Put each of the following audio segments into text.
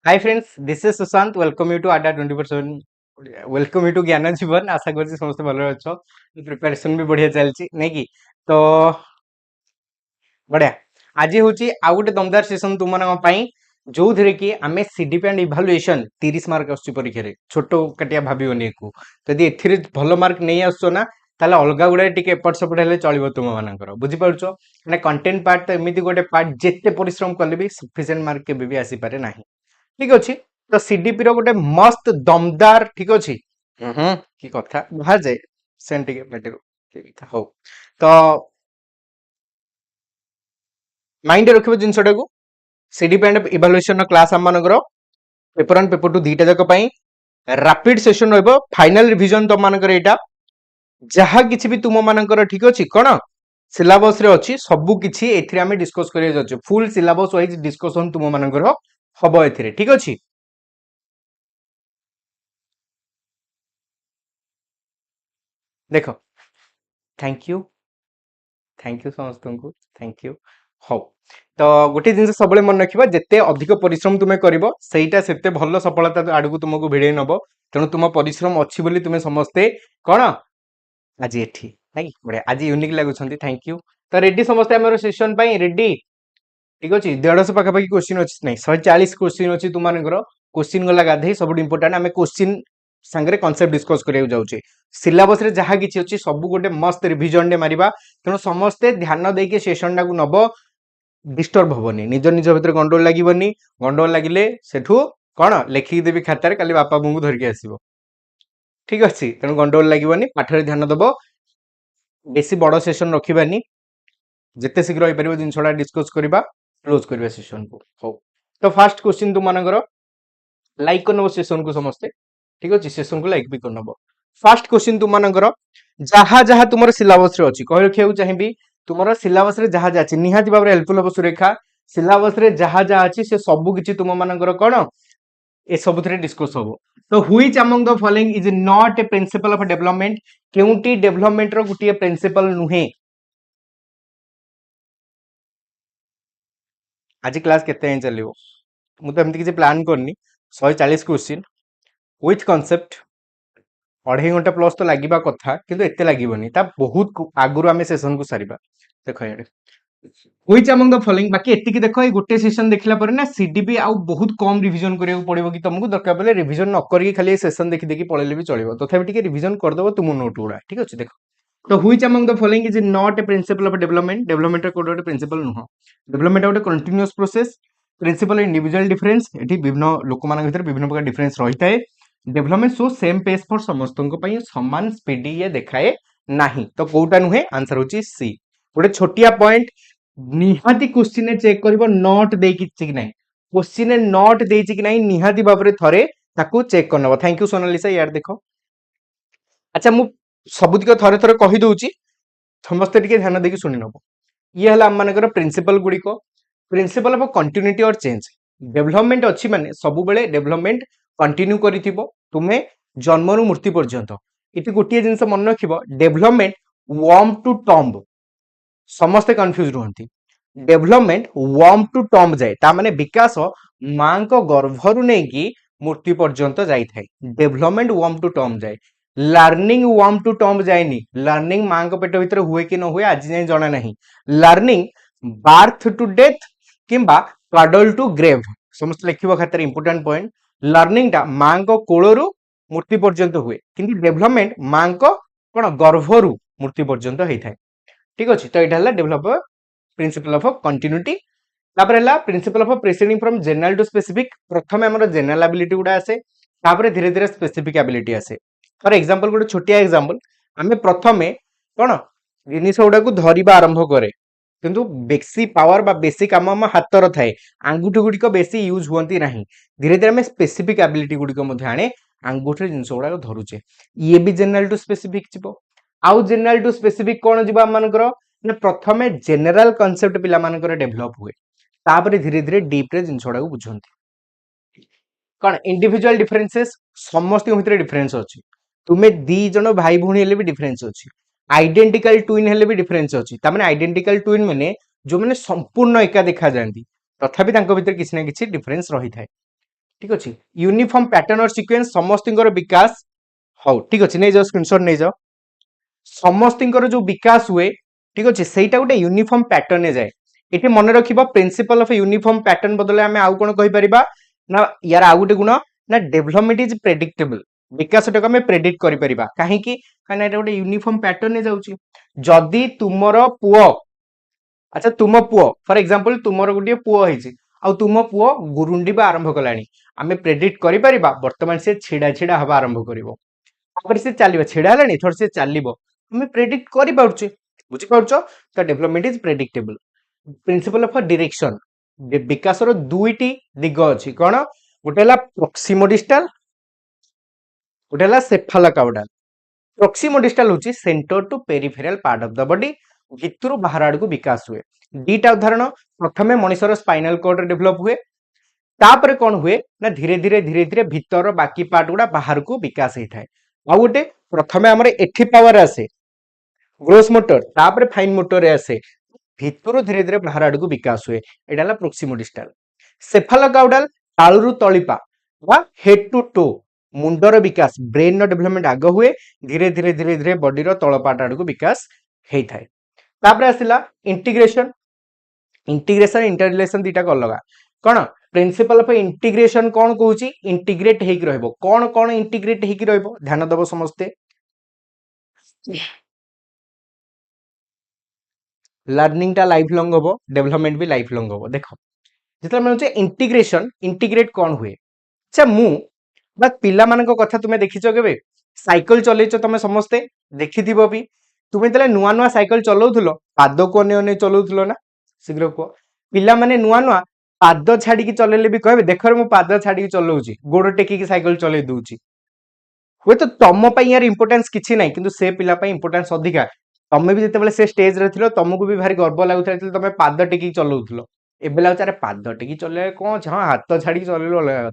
Hi friends, this is Sushant. Welcome you to ADA 24/7. Welcome you to ज्ञान जीवन. आशा करছি ସମସ୍ତେ ଭଲରେ ଅଛ. ପ୍ରିପାରେସନ ବି ବଢିଆ ଚାଲିଛି ନାଇଁ କି? ତ ବଢିଆ. ଆଜି ହଉଛି ଆଉ ଗୋଟେ ଦମଦାର ସେସନ ତୁମମାନଙ୍କ ପାଇଁ ଯୋଉଥିରେ କି ଆମେ ସିଡିପି ଆଣ୍ଡ ଇଭାଲୁଏସନ 30 ମାର୍କ ଆସୁଛି ପରୀକ୍ଷାରେ. ଛୋଟ କାଟିଆ ଭାବିବନି ଏକୁ. ଯଦି ଏଥିରେ ଭଲ ମାର୍କ ନେଇ ଆସୁଛ ନା ତାହେଲେ ଅଲଗା ଗୁଡାଏ ଟିକେ ଏପଟ ସେପଟ ହେଲେ ଚଳିବ ତୁମ ମାନଙ୍କର. ବୁଝିପାରୁଛ? ମାନେ କଣ୍ଟେଣ୍ଟ ପାର୍ଟ ତ ଏମିତି ଗୋଟେ ପାର୍ଟ ଯେତେ ପରିଶ୍ରମ କଲେ ବି ସଫିସିଏଣ୍ଟ ମାର୍କ କେବେ ବି ଆସିପାରେ ନାହିଁ. ঠিক ଅଛି ତ ସିଡିପି ର ଗୋଟେ ମସ୍ତ ଦମଦାର ଠିକ ଅଛି କି କଥା ବାହାରଯାଏ ସେନ୍ ଟିକେ ପାଟିରୁ ହଉ ତ ମାଇଣ୍ଡରେ ରଖିବ ଜିନିଷଟାକୁ ସିଡିପି ଆଣ୍ଡ ଇଭାଲୁଏସନ କ୍ଲାସ ଆମମାନଙ୍କର ପେପର 1 ପେପର 2 ଦିଟା ଯାକ ପାଇଁ ରାପିଡ ସେସନ ରହିବ ଫାଇନାଲ ରିଭିଜନ ତମ ମାନଙ୍କର ଏଇଟା ଯାହା କିଛି ବି ତୁମ ମାନଙ୍କର ଠିକ ଅଛି କଣ ସିଲାବସ ରେ ଅଛି ସବୁ କିଛି ଏଥିରେ ଆମେ ଡିସ୍କସ କରିବା ଯାଉଛୁ ଫୁଲ ସିଲାବସ ୱାଇଜ ଡିସ୍କସନ ତୁମ ମାନଙ୍କର ହବ ଏଥିରେ ଠିକ ଅଛି देख थैंक यू समस्त थैंक यू हौ तो गोटे जिन सब मन रखा जिते अधिक परिश्रम तुम्हें कर से भल सफलता आड़ को तुमको भिड़े नब तेणु तुम परिश्रम अच्छी बोली तुम्हें समस्ते कौन आज एठी नाइ बढ़िया आज यूनिक लगुंट थैंक यू तो रेडी समस्ते आम सेशन रेडी ठीक अच्छे 150 पाखापाखि क्वेश्चन अच्छी ना 140 क्वेश्चन अच्छी तुम क्वेश्चन गला गाधे सब इंपोर्टाट आम क्वेश्चन सांगे कॉन्सेप्ट डिस्कस करिया जाउछे सिलेबस रे जहा किछि अछि सब गोटे मस्त रिविजन डे मारिबा तेणु समस्ते ध्यान देके सेशन टाकू नब डिस्टर्ब हबनी निज निज भितर गंडोल लागिले सेठू कौन लेखिकी देवी खातार काली बापा मुंगु धरिके आसीबो ठीक अछि तेणु गंडोल लागिबनी पाठरे ध्यान दबो बेसी बड़ सेशन रखिबानी जेते शीघ्र होई परिबो जिनसडा डिस्कस करिबा क्लोज करिबा सेशन को हो तो फर्स्ट क्वेश्चन तुम मानकर लाइक करनबो सेशन को समस्ते ठीक अच्छे सेशन को लाइक भी करनब फर्स्ट क्वेश्चन तुम मानकर जहा जहा तुम सिलेबस रे अछि कहि रखिया चाहिए तुम सिलेबस रे जहा जा निहाती भाव हेल्पफुल हम सुरेखा सिलेबस रे जहा जहा अछि से सब किछि तुम मानकर कोन ए सब थरे डिस्कस होबो तो which among the following is not a principle of development केउटी डेवलपमेंट रो गुटिए प्रिंसिपल नुहे आज क्लास केते चलिबो मु तो एमती किछि प्लान करनी 140 क्वेश्चन विथ कॉन्सेप्ट 2.5 घंटा प्लस तो लगे कथा किंतु एते लागबनी ता बहुत आगुरु आमे सेशन को सारिबा देखो यार व्हिच अमंग द फॉलोइंग बाकी एतिकी देखो ए गोटे सेशन देखला पर ना सीडीपी आउ बहुत कम रिवीजन करिया पड़िबो कि तुमको दरकार पले रिवीजन न करिके खाली सेशन देखि देखि पळेले भी चलिबो तथापि टिके रिवीजन कर दबो तुम नोट उडा ठीक अछि देखो तो which among the following is not a principle of development कोड प्रिंसिपल नुह डेवलपमेंट गोटे continuous process principle individual difference एठी विभिन्न लोक मान भीतर विभिन्न प्रकार डिफरेंस रहिताए development so same pace for समस्तों पई समान स्पीड ये देखाए नाही तो कोटा नुहे आंसर होची सी गोटे छोटिया पॉइंट निहाती क्वेश्चन ने चेक करिवो नोट देई कि नाही क्वेश्चन ने नोट देई कि नाही निहाती बाबरे थरे ताकू चेक करनबो थैंक यू सोनालिसा यार देखो अच्छा मु सबुतिक थरे थरे कहि दउची समस्त टिके ध्यान देकी सुनि नबो ये हला हम मानकर प्रिंसिपल गुडिको प्रिंसिपल ऑफ कंटिन्यूटी और चेंज डेवलपमेंट अछि माने सब बेले डेवलपमेंट कंटिन्यू करिथिबो तुमे जन्मरु मृत्यु पर्यंत इति गोटिए जिंस मन रखिबो डेवलपमेंट वार्म टू टॉम्ब समस्ते कंफ्यूज रहंती डेवलपमेंट वार्म टू टॉम्ब जाय ता माने विकास मां को गर्भरु नै कि मृत्यु पर्यंत जाई थाय डेवलपमेंट वार्म टू टॉम्ब जाय लर्निंग वार्म टू टॉम्ब जायनी लर्निंग मां को पेट भीतर हुए कि न हुए आज जाय जणा नहीं लर्निंग बर्थ टू डेथ किंबा क्रडल टू ग्रेव समस्त लिखिबो खातिर इंपोर्टेंट पॉइंट लर्निंग टा मां को कोळरु मृत्यु पर्यंत हुए किंतु डेवलपमेंट मां को कोन गर्भरु मृत्यु पर्यंत हेइ थाय ठीक अछि तो एटा हला डेवलप प्रिंसिपल ऑफ कंटिन्यूटी तापर हला principle of proceeding from general to specific प्रथमे हमर जनरल एबिलिटी गुडा आसे तापर धीरे धीरे स्पेसिफिक एबिलिटी आसे फॉर एग्जांपल गोटे छोटिया एग्जांपल हमें प्रथमे कोन जिनिस गुडा को धरिबा आरंभ करे किंतु बेसी पावर बा बेसी काम हम हातर थाए आंगुठी गुडिक बेसी यूज होंती नहीं धीरे धीरे हमें स्पेसिफिक एबिलिटी गुडिक मध्ये आने आंगुठी जिनिस गुडा धरुचे ये भी जनरल टू स्पेसिफिक जिवो आउ जनरल टू स्पेसिफिक कोन जिवो मानकर ने प्रथमे जनरल कांसेप्ट पिला मानकर डेवलप हुए तापर धीरे धीरे डीप रे जिनिस गुडा को बुझंती कोन इंडिविजुअल डिफरेंसेस समस्त भितर डिफरेंस अछि तुमे दी जण भाई भूणी हेले भी डिफरेंस अछि आइडेंटिकल ट्विन हेले भी डिफरेंस अछि ता माने आइडेंटिकल ट्विन माने जो माने संपूर्ण एका देखा जांती तथापि तांको भितर किछि ना किछि डिफरेंस रही थाए ठीक अच्छे यूनिफॉर्म पैटर्न और सीक्वेंस समस्त विकास हौ ठीक अच्छे नहीं जाओ स्क्रीनशॉट नहीं जाओ समस्त जो विकास हुए ठीक अच्छे सहीटा गोटे यूनिफॉर्म पैटर्न जाए ये मन रखा प्रिंसिपल ऑफ यूनिफॉर्म पैटर्न बदले आम आउ कौन कहीपर ना यार आउ गोटे गुण ना डेवलपमेंट इज प्रेडिक्टेबल विकास टाक आम प्रेडिक्ट करें कहीं गोटे यूनिफॉर्म पैटर्न जाऊँगी जदि तुमर पुओ अच्छा तुम पुओ फॉर एग्जांपल तुमर गोटे पुओ है आ तुम पुओ गुरुंडी आरंभ कलानी आम प्रेडिक्ट करें बर्तमान से छिड़ा छिड़ा हवा आरंभ कर से चलो छिड़ा है थोड़ा से चलो आम प्रेडिक्ट कर बुझीपार तो development is predictable principle of direction विकास दुईटी दिग अच्छी कौन गोटे प्रोक्सिमोडिस्टाल गोटे सेफालोकाउडाल प्रोक्सिमोडिस्टाल हूँ centre to peripheral part of the body भितर बाहर आड़ को विकास हुए दीटा उदाहरण प्रथमे मनुष्यर स्पाइनल कॉर्ड डेभलप हुए तापर कौन हुए ना धीरे धीरे धीरे धीरे भितर बाकी पार्ट गुड़ा बाहर को विकास होता है आ गोटे प्रथमे आमर एठी पावर आसे ग्रोस मोटर तापर फाइन मोटर आसे भितर धीरे धीरे बाहर आड़ को विकास हुए यहाँ प्रोक्सिमोडिस्टाल सेफालोकाउडाल तालू तलिपा हेड टू टो मुंडर विकास ब्रेन डेवलपमेंट आग हुए धीरे धीरे धीरे धीरे बॉडी तलपाट आड़ को विकास होता है तापर आसला इंटीग्रेशन इंटीग्रेशन इंटररिलेशन दीटा अलग कौन प्रिंसिपल ऑफ इंटीग्रेशन कौन कहूँ इंटीग्रेट होकर रहबो कौन कौन इंटीग्रेट होकर रहबो ध्यान दबो समस्ते लर्निंग टा लाइफ लॉन्ग होबो डेवलपमेंट भी लाइफ लॉन्ग होबो देखो जिते इंटीग्रेशन इंटीग्रेट कौन हुए अच्छा मु बस पिला मान कथा तुम्हें देखिच के साइकिल चलैच तुम समस्ते देखि भी तुम्हें तेल नुआ नुआ साइकिल चलाऊल पाद को अने चलाऊल ना शीघ्र कह पिला माने नुआ नुआ पाद छाड़ी चलेले भी कहे देख मु पाद छाड़ी चलाऊँगी गोड़ टेकिकी साइकिल चलै दूची हुए तो तुम यार इंपोर्टेंस किसी ना कि से पिला इंपोर्टेंस अधिका तुम्हें भी जिते से स्टेज रे थिलो तुमको भी भारी गर्व लगुता तुम पाद टेकी चलाऊल एबे लागे अरे पाद टेकी चले कौन हाँ हाथ छाड़ी चल अलग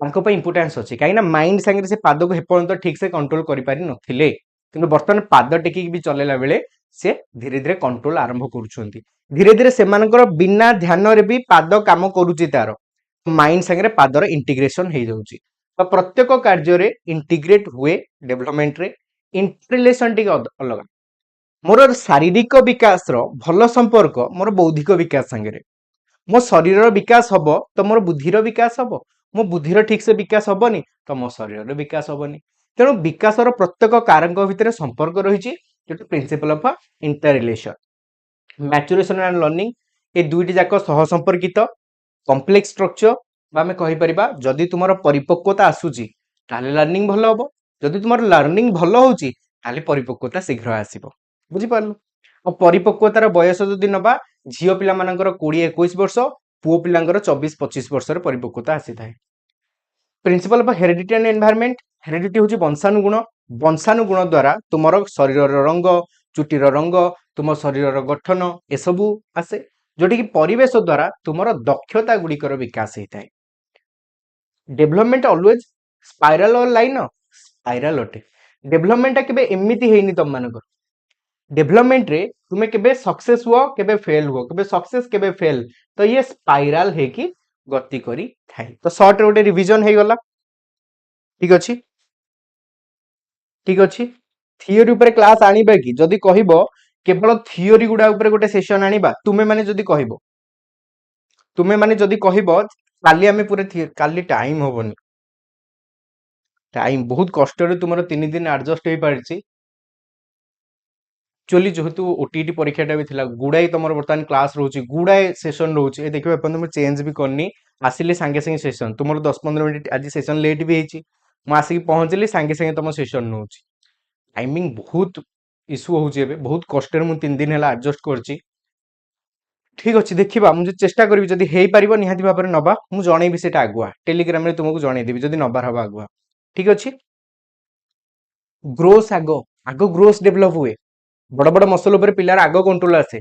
कथा इंपोर्टेंस अच्छी कहीं माइंड सांगे से पाद को एपर्यंत ठीक से कंट्रोल करें नथिले कि बर्तमान पाद टेकी भी चलेला बेले से धीरे धीरे कंट्रोल आरंभ करुँच धीरे धीरे से बिना ध्यान रे भी पाद काम करुच्ची तार माइंड सांगे पादर इंटीग्रेशन हो जाऊँगी तो प्रत्येक कार्य इंटीग्रेट हुए डेवलपमेंट रे इंटररिलेशन टी अलग मोर शारीरिक विकास भल संपर्क मोर बौद्धिक विकास सांगे मो शरीर विकास हम तो मोर बुद्धिर विकास हम मो बुद्धिर ठीक से विकास हेनी तो मो शरीर विकास हेनी तेणु विकास प्रत्येक कारक भितर संपर्क रही principle of interrelation maturation and learning ये दुईटी जाक सह संपर्कित कॉम्प्लेक्स स्ट्रक्चर आम कहीपर जदि तुम परिपक्वता आसूची ताले लर्निंग भल हम जदि तुम लर्निंग भल होची ताले परिपक्वता शीघ्र आसब बुझीपार और परिपक्वतार बयस जदि नबा झील पिला 20-21 वर्ष पुओ पिला 24-25 वर्ष परिपक्वता आसी थाए principle of heredity and environment heredity हूँ वंशानुगुण द्वारा तुम शरीर रंग चुटीर रंग तुम शरीर गठन एसबू आसे जोटि परिवेश द्वारा तुम दक्षता गुड़िकर विकास होता है डेवलपमेंट ऑलवेज स्पाइराल और लाइन स्पाइराल अटे डेवलपमेंट केबे एमिति हेनी तुम मानकर डेवलपमेंट रे तुम्हें केबे सक्सेस हुआ केबे फेल हुआ केबे सक्सेस केबे फेल तो ये स्पाइराल है कि गति करी थाए तो शॉर्ट रे गोटे रिवीजन हे गला ठीक अच्छी थियोरी ऊपर क्लास आनिबा कि जदि कहबो केवल थियोरी गुडा ऊपर गोटे सेशन आनिबा तुमे माने जदि कहबो काली आमे पूरे काली टाइम होबनी टाइम बहुत कष्ट रे तुमरो 3 दिन एडजस्ट हो पारछि एक्चुअली जेहेतु ओटीटी परीक्षाटा भी थिला गुड़ाई तुम बर्तमान क्लास रोचे गुड़ाए सेसन रोचे देखिए तुम चेंज भी करनी आसिले सांगे सांगे सेसन तुम 10-15 मिनट आज सेसन लेट भी होती मुझे पहुंचली सांगे सांगे तुम सेसन नौ टाइमिंग बहुत इश्यू होचे बहुत कष्ट मुझे 3 दिन है एडजस्ट करछि ठीक अच्छे देखा मुझे चेष्टा करी जदि हो पार निहाती भाव में नवा मुझे जनइबी से आगुआ टेलीग्राम तुमको जनईदेवी जदि नबार हम आगुआ ठीक अच्छे ग्रोस आग ग्रोस डेभलप हुए बड़ बड़ मसल उपर पिलार आग कंट्रोल आसे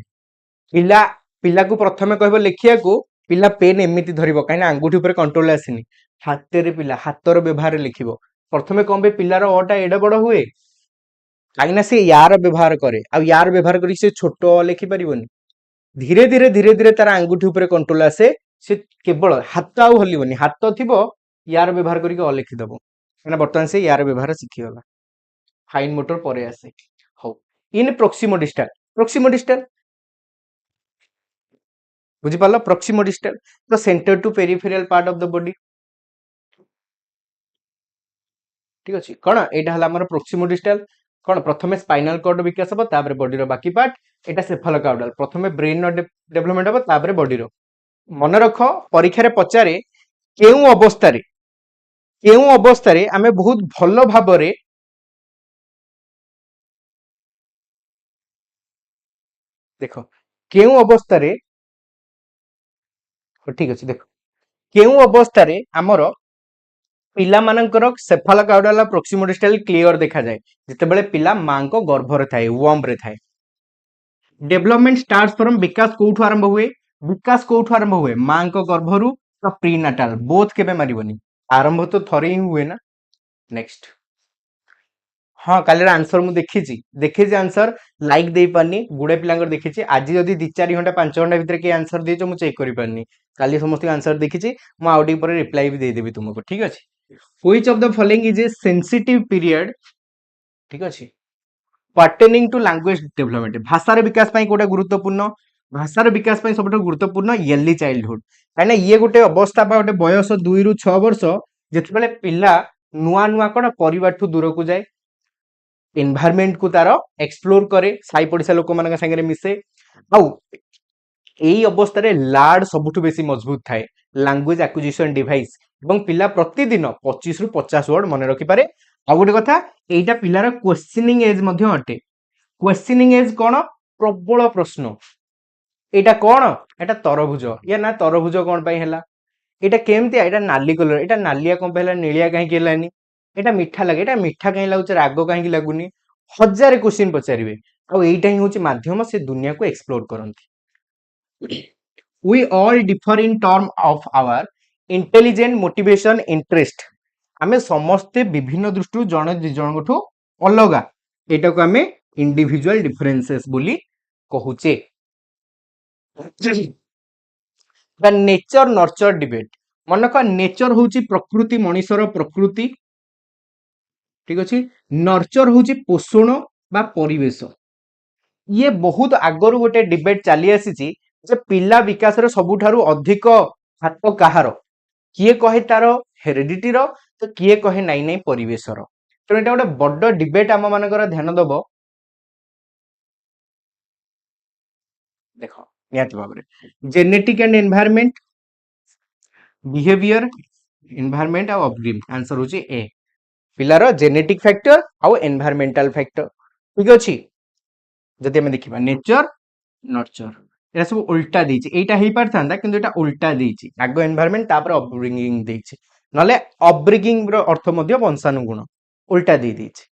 पिला को प्रथमे कहब लिखिया को पिला पेन एमती धरब कहीं आंगुठी उपर कंट्रोल आसेनी हाथ रे पिला हाथर व्यवहार लिखिब प्रथमे कौन पे पिलार अटा एड बड़ हुए कहीं से यार व्यवहार करे आ यार व्यवहार कर छोट लिखि पारनी धीरे धीरे धीरे धीरे तार आंगुठी उपर कंट्रोल आसे से केवल हाथ आउ हलबनी हाथ थी यार व्यवहार करके अ लिखिदबो मैंने बर्तमान से यार व्यवहार शिखीगला फाइन मोटर पर आसे हौ इन प्रोक्सिमो डिस्टल बुझिपाल प्रोक्सिमो डिस्टल तो centre to peripheral part of the body ठीक अच्छे कौन यहाँ हमारे प्रोक्सिमो डिस्टल कौन प्रथम स्पाइनल कॉर्ड विकास हम तापर बॉडी रो बाकी पार्ट एटा सेफालोकाउडाल प्रथम ब्रेन डेवलपमेंट हम तापर बॉडी रो मन रख परीक्षा पचारे केउं अवस्था आमे बहुत भल भाबरे देख केउं अवस्था ठीक अच्छे देख केउं अवस्था आमर पिला मानकर सेफालोकाउडाल प्रोक्सिमो डिस्टल क्लियर देखा जाए जितेबाला पिला मां को गर्भरे थाए वॉर्म रे थाए डेवलपमेंट स्टार्ट फ्रॉम विकास कोठू आरंभ हुए मां को गर्भरु तो प्रीनाटाल बोथ केबे मारिबनी आरंभ तो थरे ही हुए ना नेक्स्ट हाँ काली आंसर मु देखी आंसर लाइक दे पारनी गुड़े पिला देखी आज जदि 2-4 घंटा 5 घंटा भितर के आंसर दे मु चेक करि पारनी काली समस्त आंसर देखी मु आउटी पर रिप्लाई भी दे देबी तुमको ठीक अछि which of the following is A sensitive period ठीक अछि पर्टेनिंग टू लैंग्वेज डेवलपमेंट भाषार विकास पाई कोटा गुरुत्वपूर्ण भाषार विकास पाई सबटा गुरुत्वपूर्ण इयरली चाइल्डहुड काइना ये गोटे अवस्था बा गोटे बयस 2 रु 6 वर्ष जेतबेले पिला नुआ नुआ कोन परिवार ठू दूर को जाए एनवायरनमेंट को तार एक्सप्लोर करे साई पड़िसा लोक मान संगे मिसे आउ एई अवस्था रे लाड सबुठु बेसी मजबूत थाए लैंग्वेज एक्विजिशन डिवाइस एवं पिला प्रतिदिन 25 रु 50 वर्ड मन रखि पारे आ गोटे कथा एटा पिलार क्वेश्चनिंग एज मध्य अटे क्वेश्चनिंग एज कोन प्रबल प्रश्न एटा कोन एटा तरभुज या ना तरभुज कोन पई हैला एटा केमती एटा नाली कलर एटा नालिया कोन पहला नीलिया काहे केलानी एटा मीठा लगे एटा मीठा काहे लागुच राग काहे लागुनी हजार क्वेश्चन पचारिबे आ एटा ही होची माध्यम से दुनिया को explore करंती we all differ in term of our intelligent motivation interest आमे समस्ते विभिन्न दृष्टि जने दिजणठू अलगा एटा को आमे इंडिविजुअल डिफरेंसेस बोली कहूचे द नेचर नर्चर डिबेट मन का नेचर होची प्रकृति मनीषर प्रकृति ठीक अछि नर्चर होची पोषण बा परिवेश ये बहुत आगरु गोटे डिबेट चली आसी जे पिला विकास रे सबुठारु अधिक हाथ कहार किए कहे तार हेरिडिटी रो तो किए कहे नाई नाई परिवेश रो तो एटा गोटे बड़ डिबेट आम मानकर ध्यान दब देखो निहाती भाव genetic and environment behaviour environment आ अपब्रिंग आंसर होची ए पिलार जेनेटिक फैक्टर आउ एनवायरमेंटल फैक्टर ठीक अछि जदि हम देखिबा नेचर नर्चर एटा सब उल्टा देछि एटा हेइ पारथांदा किंतु एटा उल्टा देछि आगो एनवायरनमेंट तापर अपब्रिंगिंग देछि नले अपब्रिंगिंग रो अर्थ मध्य वंशानुगुण उल्टा दे देछि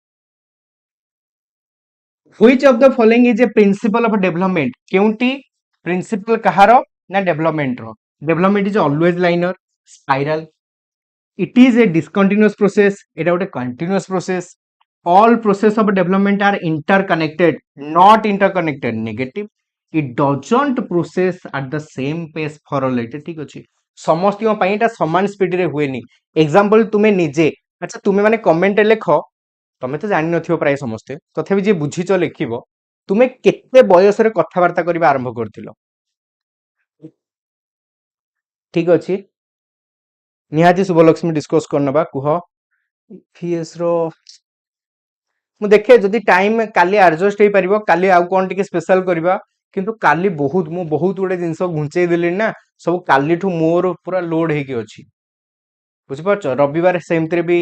which of the following is a principle of development केउंटी प्रिंसिपल कहारो ना development is always linear spiral it is a discontinuous process एटा गोटे continuous process all process of development are interconnected not interconnected negative it doesn't process at the same pace for all ठीक अछि समस्त पई एटा समान speed रे हुएनी example तुमे निजे अच्छा तुमे माने कमेंट लेख तमे तो जानि नथियो प्राय समस्ते तथापि जे बुझिचो लेखिबो तुमे केते बयस रे कथा वार्ता करबा आरंभ करथिलो ठीक अछि निहाती शुभलक्ष्मी डिस्कस करनबा कुह फीएस रो मु देखे जदि टाइम काली एडजस्ट हे परिबो काली आउ कोन टिके स्पेशल करबा किंतु काली बहुत मु बहुत गुडे जिंस घुंचै देली ना सब काली ठु मोर पूरा लोड हे के अछि बुझ पाछ रविवार सेमतरे भी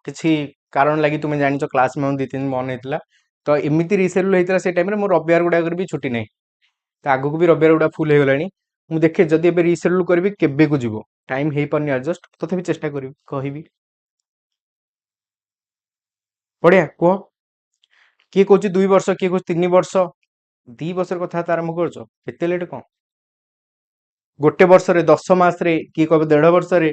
किछि कारण लागि तुमे जानि छ क्लास में 2-3 मन हेतला तो एमिति रिसेड्यूल हेतला से टाइम रे मो रविवार गुडा कर भी छुट्टी नै त आगु को भी रविवार गुडा फुल हे गलानी मु देखे जदि एबे रिसेड्यूल करबी केबे को जिवो टाइम हे परनी एडजस्ट तथापि चेष्टा करबी कहिबी बढ़िया को किए कौच 2 वर्ष किए कौच 3 वर्ष 2 वर्ष कथा आरंभ करछ एते लेट कौन गोटे वर्ष रे 10 मास रे किए कब 1.5 वर्ष रे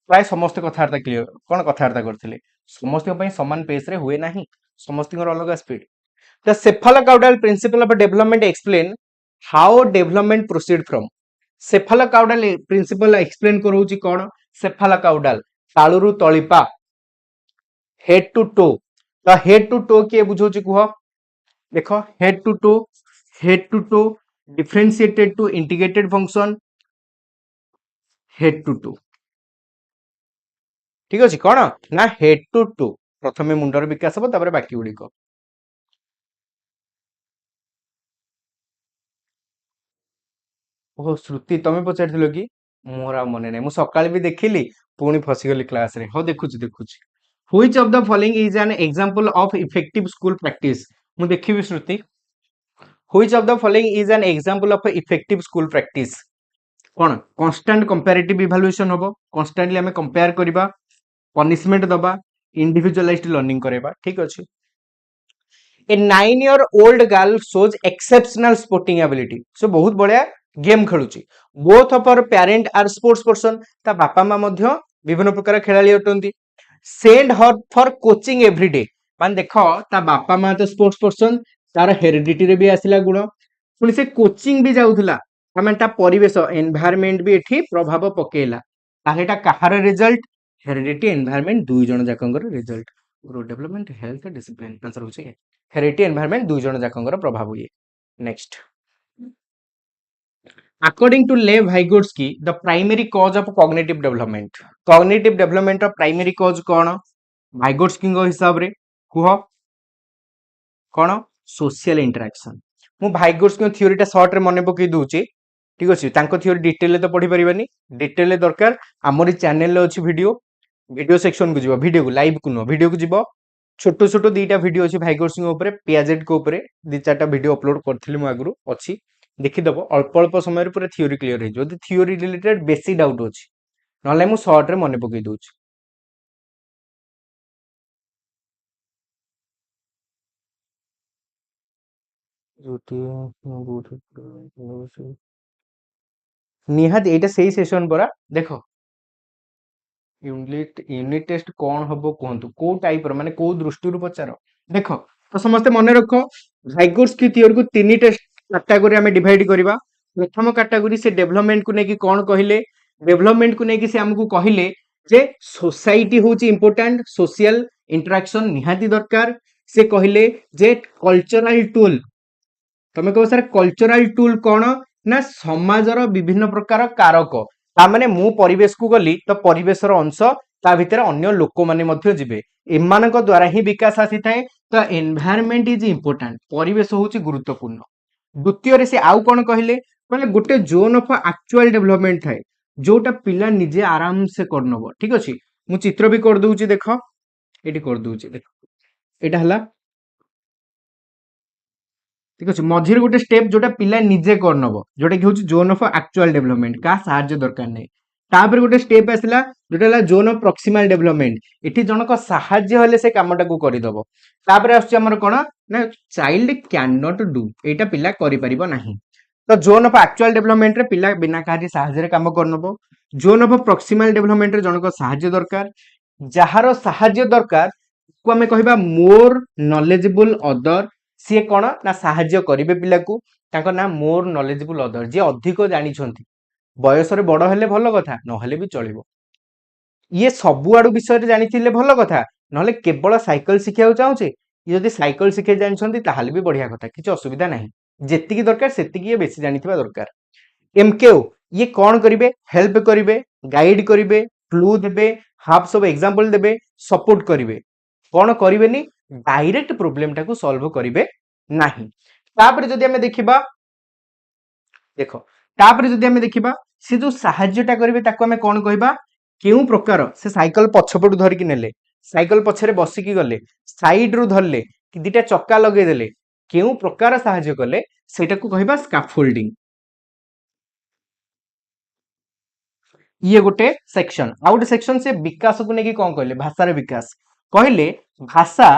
प्राय समस्त कथार्ता क्लियर कौन कथार्ता करथिले समस्त पई समान पेस रे हुए नाही समस्त अलग speed the cephalocaudal principle of development explain how development proceed from cephalocaudal principle explain करोची कौन सेफालोकाउडाल तालुरु तलिपा हेड टू टो तो हेड टू टो किए बुझौछि कुह देख head to toe differentiated to integrated function head to toe ठीक अछि कोन ना हेड टू टो प्रथमे मुंडर विकास हो तापर बाकी गुड़िक ओहो श्रुति तमे पचारथिलो कि मोर आ मने नै मु सकाळ भी देखिली पुणी फसीगली क्लास रे हो देखुची which of the following is an example of effective school practice मु देखिबी Shruti which of the following is an example of effective school practice कोन कांस्टेंट कंपैरेटिव इवैल्यूएशन होबो कांस्टेंटली हमें कंपेयर करबा पनिशमेंट दबा इंडिविजुअलाइज्ड लर्निंग करेबा ठीक अछि ए 9 year old girl shows exceptional sporting ability so बहुत बढ़िया गेम खेलुची both of our parent are sports person ता बापा मां मध्य विभिन्न प्रकार खेलाड़ी अटंती send her for coaching everyday मान देखो ता बापा मां तो स्पोर्ट्स पर्सन तार हेरिडिटी रे भी आसिला गुण पुणी से कोचिंग भी जाउथला माने ता परिवेश एनवायरनमेंट भी एठी प्रभाव पकेला ताहे ता कहार रिजल्ट हेरिडिटी एनवायरनमेंट दुई जण जाकंगर result growth development health discipline answer होचे हेरिडिटी एनवायरनमेंट दुई जण जाकंगर प्रभाव हुए next according to Lev Vygotsky the primary cause of cognitive development of primary cause कौन Vygotsky को हिसाब रे कुह कौन सोशल इंटरेक्शन मु Vygotsky थ्योरी टा शॉर्ट रे मने पकई दूची ठीक अछि तांको थ्योरी डिटेल तो पढ़ी परिबानी डिटेल दरकार हमरी चैनल रे अछि वीडियो सेक्शन को जीवो वीडियो को लाइव को नो वीडियो को जीवो छोटो छोटो दीटा वीडियो अछि Vygotsky ऊपर P.Ed को ऊपर दी चारटा वीडियो अपलोड करथिली मु आगुरु अछि देखिदब अल्प अल्प समय पूरा थ्योरी क्लियर हो जदि थ्योरी रिलेटेड बेसी डाउट अछि नले मु शॉर्ट रे मने पकई दोछि निहात एटा सही सेशन परा देखो यूनिट टेस्ट कौन हबो कहंतु को टाइप रो माने को दृष्टि रो पचारो देखो तो समस्त मने रखो Vygotsky थ्योरी को तीन टेस्ट कैटेगरी हमें डिवाइड करबा प्रथम कैटेगरी से डेवलपमेंट को नेकी कौन कहिले डेवलपमेंट को नेकी से हमकु कहिले जे सोसाइटी होची इंपोर्टेंट सोशल इंटरेक्शन निहाती दरकार से कहिले जे कल्चरल टूल तमे कहो सर कल्चरल टूल कौन ना समाजर विभिन्न प्रकार कारक ता माने मु परिवेश को गली तो परिवेशर अंश ता भितर अन्य लोक माने मध्य जिवे एमानक द्वारा ही विकास आसी थाए तो एनवायरनमेंट इज इंपोर्टेंट परिवेश होची गुरुत्वपूर्ण द्वितीय रे से आउ कोन कहिले माने गोटे जोन ऑफ एक्चुअल डेवलपमेंट थाए जोटा पिला निजे आराम से करनबो ठीक अछि मु चित्र भी कर दूची देखो एटी कर दूची देखो एटा हला ठीक अछि मझिर गोटे स्टेप जोटा पिला निजे करनबो जोटा कि होची जोन ऑफ एक्चुअल डेवलपमेंट का सहाय्य दरकार नै तापर गोटे स्टेप आसला जोटा हला जोन ऑफ प्रॉक्सिमल डेवलपमेंट एठी जनक सहाय्य हले से कामटा को करि दबो तापर आछी हमर कोन ना चाइल्ड कैन नॉट डू एटा पिला करि परिबो नाही तो जोन ऑफ एक्चुअल डेवलपमेंट रे पिला बिना काहे सहाय्य रे काम करनबो जोन ऑफ प्रॉक्सिमल डेवलपमेंट रे जनक सहाय्य दरकार जहार सहाय्य दरकार को हमें कहबा मोर नॉलेजेबल अदर सी कौन ना साहाय्य करिवे पिला को तांको ना मोर नॉलेजेबल अदर जे अधिक जानि छंती बयस रे बड़ हेले भलो कथा न हेले भी चलिबो ये सबु आडू विषय रे जानिथिले भलो कथा नहले केवल साइकिल शिखिया चाहूचे ये जदि साइकिल शिखे जानि छंती ताहाले भी बढ़िया कथा किछ असुविधा नाही जेतिकी दरकार सेतिकी ये बेसी जानिथिबा दरकार एमकेओ ये कौन करिवे हेल्प करिवे गाइड करिवे क्लू देबे हाफ सब एग्जांपल देबे सपोर्ट करिवे कौन करिवेनी डायरेक्ट प्रॉब्लम टाको सॉल्व करिवे नाही तापर जदि हमें देखिबा देखो तापर जदि हमें देखिबा से जो सहायता करिवे ताको हमें कौन कहबा केउ प्रकार से साइकिल पछपटु धरि कि नेले साइकिल पछरे बसी कि गले साइड रु धरले कि दिटा चक्का लगे देले केउ प्रकार सहायता कले सेटा को कहबा स्कैफोल्डिंग ये गोटे सेक्शन आउट सेक्शन से विकास को नेकी कौन कहले भाषार विकास कहले भाषा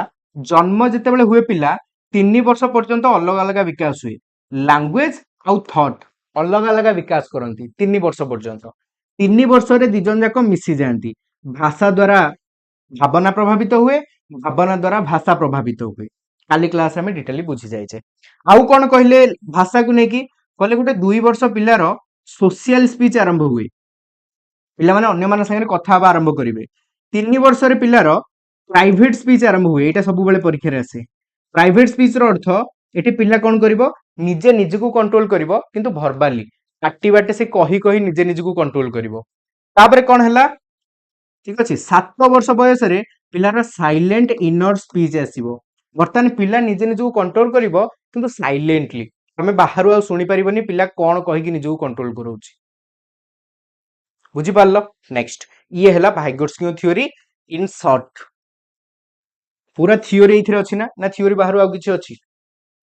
जन्म जेतेबेले हुए पिला 3 वर्ष पर्यंत अलग अलग विकास हुए लैंग्वेज आउ थॉट अलग अलग विकास करंती 3 वर्ष पर्यंत 3 वर्ष रे दिजन जाक मिसी जानती भाषा द्वारा भावना प्रभावित हुए भावना द्वारा भाषा प्रभावित हुए काली क्लास में डिटेली बुझी जाइछे आउ कोन कहले भाषा को नेकी कहले गोटे 2 वर्ष पिलार सोशल स्पीच आरंभ हुए ପିଲାମାନେ ଅନ୍ୟମାନଙ୍କ ସାଙ୍ଗରେ କଥା ହେବା ଆରମ୍ଭ କରିବେ। 3 ବର୍ଷରେ ପିଲାର ପ୍ରାଇଭେଟ ସ୍ପିଚ୍ ଆରମ୍ଭ ହୁଏ। ଏଇଟା ସବୁବେଳେ ପରୀକ୍ଷାରେ ଆସେ। ପ୍ରାଇଭେଟ ସ୍ପିଚର ଅର୍ଥ ଏଠି ପିଲା କଣ କରିବ, ନିଜେ ନିଜକୁ କଣ୍ଟ୍ରୋଲ କରିବ, କିନ୍ତୁ ଭର୍ବାଲି ପାଟି ବାଟେ ସେ କହି କହି ନିଜେ ନିଜକୁ କଣ୍ଟ୍ରୋଲ କରିବ। ତାପରେ କଣ ହେଲା, ଠିକ ଅଛି, 7 ବର୍ଷ ବୟସରେ ପିଲାର ସାଇଲେଣ୍ଟ ଇନର ସ୍ପିଚ୍ ଆସିବ। ବର୍ତ୍ତମାନ ପିଲା ନିଜେ ନିଜକୁ କଣ୍ଟ୍ରୋଲ କରିବ, କିନ୍ତୁ ସାଇଲେଣ୍ଟଲି। ତମେ ବାହାରୁ ଆଉ ଶୁଣିପାରିବନି ପିଲା କଣ କହିକି ନିଜକୁ କଣ୍ଟ୍ରୋଲ କରଉଛି। ବୁଝିପାରିଲ? ନେକ୍ସଟ ଇଏ ହେଲା ଭାଇଗୋଟ୍ସ୍କିଙ୍କ ଥିଓରି ଇନ୍ ସର୍ଟ। पूरा थियोरी एथिरे अछि ना ना थियोरी बाहर आ किछि अछि,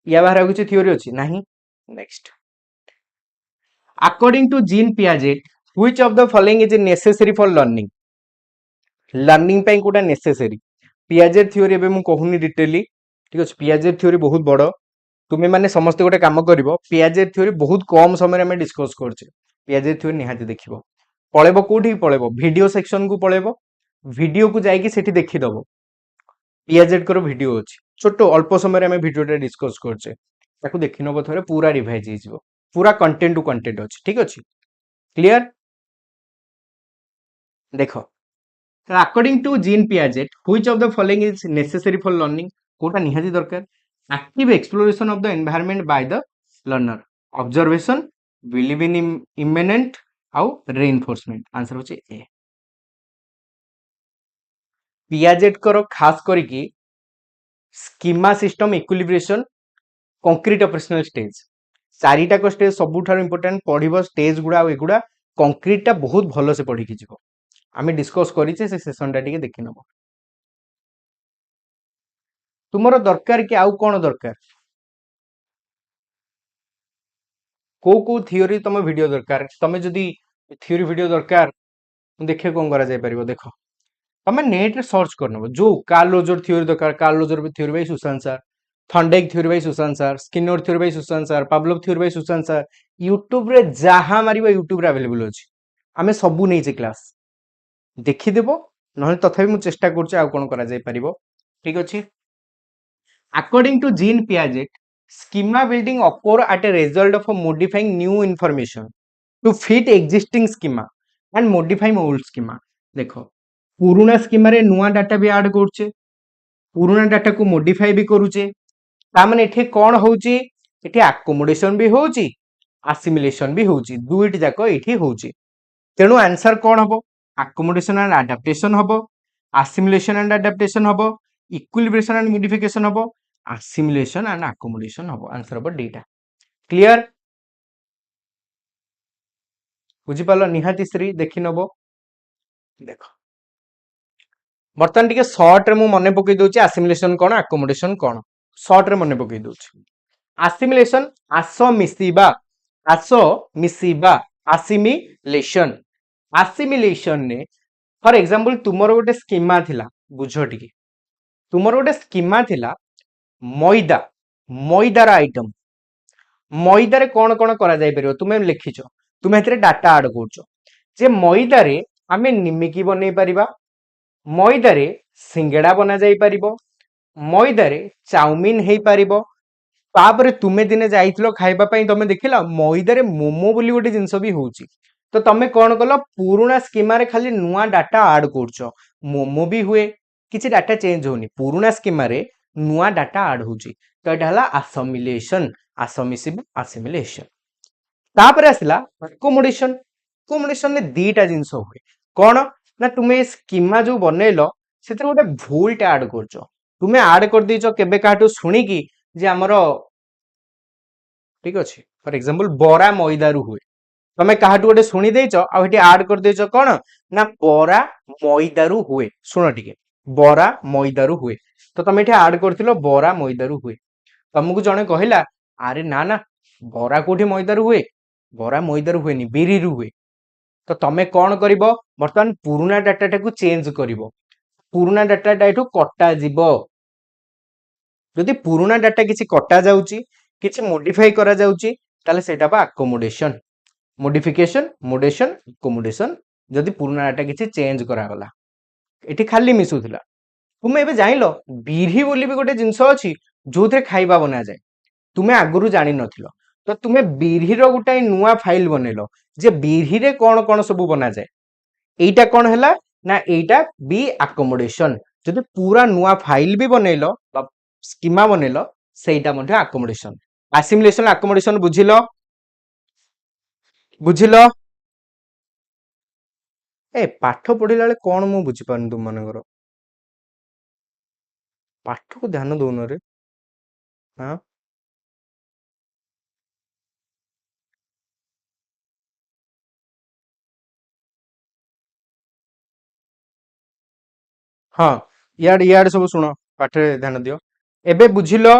या बाहर आ किछि थियोरी अछि नाही। Next, according to Jean Piaget which of the following is necessary for learning. Learning पे कोटा नेसेसरी पियाजेट थियोरी एबे मु कहूनी डिटेली, ठीक अछि। पियाजेट थियोरी बहुत बड़, तुमे माने समस्त गोटे काम करिवो। पियाजेट थियोरी बहुत कम समय रे हम डिस्कस करछे। पियाजेट थियोरी निहाती देखिवो, पळेबो कोठी पळेबो वीडियो सेक्शन को पळेबो, वीडियो को जाई कि सेठी देखि दबो। पियाजेट करो वीडियो अछि, छोटो अल्प समय रे हम वीडियो डिस्कस करछे, ताकू देखि नबो थरे पूरा रिवाइज हे जिवो, पूरा कंटेंट टू कंटेंट अछि, ठीक अछि। क्लियर? देखो, according to Jean Piaget which of the following is necessary for learning, कोटा निहाती दरकार। Active exploration of the environment by the learner, observation, believe in immanent आउ रेनफोर्समेंट। आंसर होचे ए। पियाजेट करो खास करिकी schema system equilibration concrete operational stage, चारिटा को स्टेज सबुठार इंपोर्टेंट पढ़िबो स्टेज गुडा एगुडा कंक्रीट टा बहुत भलो से पढ़ी कि जीवो। आमे डिस्कस करिचे से सेशन टा टिके देखि नबो। तुमरो दरकार कि आउ कोन दरकार, को थियोरी तुम वीडियो दरकार, तमे जदी थियोरी वीडियो दरकार देखे कोन करा जाय परिबो। देखो तमे नेट रे सर्च करनबो, जो कार्ल रोजर थियोरी दरकार, Carl Roger theory by Sushant sir, Thorndike theory by Sushant sir, Skinner theory by Sushant sir, Pavlov theory by Sushant sir, YouTube रे जहा मारिबो यूट्यूब रे अवेलेबल अछि। आमे सबु नै जे क्लास देखि देबो, नहले तथापि मु चेष्टा करछि आ कोन करा जाय परिबो, ठीक अछि। According to Jean Piaget schema building occur at a result of modifying new information to fit existing schema and modifying old schema। देखो पुराना स्कीमा रे नुआ डाटा भी ऐड करछे, पुराना डाटा को मॉडिफाई भी करूचे, ता माने एठी कोन होउची, एठी अकोमोडेशन भी होउची, असिमिलेशन भी होउची, दुईट जाको एठी होउची। तेनु आंसर कोन हबो, अकोमोडेशन एंड अडैप्टेशन हबो, असिमिलेशन एंड अडैप्टेशन हबो, इक्विलिब्रेशन एंड मॉडिफिकेशन हबो, असिमिलेशन एंड अकोमोडेशन हबो। आंसर हबो डीटा। क्लियर? बुझी पालो निहाती श्री देखि नबो। देखो बर्तमान टिके शॉर्ट रे मु मने पकई दोची असिमिलेशन कोन अकोमोडेशन कोन, शॉर्ट रे मने पकई दोची। असिमिलेशन आस मिसिबा, आस मिसिबा, असिमिलेशन। असिमिलेशन ने फॉर एग्जांपल तुमरो गोटे स्कीमा थिला, बुझो टिके तुमरो गोटे स्कीमा थिला मैदा, मैदार आइटम, मैदारे कोन कोन करा जाय परियो तुमे लिखिचो, तुमे हेतरे डाटा ऐड करछो जे मैदारे आमे निमिकी बनै परिबा, मैदारे सिंगेड़ा बना जाई परिबो, मैदारे चाउमिन हेई परिबो। तापरे तुमे दिने जाइथिलो खाइबा पई, तमे देखिला मैदारे मोमो बोली गोटे जिंस भी होउची, तो तमे कोन कलो पुराना स्कीमा रे खाली नुआ डाटा ऐड करछो, मोमो भी हुए किछि डाटा चेंज होनी, पुराना स्कीमा रे नुआ डाटा ऐड होउची, तो एटा हला असिमिलेशन, असिमिसिब असिमिलेशन। तापरे आसिला अकोमोडेशन, अकोमोडेशन ने दीटा जिंस हुए कोन ना, तुमे स्कीमा जो बनेलो सेते गोटे भूल टा ऐड करछो, तुमे ऐड कर देछो केबे काटू सुनी कि जे हमरो, ठीक अछि, फॉर एग्जांपल बोरा मैदारू हुए, तमे काहाटू गोटे सुनी देछो आ हेटी ऐड कर देछो कोन ना बोरा मैदारू हुए। सुनो टिके बोरा मैदारू हुए, तो तमे एठी ऐड करथिलो बोरा मैदारू हुए, तुमको जने कहिला अरे ना ना बोरा कोठी मैदारू हुए, बोरा मैदारू हुएनी बिरीरू हुए, तो तमे कोन करिवो बर्तमान पुराना डाटा टाकू चेंज करिवो, पुराना डाटा टा एठू कटा जिवो। जदि पुराना डाटा किछि कटा जाउची, किछि मॉडिफाई करा जाउची, ताले सेटा बा अकोमोडेशन, मॉडिफिकेशन, मोडेशन, अकोमोडेशन। जदि पुराना डाटा किछि चेंज करा गला, एठी खाली मिसुथिला, तुमे एबे जानिलो बिरही बोली भी गोटे जिंस अछि जोथे खाइबा बना जाय, तुमे आगुरु जानि नथिलो, तो तुमे बिरही रो गोटे नुआ फाइल बनेलो जे बिरही रे कोन कोन सब बना जाय, এইটা कौन है ना এইটা बी आकोमोडेशन जदि पूरा नुआ फाइल भी बनैलो बा स्कीमा बनैलो ସେଇଟା ମଧ୍ୟ आकोमोडेशन आसिमुलेशन आकोमोडेशन बुझिलो बुझिलो ए पाठ पढ़िला बेले कौन मु बुझी पारन तुम मानकर पाठ को ध्यान दउन रे हां हां याड याड सब सुनो पाठ रे ध्यान दियो एबे बुझिलो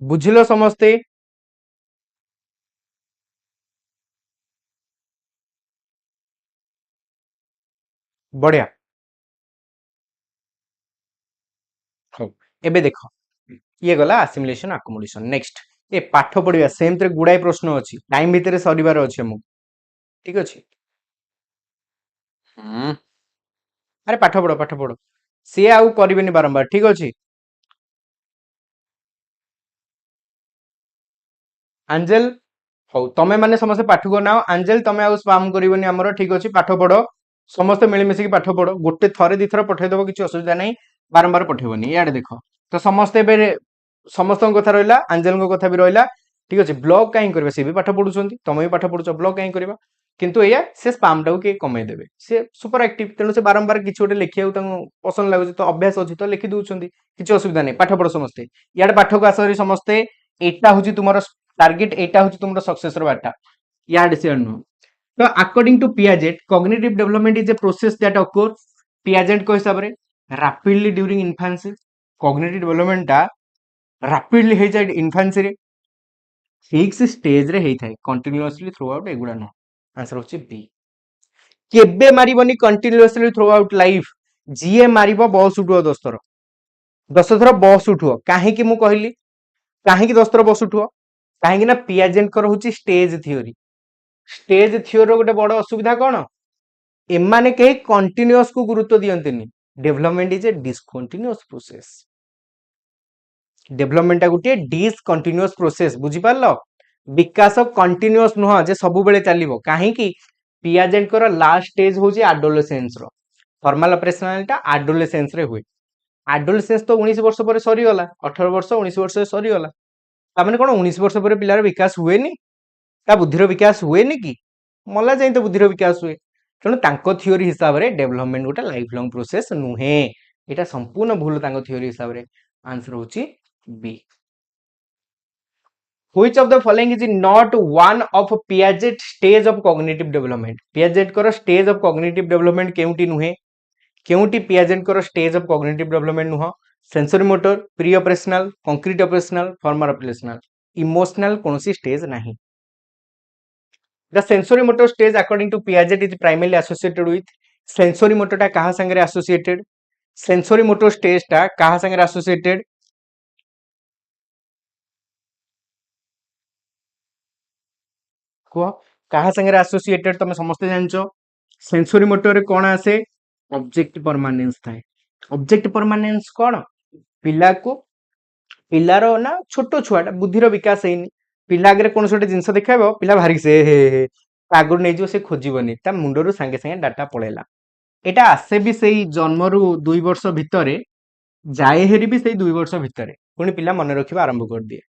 बुझिलो समस्ते बढ़िया हो एबे देखो ये गला असिमुलेशन अकोमोडेशन नेक्स्ट ए पाठ पढ़िया सेम तरे गुडाई प्रश्न अछि टाइम भितरे सरीबार अछि हमु ठीक अछि हम्म अरे पाठ पढ़ो सी आउ करिवेनी बारंबार ठीक अछि आंजल हो तमे माने समस्त पाठ को नाओ आंजल तमे आउ स्पाम करिवनी हमरो ठीक अछि पाठ पढ़ो समस्त मिली मिसी पाठ पढ़ो गोटे थरे दी थर पठै देबो किछि असुविधा नै बारंबार पठेबनी याडे देखो तो समस्त एबे समस्त कथा रहिला आंजल कथा भी रहिला ठीक अछि ब्लॉग काई करबे से भी पाठ पढुछंती तमे भी पाठ पढुछ ब्लॉग काई करबा किंतु एया से स्पाम टाउ के कमे देबे से सुपर एक्टिव तेनु से बारंबार किछि ओटे लेखिया तांको पसंद लागुछि तो अभ्यास अछि तो लेखि दउछंती किछि असुविधा नै पाठ पढो समस्त याडे पाठ को आसरी समस्त एटा होछि तुमरो टारगेट एटा होछि तुमरो सक्सेस रो बाटा याडे से अनु तो according to Piaget cognitive development is a process that occur Piaget को हिसाब रे rapidly during infancy cognitive development टा रैपिडली हे जाय इन्फेंसी रे फिक्स स्टेज रे हेई थाए कंटीन्यूअसली थ्रू आउट एगुडा न आंसर होछि बी केबे मारिबनी कंटीन्यूअसली थ्रू आउट लाइफ जीए मारिबो बॉस उठुओ 10 थर 10 थर बॉस उठुओ काहे कि मु कहली काहे कि 10 थर बॉस उठुओ काहे कि ना पियाजेट कर होछि स्टेज थियोरी रो गोटे बड़ असुविधा कोन एमाने के कंटीन्यूअस को गुरुत्व दियंतिनी development is a discontinuous process development गोटे डिसकंटीन्यूअस प्रोसेस बुझी पारलो विकास कंटीन्यूअस नुह जे सब बेले चलिबो काहे कि पियाजेंट कर लास्ट स्टेज होची एडोलेसेंस रो फॉर्मल ऑपरेशनलटा एडोलेसेंस रे हुए एडोलेसेंस तो 19 वर्ष पर सरी गला 18 वर्ष 19 वर्ष सरी गला ता माने कोन 19 वर्ष पर पिलार विकास हुएनी ता बुद्धिर विकास हुएनी कि मला जाई तो बुद्धिर विकास हुए तेणु तांको थियोरी हिसाब रे डेवलपमेंट गोटे लाइफ लॉन्ग प्रोसेस नुहे एटा संपूर्ण भूल तांको थियोरी हिसाब रे आंसर होची B Which of the following is not one of Piaget stage of cognitive development? Piaget करो stage of cognitive development केउटी नुहे केउटी Piaget करो stage of cognitive development नुह sensory motor pre operational concrete operational formal operational emotional कौनसी stage नहीं The sensory motor stage according to Piaget is primarily associated with sensory motor टा कहाँ संगे associated sensory motor stage टा कहाँ संगे associated को कहा संगे एसोसिएटेड तमे समस्त जानचो सेंसरी मोटर रे कोन आसे ऑब्जेक्ट परमानेंस थाए ऑब्जेक्ट परमानेंस कोन पिला को पिलारो ना छोटो छुआटा बुद्धिर विकास हेनी पिला आगे कोन छोटे जिंस देखाबो पिला भारी से हे आगुर नै जो से खोजिबनी ता मुंडरो संगे संगे डाटा पळेला एटा आसे भी सेही जन्मरु 2 वर्ष भितरे जाए हेरी भी सेही 2 वर्ष भितरे पुनी पिला मन रखिबा आरंभ कर दिए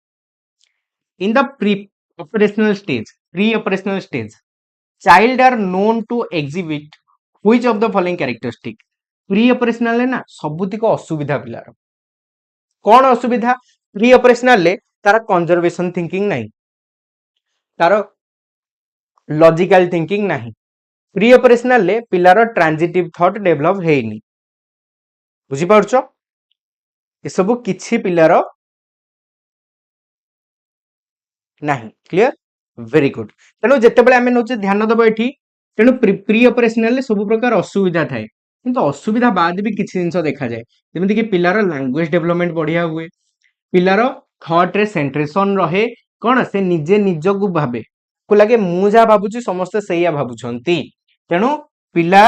in the pre-operational stage child are known to exhibit which of the following characteristic pre-operational ना सबुतिक असुविधा पिलार कौन असुविधा pre-operational तार कंजर्वेशन थिंकिंग नहीं तार लॉजिकल थिंकिंग नहीं pre-operational पिलार ट्रांजिटिव थॉट डेवलप हेनी बुझी पारछो ए सब किछि पिलार नहीं क्लियर वेरी गुड तेणु जिते आम नौचे ध्यान दब ये तेणु प्री ऑपरेशनल सब प्रकार असुविधा थाए किंतु असुविधा बाद भी किसी जिन देखा जाए जमीन कि पिलार लैंग्वेज डेवलपमेंट बढ़िया हुए पिलार थॉट रे सेंट्रेशन रहे कौन से निजे निज को भावे को लगे मु जहाँ भावुची समस्ते सैया भावुंती तेणु पिला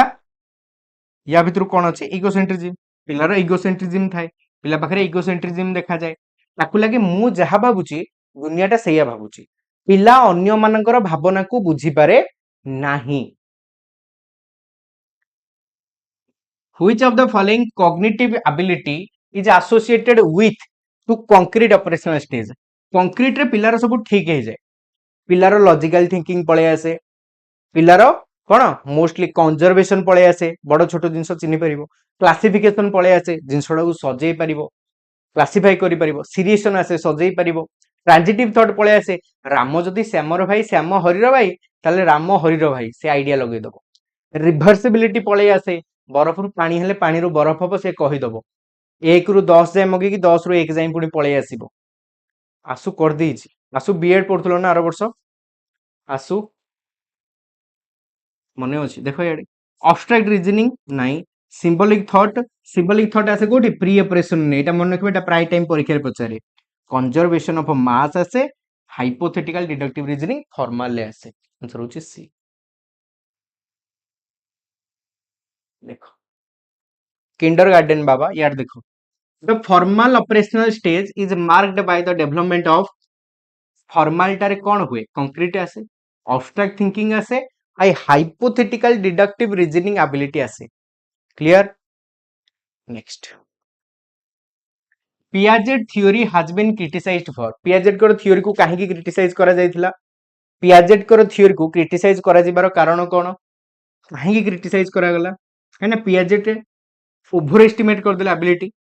या भितर कौन अच्छे इगोसेंट्रिज्म पिलार इगोसेंट्रिज्म थाए पिला पाखे इगोसेंट्रिज्म देखा जाए ताकू लगे मु जहाँ भावुची दुनियाटा सैया भावुची ପିଲା ଅନ୍ୟ ମାନଙ୍କର ଭାବନାକୁ ବୁଝିପାରେ ନାହିଁ। Which of the following cognitive ability is associated with to concrete operational stage? concrete रे पिलार सब ठीक है जाए, पिलार लॉजिकल थिंकिंग पळे आसे, पिलार कौन मोस्टली कंजर्वेशन पळे आसे, बड़ छोट जिनस चिन्हि परिबो, क्लासिफिकेशन पळे आसे, जिनसडा को सजेई परिबो, क्लासिफाई करि परिबो, सीरियसन आसे सजेई परिबो, ट्रांजिटिव थॉट पळे आसे, राम जदि श्यामर भाई श्याम हरिर भाई ताले राम हरिर भाई से आइडिया लगे दबो, रिभर्सिबिलिटी पळे आसे, बरफ रु पानी हेले पानी रु बरफ हबो से कहि दबो, 1 रु 10 जाय मगे कि 10 रु 1 जाय पुनी पळे आसीबो। आसु कर देछि, आसु बीएड पढुतलो ना आरो वर्ष, आसु मने अछि देखो याडे अब्स्ट्रैक्ट रीजनिंग नाही, सिंबलिक थॉट आसे कोठी प्री ऑपरेशन ने, एटा मन रखबे, एटा प्राय टाइम परीक्षा रे पचारे, कंजर्वेशन ऑफ मास आसे, हाइपोथेटिकल डिडक्टिव रीजनिंग फॉर्मल ले आसे, आंसर होची सी। देखो किंडरगार्टन बाबा यार देखो, the formal operational stage is marked by the development of, फॉर्मालिटा रे कोन हुए, कंक्रीट आसे, अब्स्ट्रैक्ट थिंकिंग आसे, I hypothetical deductive reasoning ability आसे। Clear? Next, Piaget theory has been criticised for, Piaget को थ्योरी को काहे की क्रिटिसाइज करा जायतिला, पियाजेट को थ्योरी को क्रिटिसाइज करा जिबार कारण कोन, काहे की क्रिटिसाइज करा गला, है ना, पियाजेट ओवर एस्टिमेट कर देला ability,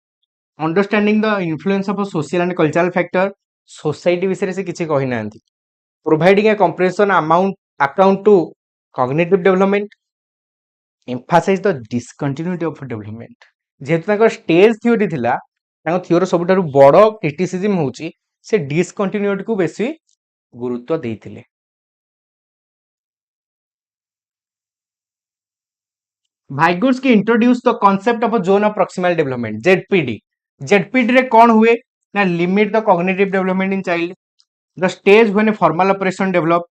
understanding the influence of social and cultural factor, society विषय से किछि कहि नांती, providing a compression amount account to cognitive development, emphasise the discontinuity of development, जेहेतु स्टेज थ्योरी थिला, थ्योरी सबुठारु बड़ क्रिटिसिज्म होची से डिसकंटिन्यूटी को बेसी गुरुत्व देइथिले। Vygotsky introduce the concept of zone of proximal development, ZPD, ZPD रे कोन हुए ना, limit the cognitive development in child, the stage when formal operation develop,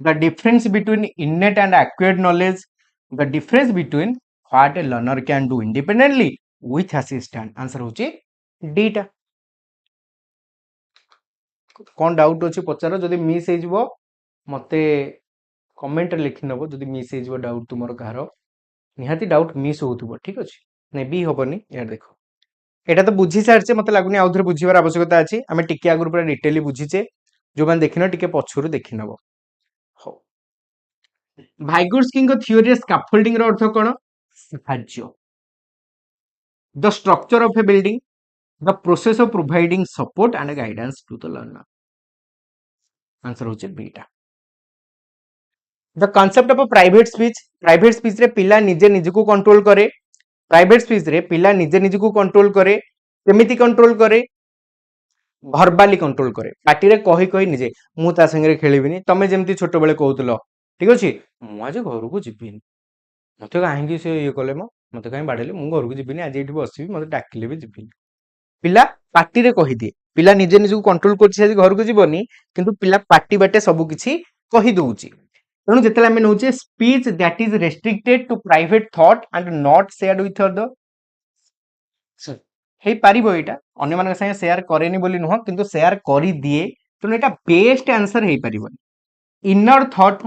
the difference between इनेट and acquired knowledge, the difference between what A learner can do independently with assistant, answer होची डीटा। कौन doubt अच्छे पचार, जदि miss हो मते comment लिखि नब, जदि miss हो डाउट तुमर कहार, निहाती डाउट मिस होउथुबो, ठीक अछि, नै भी होबनी। यार देखो एटा तो बुझी सारचे, मते लागुनी आउथरे बुझीबार आवश्यकता अछि, आमे टिके आगुर पूरा डिटेली बुझीचे, जो मान देखिनो टिके पछुरु देखि नब। हो, भाइगुर्स्की थ्योरी स्कैफोल्डिंग रो अर्थ कोन, साहाय्य, the structure of a building, the process of providing support and guidance to the learner, answer होचे बीटा। The concept of private speech रे पिला निजे निज को कंट्रोल करे, प्राइवेट स्पीच रे पिला निजे निज को कंट्रोल करे, केमिति कंट्रोल करे, भर्बाली कंट्रोल करे, पार्टी रे कहि कहि निजे, मु ता संगे खेलिबिनी, तमे जेमति छोट बेले कहउतलो, ठीक अछि, मु आज घर को जिबिनी, मते काहेकि से ये कले, मते काहे बाडेले, मु घर को जिबिनी, आज एठी बसिबी, मते डाकिले भी जिबिनी, पिला पार्टी रे कहि दिए, पिला निजे निज को कंट्रोल करछि, आज घर को जिबनी, किंतु पिला पार्टी बाटे सब किछि कहि दउछि। तेणु जिते आम नौचे speech that is restricted to private thought and not shared with other, हे पारिबो, एटा अन्य मान संगे शेयर करेनी बोली नुह, किंतु शेयर करि दिए, तेणु एटा बेस्ट आंसर हे पारिबोनी। Inner thought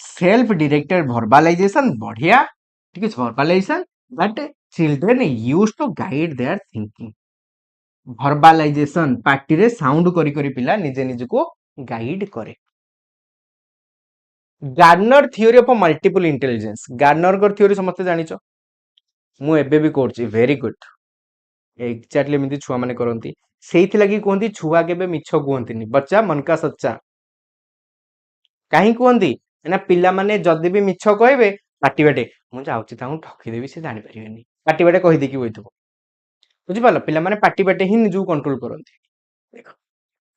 self directed verbalisation, बढ़िया, ठीक है, verbalisation but children use to guide their thinking, verbalisation पार्टी रे साउंड करी करी पिला निजे निज को गाइड करे। Gardner theory of multiple intelligence, Gardner को थ्योरी समस्त जानिचो, मु एबे भी करछि, वेरी गुड, एक्जेक्टली एमती छुआ माने करंती, सेइथि लागि कहंती छुआ केबे मिछ कहंतीनी, बच्चा मन का सच्चा, काहे कहंती ना, पिला माने जदि भी मिछ कहबे पाटी बाटे, मु जाउछि ताऊ ठकी देबी, से जानि परिबेनी, पाटी बाटे कहि देकी बइथबो, बुझि पालो, पिला माने पाटी बाटे ही निजु कंट्रोल करंती। देखो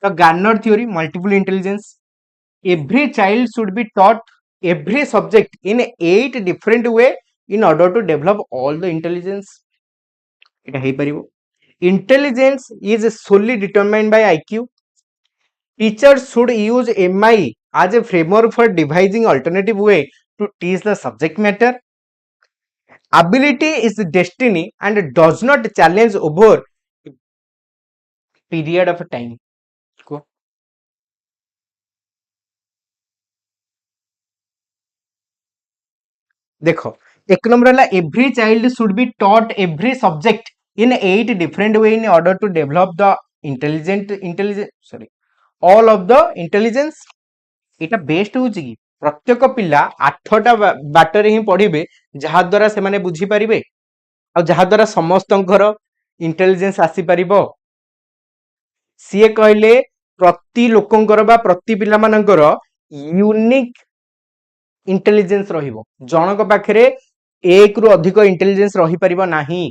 तो Garner theory multiple intelligence, every child should be taught every subject in 8 different way in order to develop all the intelligence, eta hei paribo। intelligence is solely determined by IQ, teachers should use MI as a framework for devising alternative way to teach the subject matter, ability is destiny and does not challenge over period of time। देखो एक number है every child should be taught every subject in 8 different way in order to develop the intelligent sorry all of the intelligence. एटा best होची कि प्रत्येक पिला 8टा बाटरे ही पढ़िबे जहा द्वारा से माने बुझी परिबे आ जहा द्वारा समस्तंकर इंटेलिजेंस आसी परिबो। सीए कहले प्रति लोकंकर बा प्रति पिला मानकर यूनिक इंटेलिजेंस रहिबो जनक पाखरे एक रु अधिक इंटेलिजेंस रही परिबो नाही।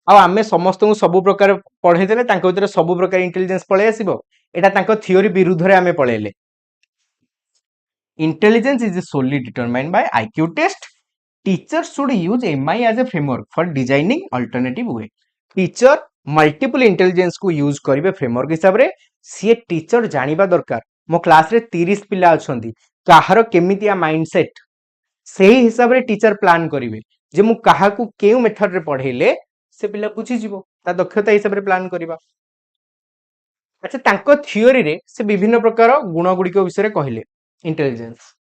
आ आमे समस्त को सब प्रकार पढ़े देले तांको भीतर सब प्रकार इंटेलिजेंस पळे आसीबो एटा तांको थियोरी विरुद्ध रे आमे पळेले। Intelligence is solely determined by IQ test. Teachers should use MI as a framework for designing alternative way. Teacher multiple intelligence को यूज करिवे फ्रेमवर्क हिसाब रे। सी टीचर जानिबा दरकार मो क्लास रे 30 पिला अछंती काहार केमितिया माइंडसेट सेही हिसाब रे टीचर प्लान करिवे जे मु काहा को केउ मेथड रे पढेले से पिला बुझी जिवो ता दक्षता हिसाब रे प्लान करिबा। अच्छा तांको थियोरी रे से विभिन्न प्रकार गुण गुडी विषय रे कहिले intelligence.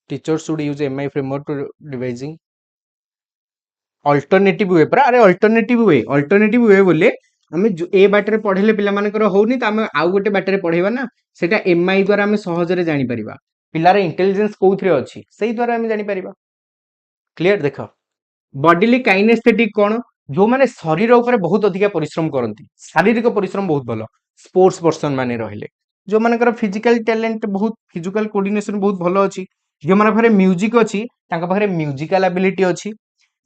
Teacher should use MI framework to devising alternative way. अरे अल्टरनेटिव वे बोले आम ए बाटर पढ़ेले पिला मानकर होनी तो आम आउ गोटे बाटर पढ़ेबा ना सेटा एमआई द्वारा आम सहजरे जानि परिबा पिलार इंटेलिजेंस कोउथरे अछि सेही द्वारा आम जानि परिबा। क्लियर देख बॉडीली काइनेस्थेटिक कौन जो माने शरीर ऊपर बहुत अधिक परिश्रम करती शारीरिक परिश्रम बहुत भल स्पोर्ट्स पर्सन माने रहिले जो मानकर फिजिकल टैलेंट बहुत फिजिकल कोऑर्डिनेशन बहुत भल अछि जो माने पाखरे म्यूजिक अछि तांका पाखरे म्यूजिकल एबिलिटी अछि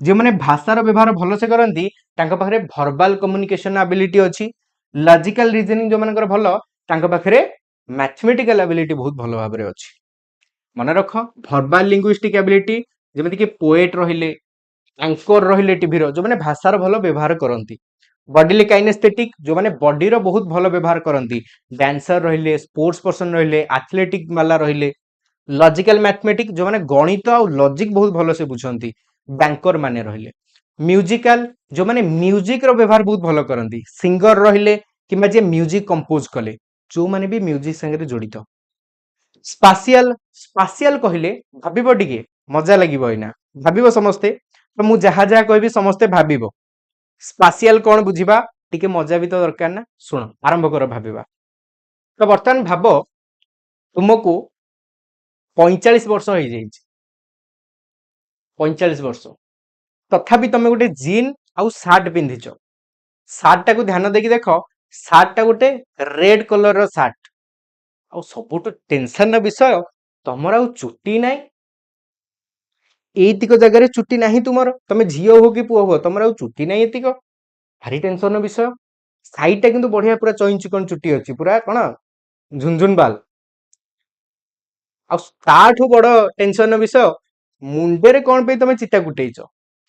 जो माने भाषार व्यवहार भल से करती तांका पाखरे वर्बल कम्युनिकेशन एबिलिटी अछि लॉजिकल रीजनिंग जो मानकर भल तांका पाखरे मैथमेटिकल एबिलिटी बहुत भल भाबरे अछि। मन रख वर्बल लिंग्विस्टिक एबिलिटी जेमिति कि पोएट रहिले एंकर रहिले टीवी रो जो माने भाषार भल व्यवहार करती बॉडीली काइनेस्थेटिक जो माने बॉडी रो बहुत भल व्यवहार करती डांसर रहिले स्पोर्ट्स पर्सन रहिले एथलेटिक वाला रहिले लॉजिकल मैथमेटिक जो माने गणित और लॉजिक बहुत भल से बुझंती बैंकर माने रहिले म्यूजिकल जो माने म्यूजिक रो व्यवहार बहुत भल करती सिंगर रहिले किबा जे म्यूजिक कंपोज कले जो माने भी म्यूजिक संगे जड़ित। स्पाशियल स्पाशियल कहले भाबिबो टिके मजा लागिबो इना भाबिबो समस्ते तो मु जहा जहा कहबी समस्ते भाबिबो स्पाशियल कौन बुझिबा टिके मजा भी तो दरकार ना। सुन आरंभ कर भाबिबा तो बर्तमान भाबो तुमको 45 वर्ष हो जाइए 45 वर्ष तथापि तुम गोटे जीन आउ सार्ट पिंधिच सार्ट टाक ध्यान देकी देख सार्ट टा गोटे रेड कलर रो सार्ट आ सबुठ टेंशन विषय तुमर आउ चुट्टी नाई एतिक जगह चुट्टी नहीं तुमर तुम झील हो कि पुओ हो तुम आउ चुट्टी नाई एतिक भारी टेंशन विषय साइड टा किंतु बढ़िया पूरा चईन चिकन चुट्टी अच्छी पूरा कौन झुनझुन बाल आठू बड़ टेंशन विषय मुंडे कौन पे तुम चिता कुटेच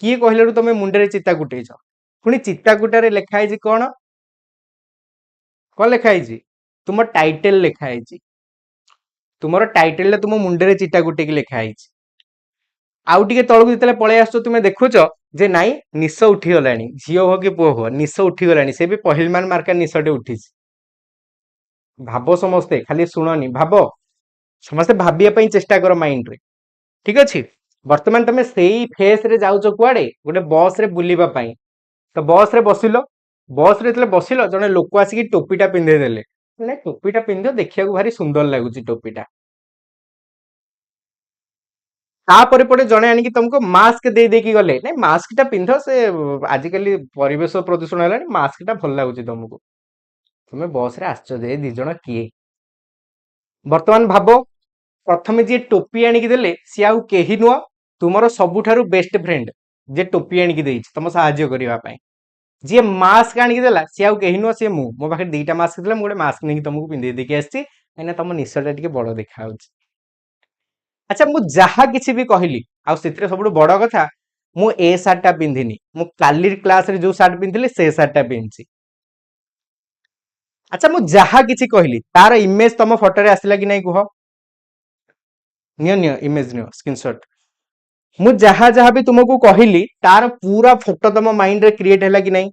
किए कहलु तुम मुंडे चिता कुटेच पुणी चिता कुटारे लिखाई कौन कौन लिखाई तुम टाइटल लिखाई तुम टाइटल तुम मुंडे चिता कुटेकी लिखाई आउ टे तलू जो पलि आस तुम देखुच जे नाई निश उठीगला झील हो कि पुओ हो निश उठीगला से भी पहिलमान मार्का निशटे उठी भाव समस्ते खाली शुणनी भाव समस्ते भाविया चेष्टा कर माइंड रे ठीक अच्छे। बर्तमान तुम से फेस रे जाऊच कुआडे गोटे बस रे बुलिबा पाई तो बस रे बसिल बसिल जने लोक आसिक टोपीटा पिंधे देले ना टोपीटा पिंध देखिया भारी सुंदर लगुच टोपीटा तापर पड़े जड़े आनिक तुमको मास्क दे देकी गले ना मास्कटा पिंध से आजिकल परिवेश प्रदूषण है मास्कटा भल लगुच तुमको तुम बस रे आसच जे दी जण किए बर्तमान भाव प्रथम जी टोपी आनिक देले सी आउ केही नुह तुमर सबुठारु बेस्ट फ्रेंड जे टोपी आनिक देइछ तुम साहाय्य करिवा पई जी मास्क आनिक देला सी आउ केही नुह सी मो पाखे दीटा मास्क देला मोटे मास्क नहीं तुमको पिंधे देकी आसछि एना तुम निशटा टिके बड़ देखा होछि। अच्छा मु जहा किछि भी कहली आ सेतिरे सबुठु बड़ कथा मु ए शर्टटा पिंधिनी मु काली क्लास रे जो शर्ट पिंधिली से शर्टटा पिंधछि। अच्छा मु जहा किछि कहली तार इमेज तुम फोटो रे आसिला कि नहीं कुह नियो नियो इमेज नियो स्क्रीनशॉट मु जहा जहा भी तुमको कहली तार पूरा फोटो तुम माइंड रे क्रिएट हैला कि नहीं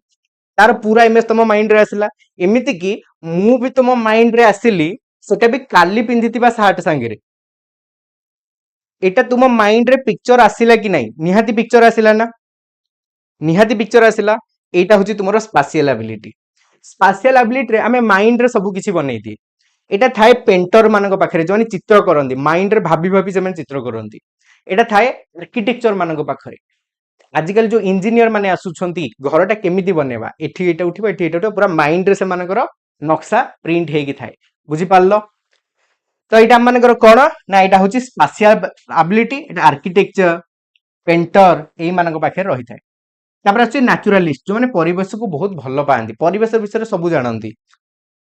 तार पूरा इमेज तुम माइंड रे आसिला एमिति कि मु भी तुम माइंड रे आसिली सेटा भी काली पिंधिथिबा सार्ट सांगे एटा तुम माइंड रे पिक्चर आसिला कि नहीं निहाती पिक्चर आसिला ना निहाती पिक्चर आसिला एटा होची तुमरो स्पाशियल एबिलिटी रे आमे माइंड रे सब किछि बनै दी एटा थाए पेंटर मानक पाखरे जोनी चित्र करंदी माइंड रे भाबी भाबी जे चित्र करंदी एटा थाए आर्किटेक्चर मानक पाखरे आजिकल जो इंजीनियर माने आसुछंती घरटा केमिति बनेबा एठी एटा उठिबा एठी एटा पूरा माइंड रे से मानकर नक्शा प्रिंट हेगी थाए बुझी पारलो तो एटा मानकर कोन ना एटा होची स्पाशियल एबिलिटी एटा आर्किटेक्चर पेंटर एई मानक पाखरे रही थाए तापर आछी नेचुरलिस्ट जो माने परिवेश को बहुत भल पाआंती परिवेश विषय रे सब जानंती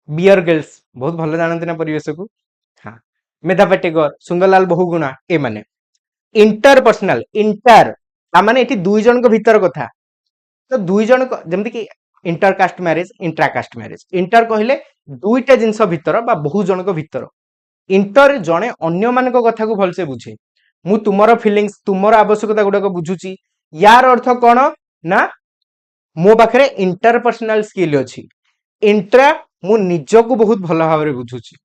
बियर गर्ल्स बहुत भल जानंती ना परिवेश को हाँ मेधा पाटेकर सुंदरलाल बहुगुणा ए माने इंटरपर्सनल इंटर माने एठी दुई जन को भीतर कथा तो दुई जन जेमति कि इंटरकास्ट मैरिज इंट्राकास्ट मैरिज इंटर कहले दुईटा जिंस भीतर बा बहु जन को भीतर इंटर जने अन्य मान कथा को भलसे बुझे मु तुमर फीलिंग्स तुमर आवश्यकता गुडा बुझुची यार अर्थ कौन ना मो पाखरे इंटरपर्सनल स्किल अछि इंट्रा मु निज को बहुत भल भाव रे बुझुची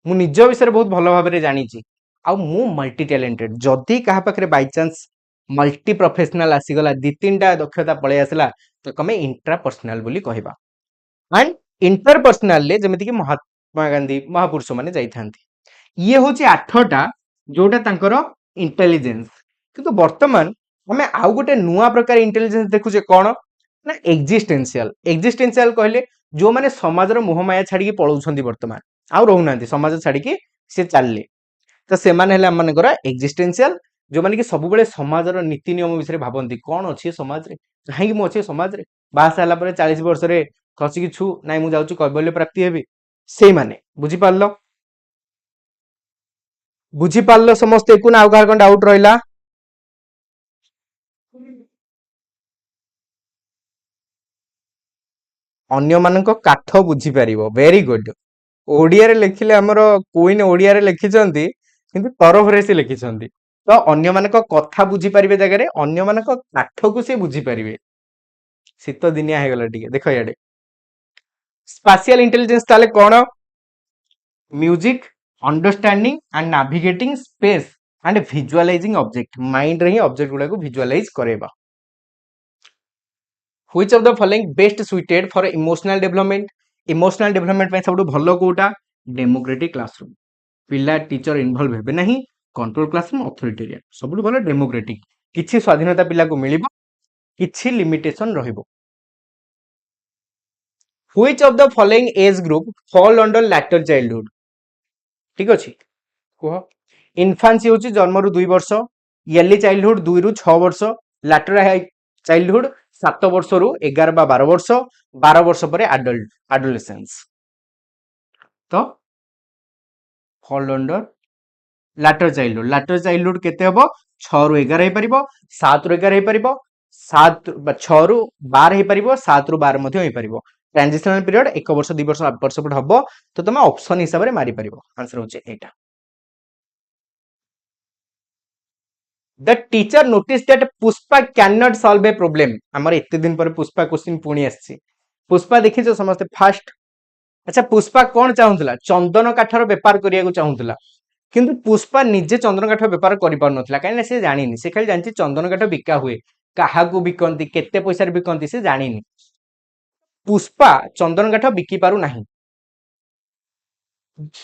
मु निज विषय बहुत भल भाव रे जानिची आ मु मल्टी टैलेंटेड जदी कहा पाखरे बाय चांस मल्टी प्रोफेशनल आसीगला दी तीनटा दक्षता पळे आसला तो कमे इंट्रा पर्सनल बोली कहबा एंड इंटरपर्सनल ले जेमिति कि महात्मा गांधी महापुरुष माने जाई थांती ये होची आठटा जोटा तांकर इंटेलिजेंस किंतु वर्तमान हमें आउ गोटे नुआ प्रकार इंटेलिजेंस देखुचे कौन ना एक्जिस्टेंशियल कहले जो माने समाज रो मोहमाया छाड़ी पळौछंती वर्तमान आउ रहउनांती समाज छाड़ी के से चालले तो से माने हला मानकर एक्जिस्टेंशियल जो माने कि सब बेले समाज रो नीति नियम विषय भाबंती कौन अछि समाज रे काहे कि मो अछि समाज रे बास हला परे 40 वर्ष रे खसी कि छु नाइ मु जाउछु कैबल्य प्राप्ति हेबी से माने बुझी पारलो समस्त एकु ना आउ कार कोन डाउट रहिला अन्य मानक काठ बुझी पारिबो वेरी गुड ओडिया रे लिखिले हमरो क्वीन ओडिया रे लिखिचंती किंतु तरफ रे से लिखिचंती तो अन्य मानक कथा बुझी पारिबे जगह रे अन्य मानक काठ को से बुझी पारिबे शीत दिनिया हे गला टिके देखो याडे स्पाशियल इंटेलिजेंस ताले कोन music understanding and navigating space and visualising object mind रे ही ऑब्जेक्ट गुडा को विजुअलाइज करेबा which of the following best suited for emotional development पे सबटु भलो कोटा डेमोक्रेटिक क्लासरूम पिला टीचर इन्वॉल्व हेबे नहीं कंट्रोल क्लासरूम अथॉरिटेरियन सबटु भलो डेमोक्रेटिक किछि स्वाधीनता पिला को मिलिबो किछि लिमिटेशन रहिबो which of the following age group fall under later childhood ठीक अछि कोह इन्फांसी होची जन्म रु 2 वर्ष इयरली चाइल्डहुड 2 रु 6 वर्ष लैटर चाइल्डहुड 7 वर्ष रु 11 बा 12 वर्ष 12 वर्ष पर एडोलेसेंस तो फॉल अंडर लैटर चाइल्डहुड केते हबो 6 रु 11 हे परिबो 7 रु 11 हे परिबो 7 6 रु 12 हे परिबो 7 रु 12 मध्ये हे परिबो ट्रांजिशनल पीरियड 1 वर्ष 2 वर्ष 8 वर्ष पर हबो तो तमे ऑप्शन हिसाब रे मारी परिबो आंसर होचे एटा The teacher noticed that Pushpa cannot solve a problem. हमारे इतने दिन पर पुष्पा क्वेश्चन पुणी आसी पुष्पा देखी जो समझते फास्ट अच्छा पुष्पा कौन चाहूला चंदन काठर बेपार करिया चाहूला किंतु पुष्पा निजे चंदन काठ बेपार कर पार नथिला काहे से जानिनी से खाली जानची चंदन काठ बिका हुए काहा को बिकंती केते पैसा रे बिकंती से जानिनी पुष्पा चंदन काठ बिकी पारु नाही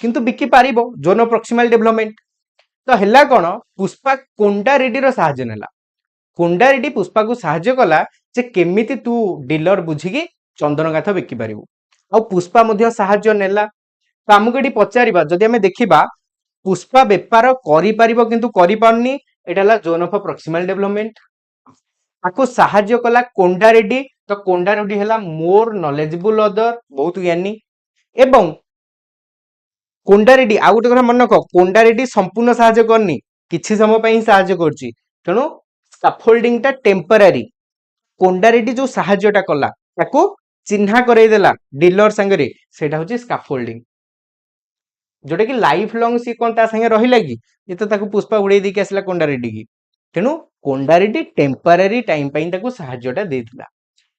किंतु बिकी पारिबो जोन प्रॉक्सिमल डेवलपमेंट तो हेला कौन पुष्पा कोंडा रेड्डी रो साहाय्य नेला कोंडा रेड्डी पुष्पा को साहाय्य कला जे केमिति तू डीलर बुझिकी चंदन काठ बिकी पारिबु आ पुष्पा मध्य साहाय्य नेला तो हमको एटी पचारिबा जदि हमें देखिबा पुष्पा बेपार करि पारिबो किंतु करि पारनी एटाला जोन ऑफ प्रॉक्सिमल डेवलपमेंट आको साहाय्य कला कोंडा रेड्डी तो कोंडा रेड्डी हेला मोर नॉलेजेबल अदर बहुत ज्ञानी एवं कोंडा रेड्डी आ गोटे कथा मन रख कोंडा रेड्डी संपूर्ण साहाय्य करनी किछि समय पई साहाय्य करची तेणु स्कैफोल्डिंग टा टेम्पररी कोंडा रेड्डी जो साहाय्यटा कला ताको चिन्हा करई देला डीलर संगरे सेटा होची स्कैफोल्डिंग जोटा कि लाइफ लॉन्ग सी कोन ता संगे रहिला कि ये तो ताको पुष्पा उड़े दी के असला कोंडा रेड्डी की तेणु कोंडा रेड्डी टेम्पररी टाइम पई ताको साहाय्यटा देथिला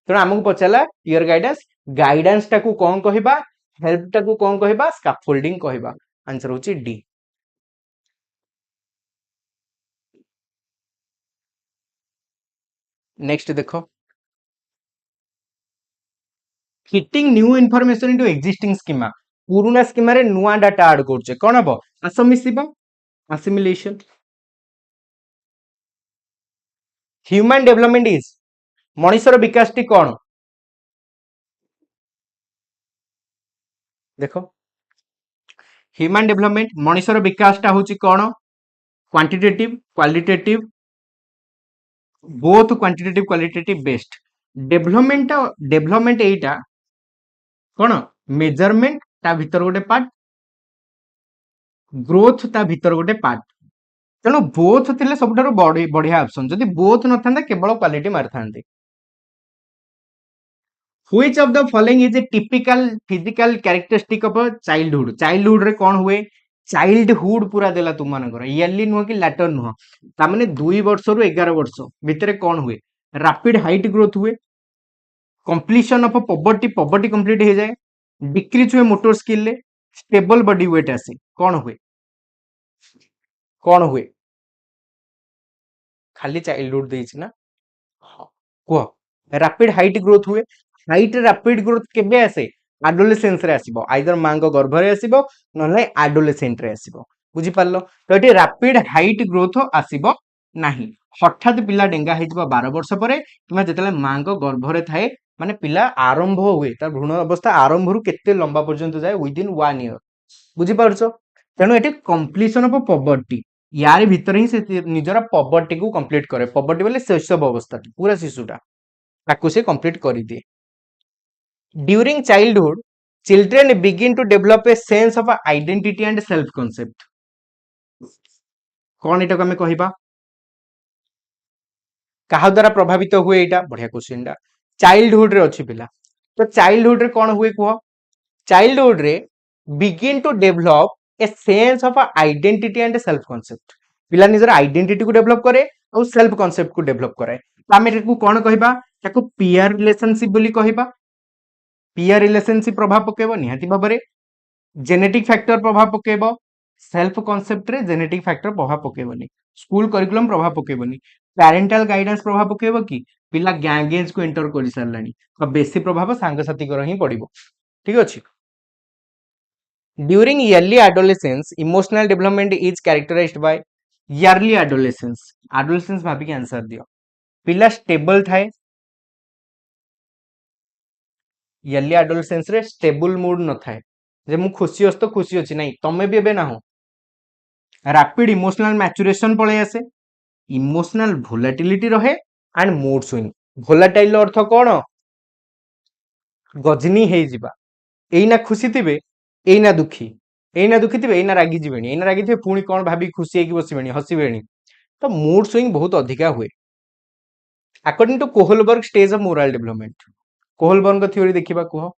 तेणु हमको पचाला योर गाइडेंस टाको कोन कहबा हेल्प टाको कोन कहबा स्कैफोल्डिंग कहबा आंसर होची डी। नेक्स्ट देखो, fitting new information into existing schema, पुराना स्कीमा रे नुआ डाटा ऐड करछे कोन हबो, आस मिसिबो, असिमिलेशन। ह्यूमन डेवलपमेंट इज, मनुष्यर विकास टी कोन, देखो ह्यूमन डेवलपमेंट मनुष्यर विकास टा होची कोन, quantitative qualitative, both quantitative qualitative best. Development एटा कोन, मेजरमेंट ता भीतर गोटे पार्ट, ग्रोथ ता भीतर गोटे पार्ट। तेणु बोथ थिले सबुठारु बढ़िया ऑप्शन, जदि बोथ न थांदा केवल क्वालिटी मार थांदे। Which of the following is a typical physical characteristic of a childhood, childhood रे कोन हुए, चाइल्डहुड पूरा देला तुम मानकर, इयरली नुह कि लैटर नुह, ता माने 2 वर्ष रु 11 वर्ष भितरे कोन हुए, रैपिड हाइट ग्रोथ हुए, completion of poverty, poverty complete हो जाए, डिक्रीज हुए मोटर स्किल ले, स्टेबल बॉडी वेट आसे, कौन हुए, कौन हुए, खाली चाइल्डहुड देछि ना, हाँ कुह, रैपिड हाइट ग्रोथ हुए, हाइट रैपिड ग्रोथ केबे आसे, एडोलेसेंस रे आसीबो, आइदर मां को गर्भ रे आसीबो नले एडोलेसेंट रे आसीबो, बुझी पारलो, तो एटी रैपिड हाइट ग्रोथ आसीबो नाही, हठात पिला डेंगा हेजिबो 12 वर्ष परे किमा जेतले मां को गर्भ रे थाए, माने पिला आरंभ हुए तार भ्रूण अवस्था आरंभ रु केते लंबा पर्यंत जाए विदिन 1 ईयर, बुझी पारछो। तेणु एटी कंप्लीशन ऑफ पॉवर्टी, यार भीतर ही से निजरा पॉवर्टी को कंप्लीट करे, पॉवर्टी बोले शैशव अवस्था पूरा शिशुटा ताकू से कंप्लीट कर दिए। During childhood children begin to develop a sense of identity and self concept, कौन एटा को हमें कहिबा, कहा द्वारा प्रभावित हुए, एटा बढ़िया क्वेश्चन टा, चाइल्डहुड रे अछि पिला, तो चाइल्डहुड रे कौन हुए कह, चाइल्डहुड रे begin to develop a sense of identity and self concept, पिला निजर आइडेंटिटी को डेवलप करे और सेल्फ कॉन्सेप्ट को डेवलप करे, आमे एटाकू कौन कहिबा, ताकू पीयर रिलेशनशिप बोली कहिबा, पीयर रिलेशनशिप प्रभाव पकेबो निहाती भाबरे, जेनेटिक फैक्टर प्रभाव पकेबो, सेल्फ कॉन्सेप्ट रे जेनेटिक फैक्टर प्रभाव पकेबोनी, स्कूल करिकुलम प्रभाव पकेबोनी, पेरेंटल गाइडेंस प्रभाव पकेबो कि पिला गैंगेज को एंटर करि सारलानी, तो बेसी प्रभाव सांग साथी कर ही पड़िबो, ठीक अछि। During early adolescence emotional development is characterised by, early adolescence, adolescence भाबी के आंसर दियो, पिला स्टेबल थाए, ईयरली एडोलेसेंस रे स्टेबल मूड न थाए, जे मु खुशी अस तो खुशी अछि नहीं, तमे भी एबे ना हो, रैपिड इमोशनल मैच्योरेशन पळे आसे, इमोशनल वोलेटिलिटी रहे एंड मूड स्विंग, वोलेटाइल अर्थ कोन, गजनी हे जिबा, एइना खुशी थिबे एइना दुखी, एइना दुखी थिबे एइना रागी जिबेनी, एइना रागी थिबे पुणी कोन भाबी खुशी हेकी बसिबेनी हसिबेनी, तो मूड स्विंग बहुत अधिका हुए। According to Kohlberg stage of moral development, Kohlberg का थ्योरी देखिबा कुह,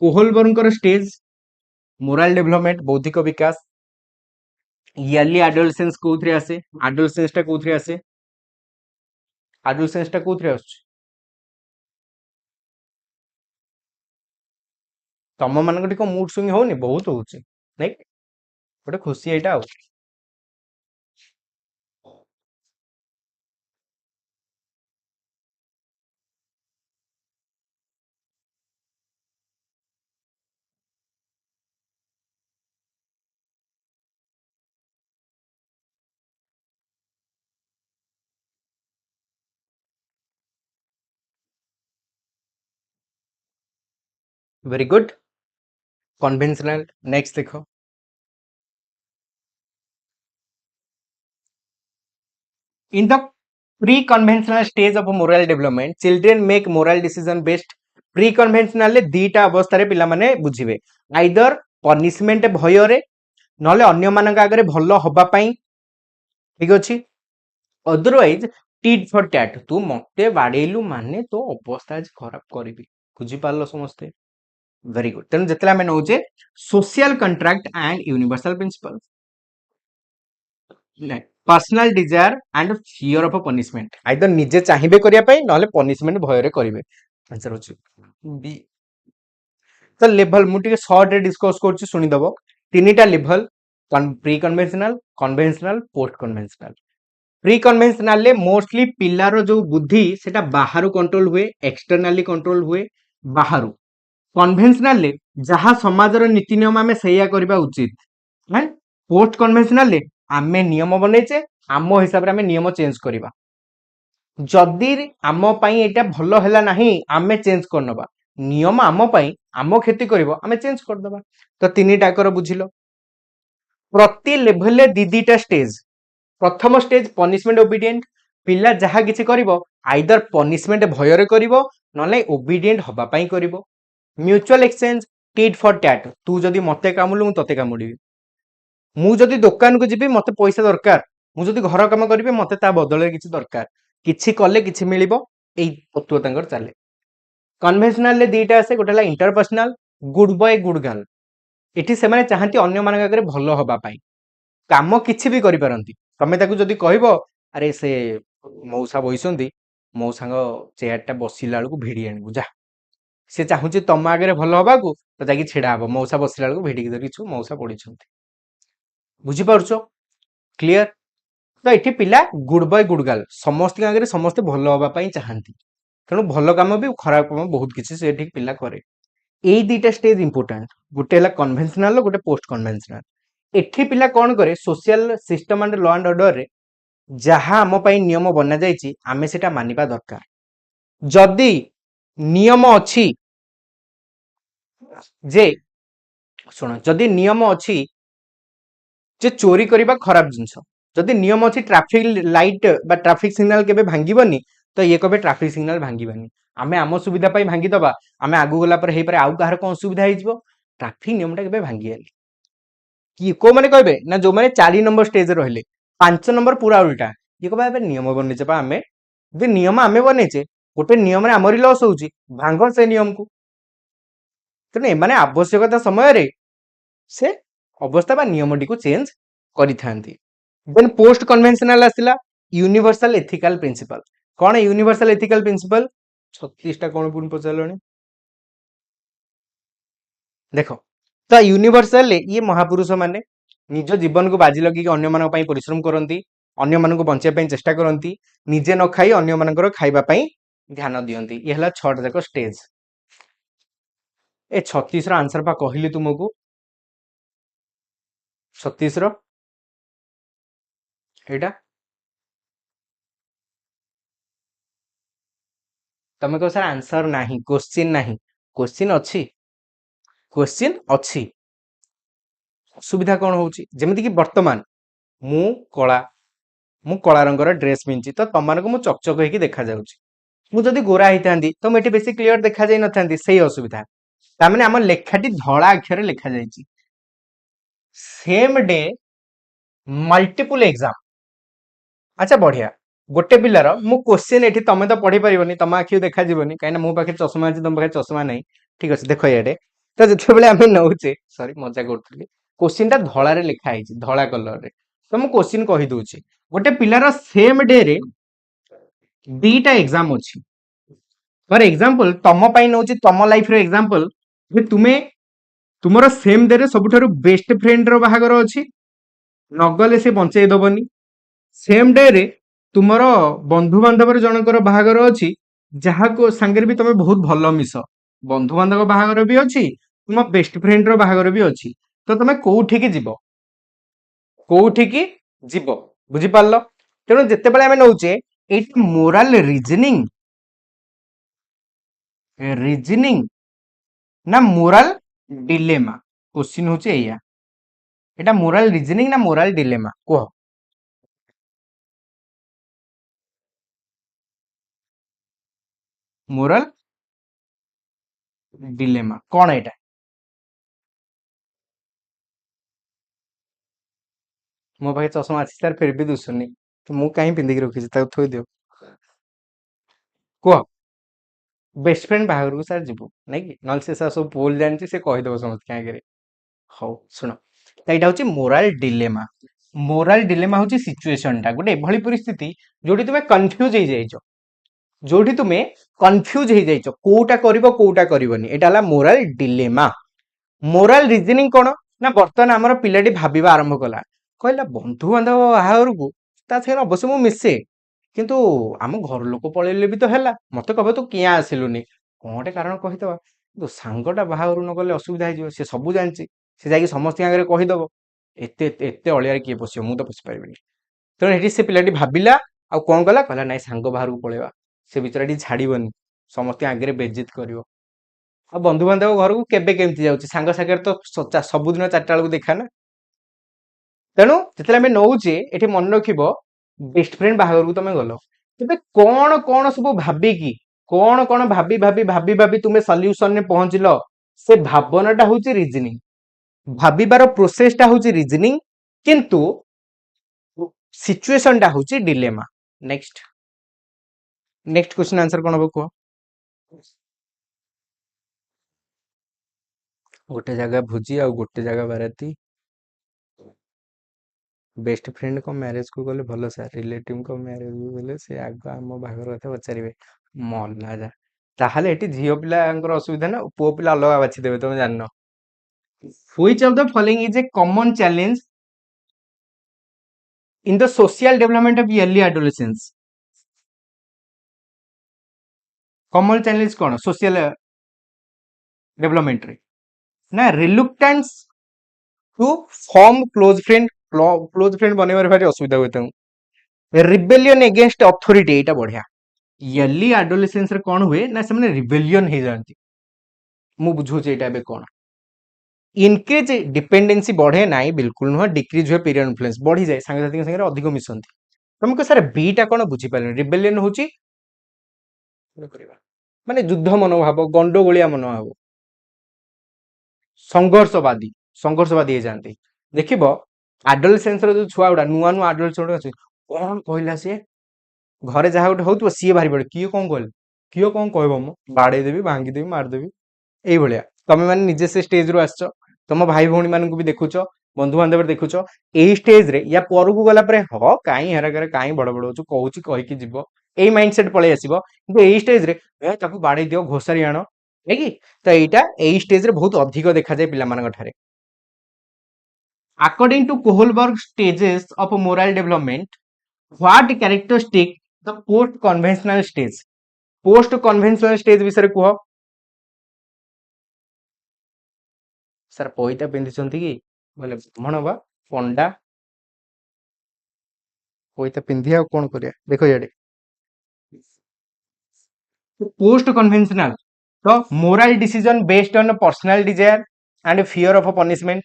कोहलबर्ग स्टेज मोरल डेवलपमेंट बौद्धिक विकास, ईयरली एडोलेसेंस कोथरे आसे, एडोलेसेंस टा कोथरे आसे, एडोलेसेंस टा कोथरे आछे, तम मान टिक मूड स्विंग होनी बहुत होची नहीं, गोटे खुशी एटा आ, वेरी गुड, कन्वेंशनल। नेक्स्ट देखो, in the pre conventional stage of moral development children make moral decision based, pre conventional ले दीटा अवस्था रे पिला माने बुझिबे, आइदर पनिशमेंट भय रे नले अन्य मानक आगरे भलो हबा पई, ठीक अछि, अदरवाइज टीट फॉर टैट, तू मते बाडेलु माने तो अवस्था आज खराब करबी, बुझी पारलो समस्ते, वेरी गुड। तेन जेतला में नौचे social contract and universal principle, personal desire and fear of punishment, either निजे चाहिए करिया पई नले पनिशमेंट भय रे करिवे, आंसर होची बी। तो लेवल मुझे सर्ट रे डिस्कस कर शुणीदब तीन टा level pre conventional conventional post conventional. Pre conventional mostly पिलार जो बुद्धि सेटा बाहर कंट्रोल हुए एक्सटर्नाली कंट्रोल हुए बाहर। कन्वेंशनल जहाँ समाजर नीति नियम आम से करवा उचित है। पोस्ट कन्वेंशनल आम नियम बनईचे आम हिसाब से आम नियम चेंज करवा जदि आम एटा भल है ना आम चेंज करनवा नियम आम आम क्षति कर आम चेंज करदे। तो तीन टाकर बुझिल प्रति लेवल दीटा स्टेज। प्रथम स्टेज पनिशमेंट ओबीडिएंट पिला जहाँ किसी करिवो आइदर पनिशमेंट भयर करिवो नले ओबीडिएंट हबा पई करिवो। Mutual exchange tit for tat तू जदि मते कामुलु मु तते कामुडी मु जदि दुकान को जीबी मते पैसा दरकार मु जदि घर काम करिबे मते ता बदले किछि दरकार किछि कले किछि मिलिबो एई तत्व तांकर चाले। कन्वेंशनल ले दीटा आसे गोटेला interpersonal good boy good girl एठी से माने चाहंती अन्य मानक आगे भलो हबा पई काम किछि भी करि पारंती तमे ताकू जदि कहबो अरे से मौसा बइसंदी मौसांग चेयरटा बसिला बेलू भिड़ी आनिबु जा से चाहूची तम आगे भल हबा को तो जाकी छिड़ा हबो मौसा बसिला बेलू भिड़ी धरि छु मौसा पडिछंती बुझी पारुछो क्लियर। तो एठी पिला गुड बॉय गुड गर्ल समस्त आगे समस्त भल हबा पई चाहंती तेणु भल काम भी खराब काम बहुत किसी से ठीक पिला करे। एई दीटा स्टेज इंपोर्टेंट गोटे हला कन्वेंशनल गोटे पोस्ट कन्वेंशनल। एठी पिला कौन करे social system and law and order रे जहाँ आम पई नियम बना जाइछि आमे सेटा मानिबा दरकार। जदि नियम अछि जे सुन जदि नियम अछि जे चोरी करबा खराब जिंस जदि नियम अछि ट्रैफिक लाइट बा ट्रैफिक सिग्नल केबे भांगीबनी तो ये कबे ट्रैफिक सिग्नल भांगीबनी आमे आम सुविधा पई भांगी दबा आमे आगु गला पर हे पर आउ काहर कोन सुविधा हे जिवो ट्रैफिक नियमटा केबे भांगीएली कि को माने कहबे ना जो माने 4 नंबर स्टेज रहले 5 नंबर पूरा उल्टा ये कहबा एबे नियम बनेचे बा आमे जे नियम आमे बनेचे गोटे नियम रे हमरी लॉस होउची भांग से नियम को तने माने आवश्यकता समय रे से अवस्था बा नियम टी को चेंज करि थांती। देन पोस्ट कन्वेंशनल आसिला यूनिवर्सल एथिकल प्रिंसिपल कौन यूनिवर्सल एथिकल प्रिंसिपल 36 टा कौन पुन पचारलणी देखो तो यूनिवर्सल ये महापुरुष माने निज जीवन को बाजी लगी अन्य मानक पई परिश्रम करंती अन्य मानक बंचे पई चेष्टा करंती निजे न खाई अन्य मानकर खाइबा पई ध्यान दियंती ये हला 6 जाक स्टेज। ए 36 रो आंसर पा कहली तुमको 36 रो एटा तमे को सर आंसर नाही क्वेश्चन अच्छी सुविधा कौन होची जेमिति कि वर्तमान मु कला रंगर ड्रेस पिंची तो तम मानको मु चकचक होइकी देखा जाउची मु जदी गोरा हितांदी तो मेटी बेसी क्लियर देखा जाई नथांदी सही असुविधा ता माने हम लेखाटी धळा अक्षर लेखा जाईची सेम डे मल्टीपल एग्जाम। अच्छा बढ़िया गोटे पिलार मु क्वेश्चन एठी तमे तो पढ़ी परिबनी तम आखि देखा जीवनी काइना मो पाखे चश्मा अछि तम पाखे चश्मा नै ठीक अछि देखो याडे तो जेते बेले आमे नउचे सॉरी मजा करथली क्वेश्चन टा धळा रे लिखा आइछि धळा कलर रे तो मु क्वेश्चन कहि दोछि गोटे पिलार सेम डे रे दीटा एग्जाम अछि फॉर एग्जांपल तम पई नउछि तम लाइफ रे एग्जांपल जे तुमे तुमरो सेम डे रे सबुठारु बेस्ट फ्रेंड रो बाहागर अछि नगले से बंचै दबनी सेम डे रे तुमर बंधु बांधव जनकर बाहागर अछि जहा को संगे भी तमे बहुत भलो मिस बंधु बांधव बाहागर भी अछि तुम बेस्ट फ्रेंड रो बाहागर भी अछि तो तमे कोउठी की जीवो बुझी पारलो तेणु जेते बेले आमे नउचे एट मोरल रीजनिंग ना मोरल डिलेमा क्वेश्चन होचे एया एटा मोरल रीजनिंग ना मोरल डिलेमा को मोरल डिलेमा कौन एटा मो पाखे चश्मा अच्छी सर फिर भी दुसुनी तो मु कहीं पिंधिक रखी थोई दियो कह बेस्ट फ्रेंड बाहर को सर जीवु नहीं कि नल से सर सब बोल जानची से कहि देबो समझ के आगे हौ सुनो तो एटा होची मोरल डिलेमा होची सिचुएशन टा गोटे एभली परिस्थिति जोटी तुमे कंफ्यूज हो जाइछो जोठी तुमे कंफ्यूज हो जाइछ कोटा करिवो कोटा करिवोनी एटा हला मोराल डिलेमा मोराल रीजनिंग कोन ना बर्तन हमर पिलाटी भाबिबा आरंभ कला कहला बंधु बांधव बाहागर को ता छेन अवश्य मु मिसे किंतु आम घर लोक पळेले भी तो हैला मते कहबे तू किया आसिलुनी कोनटे कारण कहितबा तो सांगटा बाहागर न गले असुविधा हो से सब जानची से जाई समस्त आगे कहिदबो एते एते अलियार किए पसियो मु तो पसि पाइबिनी तेणु हेठी से पिलाटी भाबिला आ कोन कला कहला नाइ सांग बाहर को पळेबा से बिचराटी छाड़ीबनी समस्त आगे बेज्जित करिवो आ बंधु बांधव घर को केबे केमती जाउची सांग सागर तो सब दिन 4टा बेलू देखा ना तेणु जिते आम नौचे ये मन रखिब बेस्ट फ्रेंड बाहागर को तुम गल तेज कौन कौन सब भाविकी कौन भाभी भाभी भाभी भाभी तुम्हें सल्यूशन ने पहुंचल से भावनाटा हूँ रिजनिंग भाविबार प्रोसेसटा हूँ रिजनिंग किंतु सिचुएशनटा हूँ dilemma next next question answer कौन हम कह गोटे जगह भोजी आ गोटे जगह बाराती बेस्ट फ्रेंड को मैरिज को गले भल सर रिलेटिव को मैरिज को गले से आग आम बाहर कथा पचारे मना जा ताहले एटी झील पिलांकर असुविधा ना पुओ पिला अलग बाछिदेवे तुम जान which of the following is A common challenge in the social development of early adolescence common challenge कौन सोशल डेवलपमेंट रे ना रिलुक्टेंस टू फॉर्म क्लोज फ्रेंड बनवार भारी असुविधा होता रिबेलियन एगेंस्ट अथॉरिटी एटा बढ़िया अर्ली एडोलेसेंस रे कौन हुए ना से रिबेलियन हो जाती मु बुझुचे एटा बे कौन इनक्रीज डिपेंडेंसी बढ़े ना बिल्कुल नुह डिक्रीज हुए पीरियड इन्फ्लुएंस बढ़ी जाए सांगसाथी संगे अधिक मिसंती तुमको सर बीटा कौन बुझी पारे रिबेलियन होची माने युद्ध मनोभाव गंडगोलिया मनोभाव संघर्षवादी हो जाती देखिब एडोलेसेंस रो जो छुआ गुडा नुआ नुआ एडोलेसेंस अछि कौन कहला से घरे जहाँ गोटे होउतबो सी भारी पड़े किए कौन कहले किए कौन कहबो मो बाड़े देबी भांगी देबी मार देबी एई भलिया तमे माने निजे से स्टेज रो आछो तुम भाई भौणी मान को भी देखुच बंधु बांधव देखुच एई स्टेज रे या परकू गला परे ह काई हेरा करे काई बड़ बड़ होछु कहूची कहि कि जीवो एई माइंडसेट पळे आसीबो किंतु एई स्टेज रे ए ताकू बाड़े दियो घोसारी आनो है कि तो एईटा एई स्टेज रे बहुत अधिक देखा जाय पिला मान ठारे according to Kohlberg stages of moral development what characteristic the post conventional stage विषय कह सर पैता पिंधि कि बोले ब्राह्मण बा पंडा पैता पिंधि कौन करिया देख ये पोस्ट कन्वेंशनल तो moral decision based on personal desire and fear of punishment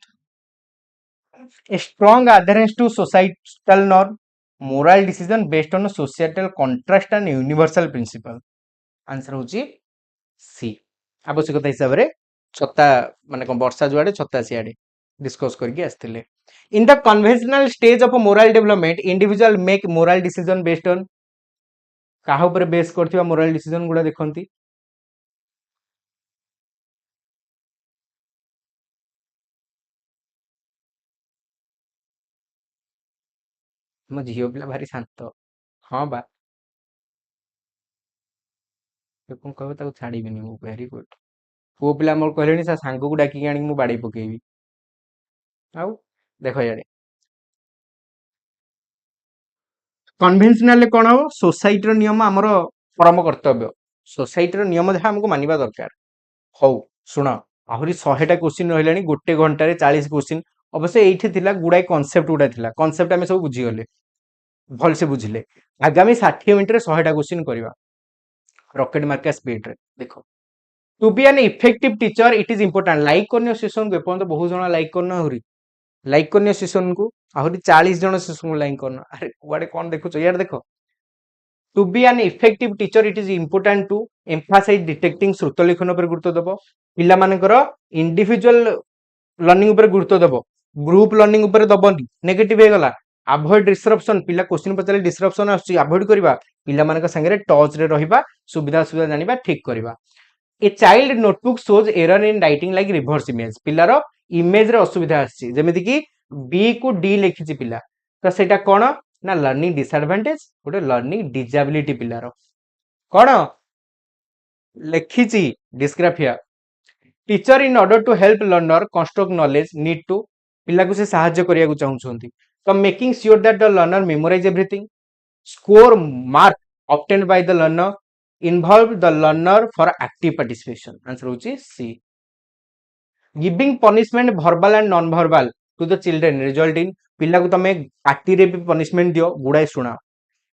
a strong adherence to societal norm moral decision based on societal contrast and universal principle answer होची सी आवश्यकता हिसाब रे छत्ता माने कोन वर्षा जुआडे छत्ता सियाडे डिस्कस करके आस्थिले in the conventional stage of moral development individual make moral decision based on काहा ऊपर बेस करथिबा मोरल डिसीजन गुडा देखंती मो झियो पिला भारी शांत हाँ बा कौन कहबो ताको छाड़ीबिनी मु वेरी गुड पुओ पिला मोर कहलेनी सा सांग को डाकी आनी मु बाड़ी पकेबी आउ देखो याडे कन्वेंशनल कौन हम सोसाइटी नियम आमर परम कर्तव्य सोसाइटी नियम जहाँ हमको मानिबा दरकार हौ शुण आहरी 100टा क्वेश्चन रहिलानी गोटे घंटे 40 क्वेश्चन अवश्य एठी थिला गुडाई कॉन्सेप्ट गुडा थिला कॉन्सेप्ट आमे सब बुझी गले भल से बुझिले आगामी 60 मिनिट रे 100टा क्वेश्चन करबा रॉकेट मार्का स्पीड रे देखो to be an effective teacher it is important like करने सेशन को एपन तो बहुत जण लाइक करना आहरी लाइक करने सेशन को आहरी 40 जण सेशन को लाइक करना अरे कुआडे कोन देखुछ यार देखो to be an effective teacher it is important to emphasise detecting श्रुत लेखन पर गुरुत्व दबो पिला मानकर इंडिविजुअल लर्निंग पर गुरुत्व दबो ग्रुप लर्निंग पर दबनी नेगेटिव हे गला अवॉइड डिस्ट्रप्शन पिला क्वेश्चन पचारे डिस्ट्रप्शन आछि अवॉइड करबा पिला मानक संगे टच रे रहिबा सुविधा सुविधा जानिबा ठीक करबा a child notebook shows error in writing like reverse image पिलार इमेज रे असुविधा आछि जेमिति कि बी को डी लिखिछि पिला तो सेटा कोन ना लर्निंग डिसएडवांटेज गोटे लर्निंग डिजेबिलिटी पिलार कौन लिखी dysgraphia teacher in order to help learner construct knowledge need to पिला को से सहाय्य करिया चाहूछंती तो making sure that the learner memorise everything score mark obtained by the learner involve the learner for active participation answer होची C giving punishment verbal and non verbal to the children result in पिला को तमे party रे भी punishment दियो गुडाय सुना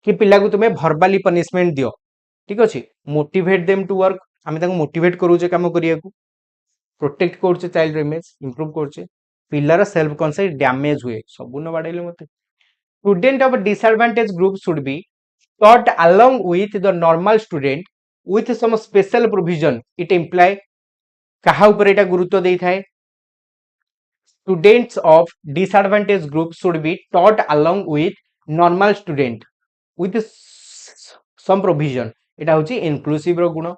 कि पिला को तुमे भर्बली पनिशमेंट दियो ठीक अछि मोटिवेट देम टू वर्क आमे ताको मोटिवेट करू जे काम करिया को प्रोटेक्ट करछे चाइल्ड इमेज इंप्रूव करछे पिलार सेल्फ कॉन्सेप्ट डैमेज हुए सबु न बाडैले मते student of disadvantage group should B taught along with the normal student with some special provision it imply कहा ऊपर एटा गुरुत्व देई थाए students of disadvantaged group should be taught along with normal student with some provision एटा होची inclusive रो गुण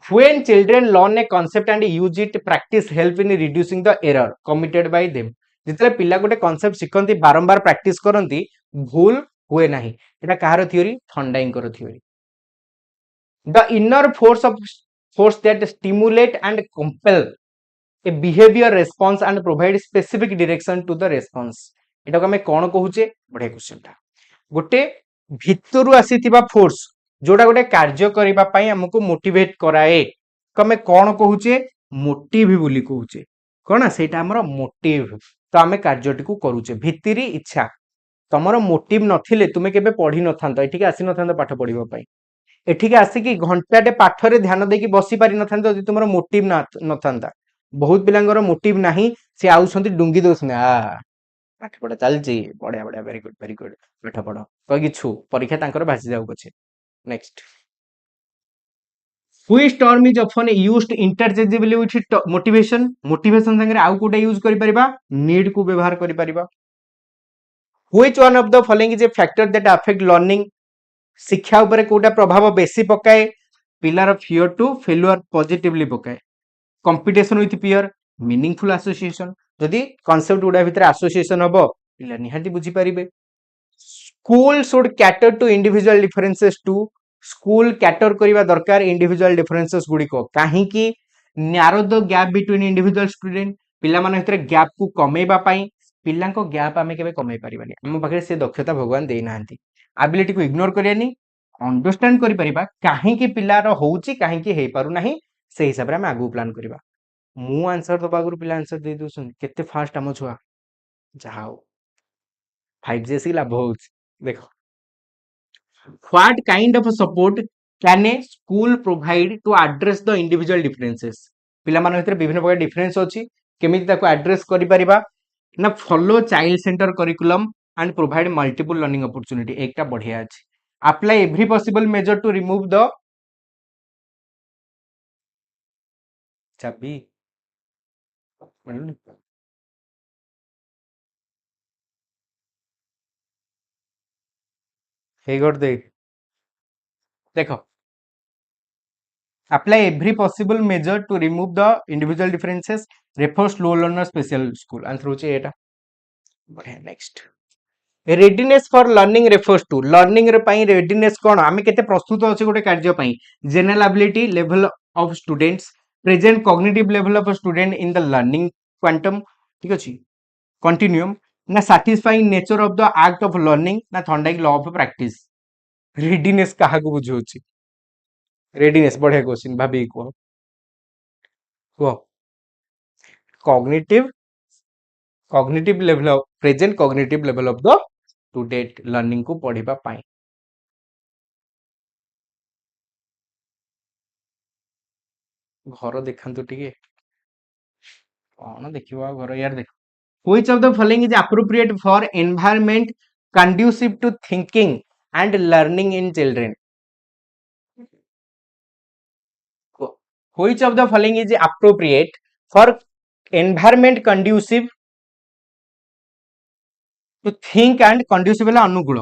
when children learn a concept and use it practice help in reducing the error committed by them जितले पिला गोटे concept शिखंती बारंबार practice करंती भूल हुए नहीं एटा कहार थ्योरी थंडाइंकर theory the inner force that stimulate and compel a behaviour response and provide specific direction to the response एटा को हमें कोन कहूचे बढ़िया क्वेश्चन ता गोटे भितरु आसीथिबा फोर्स जोडा गोटे कार्य करिबा पई हमकु मोटिवेट कराए कमे कोन कहूचे मोटिव बोली कहूचे कोन सेटा हमर मोटिव तो हमें कार्यटी को करूचे भितरी इच्छा तमर मोटिव नथिले तुमे केबे पढ़ी नथांत एठिके आसी नथांत पाठ पढ़िबा पई एठिके आसी कि घंटाटे पाठरे ध्यान देकी बसी पारि नथांत जदि तुमर मोटिव नथांता बहुत पिलांगर मोटिव नाही से आउसंती डुंगी दोसने पाठ पढ़ा चलची बढ़िया बढ़िया वेरी गुड पाठ पढ़ कहि छु परीक्षा तांकर भासी जाऊ पछे next which term is often used interchangeably with motivation संगे आउ कोटा यूज करि परिबा नीड को व्यवहार करि परिबा Which one of the following is a factor that affect learning शिक्षा उपरे कोटा प्रभाव बेसी पकाए पिलार fear to failure positively पकाए competition with peer meaningful association जदि concept गुडा भितर association हबो पिला निहाती बुझी परिबे school should cater to individual differences too school cater करिवा दरकार individual differences गुडी को काहे कि narrow the gap between individual student पिला मन भितर gap को कमेबा पई पिलांको गैप आमे केबे कमाई परिबानी हम पाखे से दक्षता भगवान देई नांती एबिलिटी को इग्नोर करियानी अंडरस्टैंड करि परिबा काहे कि पिलार होउची काहे कि हे पारु नाही से हिसाब रे हम आगु प्लान करिबा मु आंसर दबा गुरु पिला आंसर दे दोसन केते फास्ट हम छुआ जाओ 5 जेसी लाभ होउछ देखो what kind of support can a school provide to address the individual differences पिला मन भितर विभिन्न प्रकार डिफरेंस अछि केमिति ताको एड्रेस करि परिबा ना follow child centre curriculum and provide multiple learning opportunity एकटा बढ़िया अछि apply every possible measure to remove the चाबी हे गॉट देखो apply every possible measure to remove the individual differences refers low learner special school answer होचे एटा बढ़िया next readiness for learning refers to learning रे पई रेडीनेस कोन आमे केते प्रस्तुत अछि गोटे कार्य पई general ability level of students present cognitive level of student in the learning quantum ठीक अछि कंटिन्यूम ना satisfying nature of the act of learning ना थंडाइक लॉ ऑफ प्रैक्टिस रेडीनेस काहा को बुझोछि रेडीनेस बढ़िया क्वेश्चन भाभी को cognitive level of present cognitive level of the student learning को पढ़िबा पाई घर देखंतु टिके कोन देखिबा घर यार देख which of the following is appropriate for environment conducive to thinking and learning in children Which of the following is appropriate for environment conducive to think and conducive अनुकूल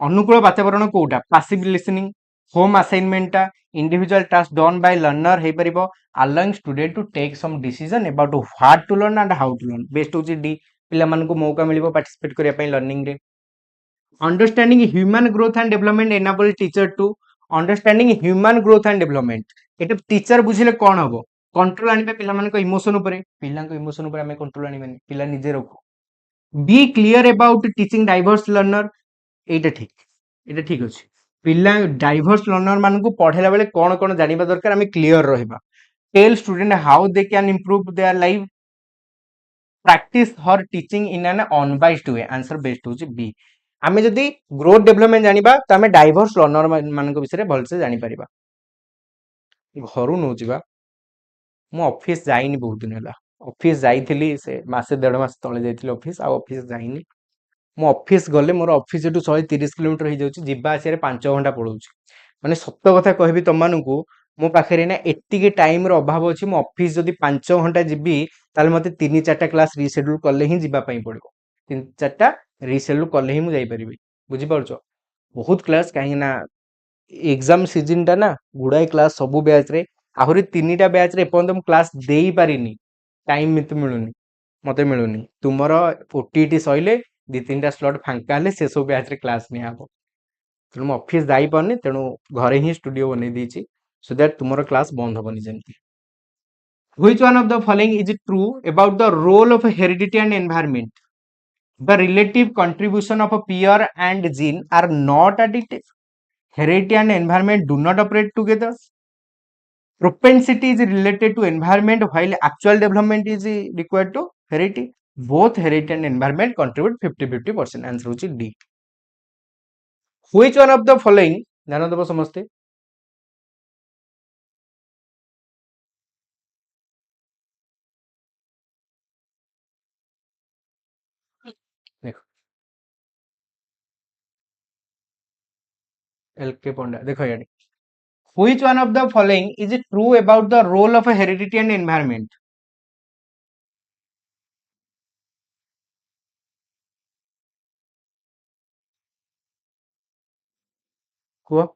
अनुकूल वातावरण Kota passive listening home assignment टा individual task done by learner हे परिबो allowing student to take some decision about what to learn and how to learn best होची D पिला मन को मौका मिलिबो पार्टिसिपेट करिया पई लर्निंग रे understanding human growth and development enable teacher to understanding human growth and development Etah teacher बुझिले कोन हबो control आनिबे पिला मानको इमोशन ऊपर पिलांको इमोशन ऊपर हमें कंट्रोल आनिबेनी पिला निजे रखो be clear about teaching diverse learner एटा ठीक अछि पिला डाइवर्स लर्नर मानको पढेला बेले कोन कोन जानिबा दरकार हमें क्लियर रहबा tell student how they can improve their life practice her teaching in an unbiased way answer best होची बी आमे जदी ग्रोथ डेवलपमेंट जानिबा त आमे डाइवर्स लर्नर मानको विषय रे भलसे जानि परिबा घरु नो जिबा मु ऑफिस जाइनी बहुत दिन हला ऑफिस जाइथिली से मासे डेढ़ मास तळे जाइथिली ऑफिस आ ऑफिस जाइनी मु ऑफिस गले मोर ऑफिस टू 130 किलोमीटर हो जाउची जिबा आसिया रे 5 घंटा पळौची माने सत्य कथा कहबी तममानकू मो पाखरे ना एतिके टाइम रो अभाव अछि मो ऑफिस जदी 5 घंटा जिबी ताले मते 3-4टा क्लास रीशेड्यूल करले ही जिबा पई पड़िबो 3-4टा रीशेड्यूल करले ही मु जाई परिबी बुझी पाउछो बहुत क्लास काहे ना एग्जाम सीजन टा ना गुडाई क्लास सब बैच रे आहुरी 3टा बैच रे एपन क्लास देई पारिनी टाइम मते मिलुनी मते मिलुनी तुमरो ओटीटी सइले 2-3टा स्लॉट फांका ले से सब बैच रे क्लास नि आबो तेणु ऑफिस जाई पारनी तेणु घरे ही स्टूडियो बनै दीची सो दैट तुमरो क्लास बंद हबनी जेमती which one of the following is true about the role of heredity and environment the relative contribution of peer and gene are not additive heredity and environment do not operate together propensity is related to environment while actual development is required to heredity both heredity and environment contribute 50-50% answer होची D which one of the following ध्यान देबो समस्ते देखो LK पंडा देखो यानी which one of the following is true about the role of heredity and environment कुह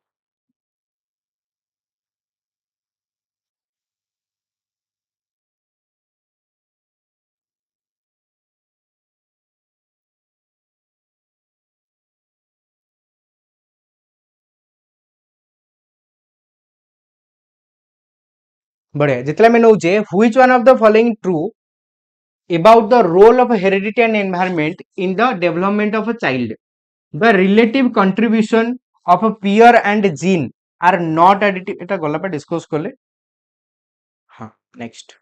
बढ़िया जितला में नौचे which one of the following true about the role of heredity and environment in the development of a child the relative contribution of a peer and gene are not additive eta गला पे discuss करले हाँ next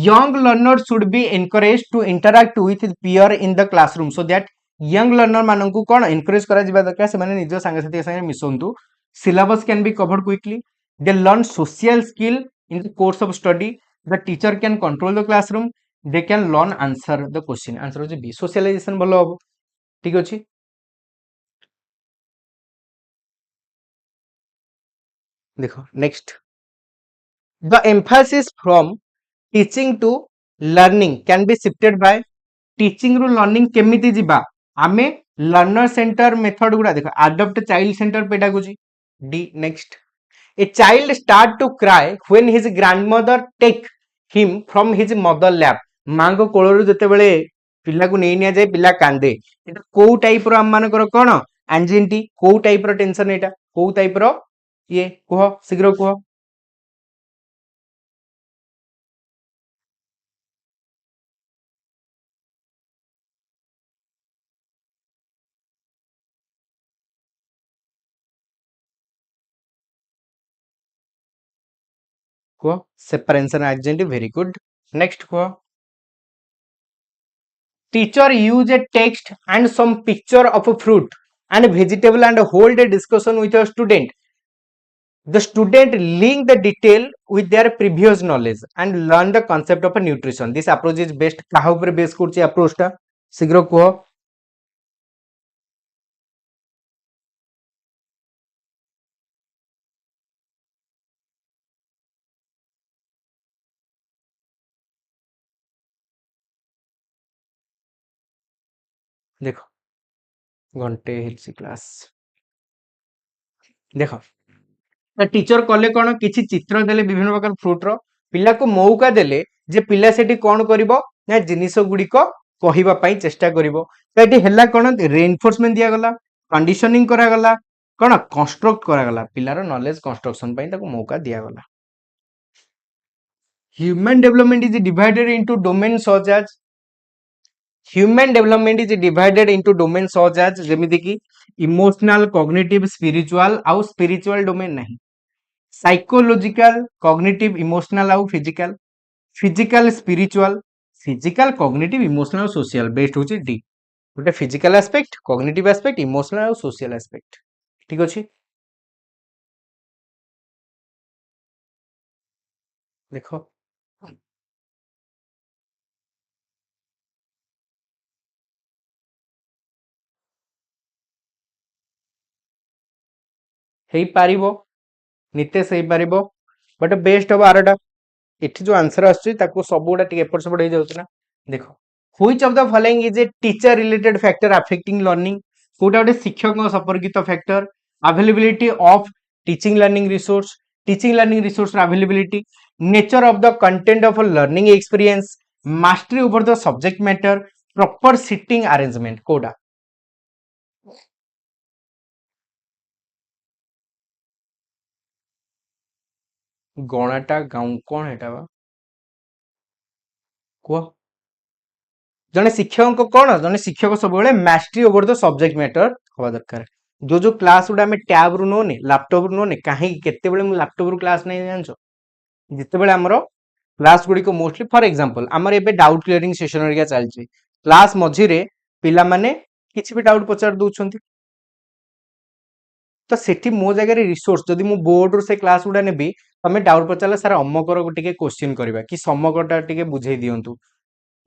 young learners should be encouraged to interact with peer in the classroom so that young learner माननकु कोन encourage करा जिबा दरकार से माने निज संग साथी संग मिसंतु syllabus can be covered quickly they learn social skill in the course of study the teacher can control the classroom they can learn answer the question answer होची b socialization भलो हबो ठीक अछि देखो next the emphasis from teaching to learning can be shifted by teaching ru learning केमिति जिबा आमे learner center method गुडा देखो adopt child center pedagogy d next a child start to cry when his grandmother take him from his mother lap मां को कोळरु जते बेले पिल्ला को नै निया जाय पिल्ला कांदे एटा को टाइप रो हम मानकर कोन एंजाइटी को टाइप रो टेंशन एटा को टाइप रो ये कहो शीघ्र कहो को separation agent very good next को teacher use a text and some picture of a fruit and vegetable and hold a discussion with a student the student link the detail with their previous knowledge and learn the concept of a nutrition this approach is best काहा ऊपर base करछि approach टा शीघ्र को देखो घंटे हिलसी class देखो teacher कले कोन किछि चित्र देले विभिन्न प्रकार फ्रूट रो पिला को मौका देले जे पिला सेठी कोन करिवो ना जिनिस गुडी को कहिबा पई चेष्टा करिवो त एठी हल्ला कोन रेइनफोर्समेंट दिया गला कंडीशनिंग करा गला कौन कंस्ट्रक्ट करागला पिलार नॉलेज कंस्ट्रक्शन ପାଇଁ ତାକୁ मौका दियागला human development is divided into domain such as human development is divided into domain such as जेमिति की इमोशनल कॉग्निटिव स्पिरिचुअल आउ स्पिरिचुअल डोमेन नहीं साइकोलॉजिकल कॉग्निटिव इमोशनल आउ physical physical spiritual physical cognitive emotional और सोशल बेस्ट होची D गोटे physical aspect cognitive aspect emotional और social aspect ठीक अछि देखो हेई पारिबो नितेश हेई पारिबो बट बेस्ट हो आरटा एठी जो आंसर आछी ताको सबुडा टिके एपट सेपट हे जाउछ ना देखो which of the following is a teacher related factor affecting learning कोटा गोटे शिक्षक संपर्कित factor availability of teaching learning resource availability nature of the content of learning experience mastery over the subject matter proper seating arrangement कोटा गणाटा गाँव कौन हेटा बा कुह जने शिक्षक कौन जने शिक्षक सब mastery over the subject matter हवा दरकार जो क्लास गुड़ा टैब रु नोने लैपटॉप रु नोने कहीं केते बेले मु लैपटॉप रु क्लास नहीं जानछो जिते बेले हमरो क्लास गुडी को मोस्टली फॉर एग्जांपल हमर एबे डाउट क्लियरिंग सेशन हरिया चलछि क्लास मझी रे पिला माने किछि भी डाउट पचार दउछंती तो सेठी मो जगह रे रिसोर्स जदि मु बोर्ड रो से क्लास गुडा नेबी तमे डाउट पचारले सर अम्मकर टिके क्वेश्चन करबा कि समकटा टिके बुझेई दियंतु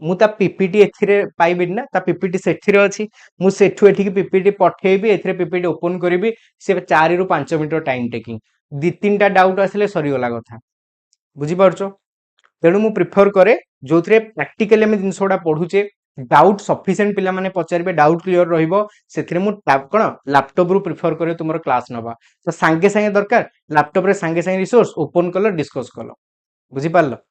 मु ता पीपीटी एथिरे पाइबे ना ता पीपीटी सेथिरे अछि मु सेठु एठी की पीपीटी पठेबी एथिरे पीपीटी ओपन करबी से 4 रु 5 मिनिट टाइम टेकिंग दि तीनटा डाउट आसले सरी गला कथा बुझी पारछो तेणु मु प्रिफर करे जोथरे प्रैक्टिकली हम जिनसोडा पढुचे डाउट सफिशिएंट पिला माने पचारबे डाउट क्लियर रहइबो सेथिरे मु टैब कोन लैपटॉप रु प्रिफर करे तुमरो क्लास नबा तो सांगे सांगे दरकार लैपटॉप रे सांगे सांगे रिसोर्स ओपन कलो डिस्कस कलो बुझी पारलो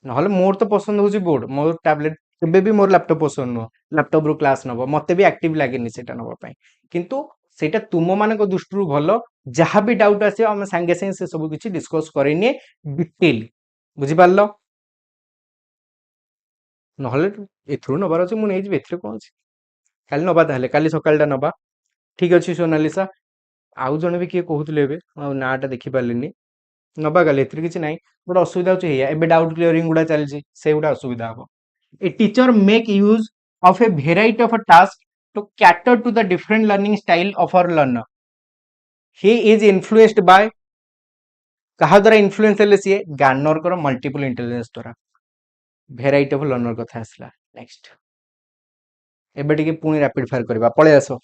नहले मोर तो पसंद होची बोर्ड मोर टैबलेट केबे भी मोर लैपटॉप पसंद नो लैपटॉप रु क्लास नबो मते भी एक्टिव लागेनी सेटा नबा पई किंतु सेटा तुम मानको दृष्टि भलो जहाँ भी डाउट आसे हम सांगे सांगे से सब किछि डिस्कस करेनी डिटेल बुझी पारलो नहले एथरु नबार अछि मु नै जे एथरे कोन अछि काली नबा ताहले काली सकाळटा नबा ठीक अछि सोनालिसा आउ जने भी किए कहउतले एबे नाटा देखि पारलिनी नबा गाले एथरे किछि नै बट असुविधा होछि हेया एबे डाउट क्लियरिंग गुडा चलछि से गुडा असुविधा हबो a teacher make use of a variety of a task to cater to the different learning style of our learner he is influenced by कहा द्वारा इन्फ्लुएंस हेले सी गार्नर कर मल्टीपल इंटेलिजेंस द्वारा variety of learner कथा आसला next एबे टिके पुनी रैपिड फायर करबा पळे आसो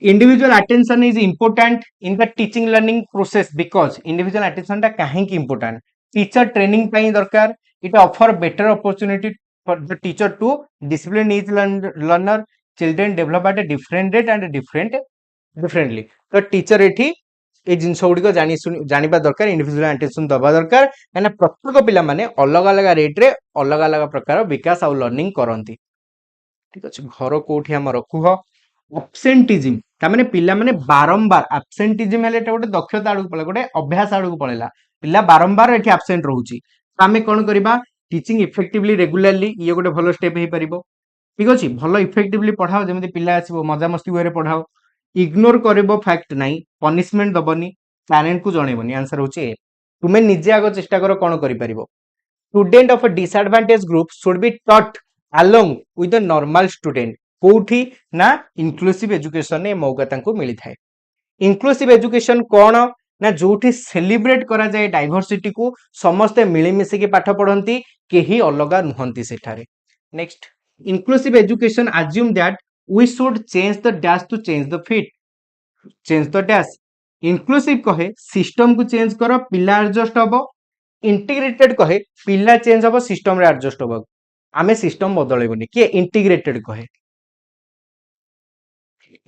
individual attention is important in the teaching learning process because individual attention टा काहे की इंपोर्टेंट टीचर ट्रेनिंग पई दरकार it offer better opportunity for the teacher to discipline is learner children develop at a different rate and differently तो teacher एठी ए जिनस गुड़िक जानिबा दरकार individual attention दबा दरकार काना प्रत्येक पिला माने अलग अलग रेट रे अलग अलग प्रकार विकास आ लर्निंग करंती ठीक अछि घर कोठी हमर कुह एब्सेंटिज्म ता माने पिला माने बारंबार एब्सेंटिज्म हेले गोटे दक्षता आडू पळे गोटे अभ्यास आडू पळेला पिला बारंबार एठी एब्सेंट रहउची आमे कोन करबा टीचिंग इफेक्टिवली रेगुलरली ये गोटे भलो स्टेप हे परिबो ठीक अछि भलो इफेक्टिवली पढाओ जेमति पिला आसीबो मजा मस्ती होरे पढाओ इग्नोर करबो फैक्ट नाही पनिशमेंट दबनी पेरेंट को जणेबनी आंसर होची ए तुमे निजे आगो चेष्टा करो कोन करि परिबो student of a disadvantage group should be taught along with the normal student कोठी ना इंक्लूसिव एजुकेशन ने मौका तांको मिली थाए इंक्लूसिव एजुकेशन कोन ना जोठी सेलिब्रेट करा जाए डाइवर्सिटी को समस्ते मिली मिसी के पाठ पढंती केही अलगा नुहंती सेठारे next inclusive education assume that we should change the dash to change the fit change the dash inclusive कहे सिस्टम को चेंज करो पिला एडजस्ट हबो इंटीग्रेटेड कहे पिला चेंज हबो सिस्टम रे एडजस्ट हबो आमे सिस्टम बदलेबनी के इंटीग्रेटेड कहे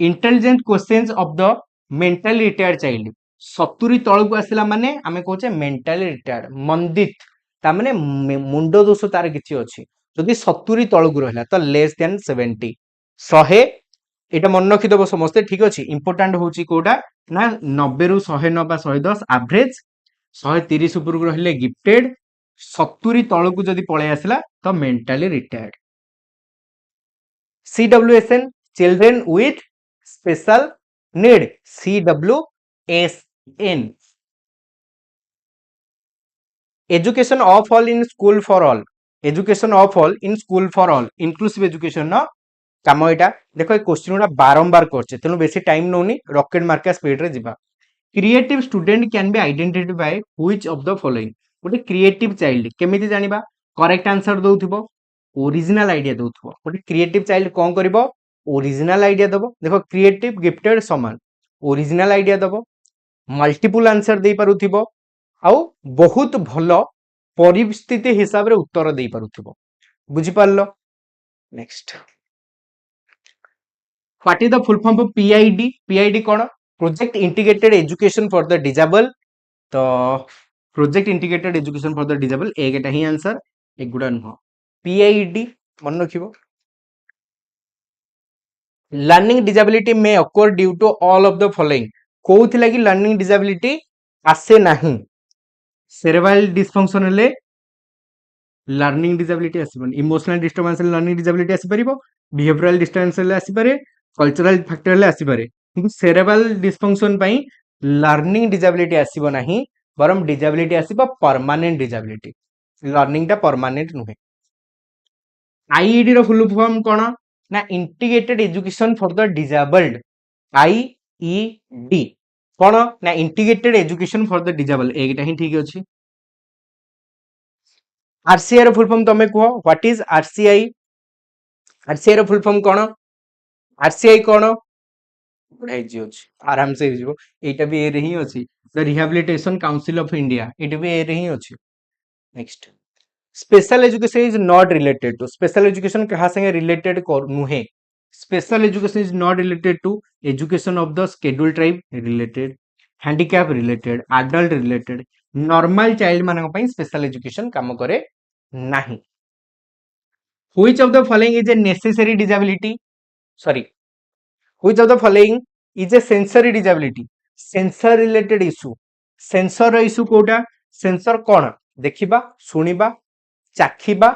intelligent questions of the mentally retired child 70 तळ को आसिला माने आमे कहचे मेंटली रिटायर्ड मंदित ता माने मुंडो दोष तार किछि अछि जदि 70 तळ को रहला त लेस देन 70 100 এটা মନେ ରଖିଦବ ସମସ୍ତେ ଠିକ ଅଛି। ଇମ୍ପୋର୍ଟାଣ୍ଟ ହଉଛି କୋଉଟା ନା 90 ରୁ 109 ବା 110 ଆଭରେଜ, 130 ଉପରକୁ ରହିଲେ ଗିଫ୍ଟେଡ, 70 ତଳକୁ ଯଦି ପଳେଇ ଆସିଲା ତ mentally retired. CWSN children with special need, CWSN education of all in school for all, education of all in school for all, inclusive education न काम एटा देखो ए क्वेश्चन गुडा बारंबार करछे तेनु बेसी टाइम नोनी रॉकेट मार्का स्पीड रे जिबा। Creative student can be identified by which of the following, गोटे क्रिएटिव चाइल्ड केमिति जानिबा, करेक्ट आंसर दउथिबो, ओरिजिनल आइडिया दउथिबो। गोटे क्रिएटिव चाइल्ड कोन करिवो, ओरिजिनल आइडिया दबो। देखो क्रिएटिव गिफ्टेड समान, ओरिजिनल आइडिया दबो, मल्टीपल आंसर दे पारुथिबो, आउ बहुत भलो परिस्थिति हिसाब रे उत्तर दे पारुथिबो। बुझि पारलो? Next, what is the full form of PID? PID कौन? Project integrated education for the disabled. तो project integrated education for the disabled एटा ही आंसर, एगुडा नुह। पीआईडी मन रखिबो। Learning disability may occur due to all of the following, कोउथि लागि लर्निंग डिजेबिलिटी आसे नाही? सेरेब्रल डिसफंक्शन हेले लर्निंग डिजेबिलिटी आसीबनी, इमोशनल डिस्टर्बेंस हेले लर्निंग डिजेबिलिटी आसी परिबो, बिहेवियरल डिस्टर्बेंस हेले आसी पारे, कल्चरल फैक्टर हेले आसी पारे, किंतु सेरेब्रल डिसफंक्शन पई लर्निंग डिजेबिलिटी आसीबो नाही, बरम डिजेबिलिटी आसीबो परमानेंट डिजेबिलिटी। लर्निंग टा परमानेंट नुहे। आईईडी रो फुल फॉर्म कोन ना integrated education for the disabled, IED कोन ना integrated education for the disabled, एटा ही ठीक अछि। आरसीआई रो फुल फॉर्म तमे कहो, व्हाट इज आरसीआई? आरसीआई रो फुल फॉर्म कोन? आरसीआई कोन पढ़ाई जी अछि, आराम से हिजबो। एटा भी ए रे ही अछि, the rehabilitation council of India, एटा भी ए रे ही अछि। Next, special education is not related to, special education कहा संगे रिलेटेड नुहे। Special education is not related to education of the schedule tribe, related, handicap related, adult related, normal child मानक पई स्पेशल एजुकेशन काम करे नाही। Which of the following is a necessary disability, sorry, which of the following is a sensory disability, sensor related issue. Sensor issue कोटा? Sensor कोन? देखिबा, सुनिबा, चाखिबा,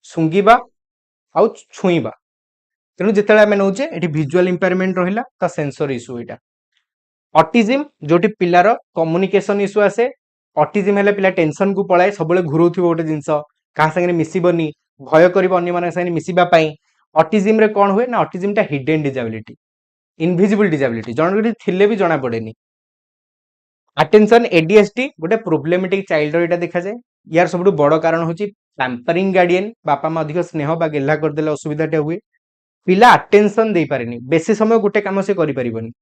सुंगिबा आउ छुईबा। तेणु जिते आम नौचे ये विजुअल इंपेयरमेंट रहा तो सेंसर इशू एटा। ऑटिज्म जोटी पिलार कम्युनिकेशन इशू आसे, ऑटिज्म हेले पिला टेंशन को पलाए, सब घुराउथिबो गोटे जिंस, कहा संगे मिसिबनी, भय करिबो अन्य मानक संगे मिसिबा पई। ऑटिज्म रे कोन हुए ना, ऑटिज्म टा हिडन डिसेबिलिटी, इनविजिबल डिसेबिलिटी, जण थिले भी जणा पड़ेनी। अटेंशन एडीएचडी गोटे प्रोब्लेमेटिक चाइल्ड एटा देखा जाए। यार सबुठु बड़ कारण होची पैम्परिंग गार्डियन, बापा मा अधिक स्नेह बा गेला कर देले असुविधाटा हुए। पिला अटेंशन दे पारेनी, बेसी समय गोटे काम से करि परिबनी,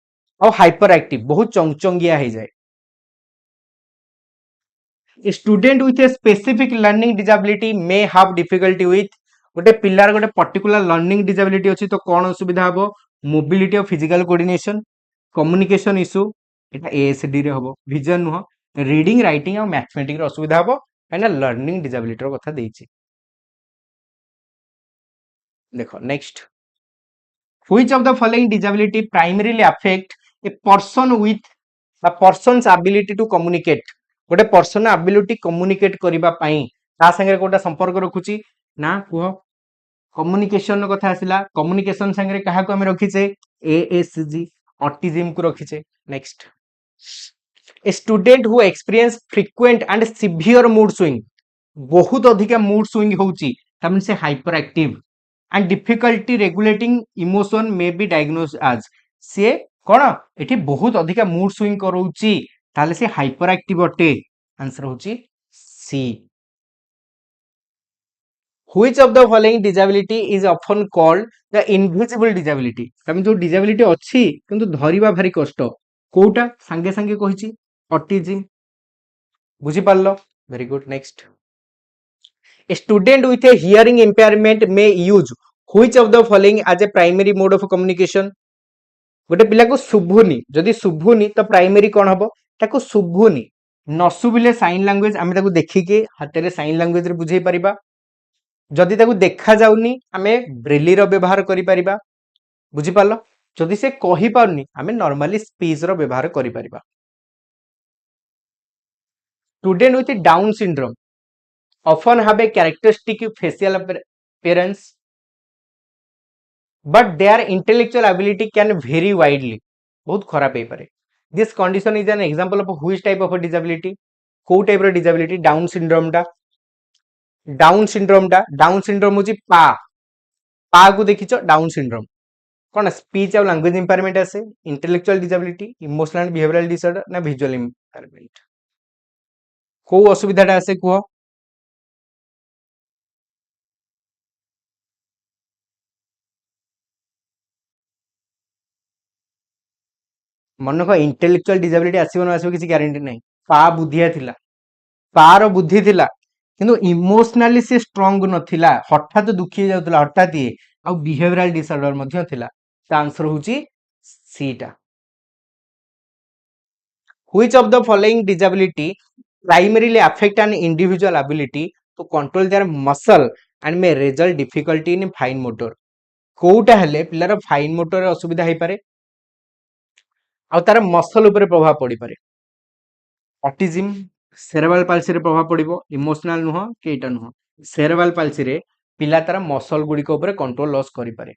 और हाइपर एक्टिव, बहुत चंचंगिया हो जाए। Student with a specific learning disability may have difficulty with, गोटे पिलार गोटे पर्टिकुलर लर्निंग डिसेबिलिटी अछि तो कोन असुविधा हबो? Mobility of physical coordination, communication issue, Etah ASD रे हबो, विजन नुह, रीडिंग राइटिंग और मैथमेटिक्स रे असुविधा हबो, काइना लर्निंग डिसेबिलिटी रो कथा देछि। देखो next, which of the following disability primarily affect a person with the person's ability to communicate, गोटे पर्सन एबिलिटी कम्युनिकेट करिबा पई ता संगे कोटा संपर्क रखुची ना कुह? कम्युनिकेशन कथा आसिला, कम्युनिकेशन संगे कहा को हम रखिचे? एएसजी, ऑटिज्म को रखिचे। Next, a student who experience frequent and severe mood swing, बहुत अधिक मूड स्विंग होउची तमन से hyper active and difficulty regulating emotion may be diagnose as, से कोन एठी बहुत अधिक मूड स्विंग करूची ताले से हाइपर एक्टिव अटे। आंसर होची सी। Which of the following disability is often called the invisible disability? तमे जो disability अछि किंतु धरिबा भारी कष्ट, कोउटा संगे संगे कहिछि? ऑटिज्म। बुझि पारलो? Very good. Next, a student with a hearing impairment may use which of the following as a primary mode of communication? गोटे पिला को सुभुनी, जदि सुभुनी तो प्राइमरी कोन हबो? ताको सुभुनी, न सुबिले साइन लैंग्वेज आमे ताको देखिके हाते रे साइन लैंग्वेज रे बुझेई परिबा। जदि ताको देखा जाउनी आमे ब्रेली रो व्यवहार करि परिबा। बुझिपार जदि से कहि पारनी आमे नॉर्मली स्पीच रो व्यवहार करि परिबा student with Down syndrome often have a characteristic facial appearance but their intellectual ability can vary widely बहुत खराब है पारे this condition is an example of which type of a disability को टाइप रो disability down syndrome होची पा को देखिचो down syndrome कौन speech और लैंग्वेज इंपेयरमेंट आसे intellectual disability emotional and behavioural disorder ना विजुअल इंपेयरमेंट को असुविधाटा आसे कुह मन को इंटेलेक्चुअल डिसेबिलिटी आसीबो न आसीबो किसी ग्यारंटी नहीं पा बुद्धिया थिला पार बुद्धि थिला किंतु इमोशनली से स्ट्रांग नथिला हठात दुखी जाउतला हठात ही आ बिहेवियरल डिसऑर्डर मध्य थिला ता आंसर होची सी टा which of the following disability primarily affect an individual ability to control their muscle and may result difficulty in fine motor कोउटा हेले पिलार फाइन मोटर असुविधा हेई पारे आ तार मसल ऊपर प्रभाव पड़ी पारे ऑटिज्म सेरेब्रल पाल्सी रे प्रभाव पड़िबो इमोशनल नुह कि एटा नुह सेरेब्रल पाल्सी रे पिला तार मसल गुडी को ऊपर कंट्रोल लॉस करि पारे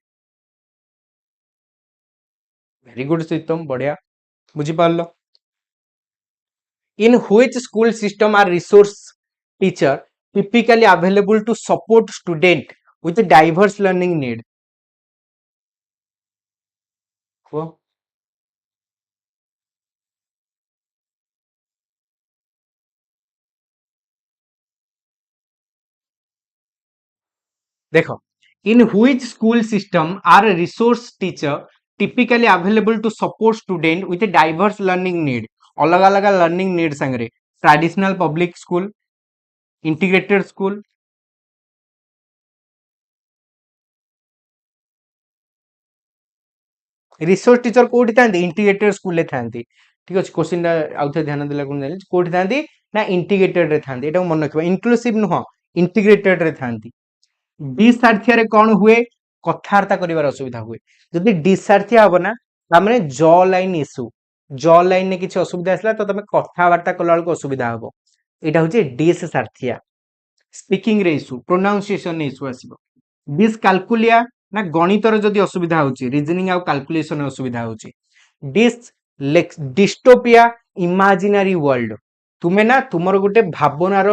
वेरी गुड सिस्टम बढ़िया बुझी पारलो in which school system are resource teacher typically available to support student with diverse learning need को देखो in which school system are resource teacher typically available to support student with a diverse learning need अलग अलग learning need संगे traditional public school integrated school resource teacher कोठी थांती integrated school ले थांती ठीक अछि question आउ थे ध्यान देला कोन जानि कोठी थांती ना इंटीग्रेटेड रे थांती एटा मन रखबा इंक्लूसिव नुह इंटीग्रेटेड रे थांती डिसार्थिया रे कोन हुए कथार्ता करिवार असुविधा हुए जदि डिसार्थिया हबो ना तामने jaw line issue jaw line ने किछि असुविधा आसला तो तमे कथा वार्ता कला को असुविधा हबो एटा होचे डिसार्थिया स्पीकिंग रे इशू प्रोनाउंसिएशन रे इशू आसीबो डिसकाल्कुलिया ना गणितर जदि असुविधा होची रीजनिंग आ कैलकुलेशन असुविधा होची डिस्टोपिया इमेजिनरी वर्ल्ड तुमे ना तुमर गोटे भावनार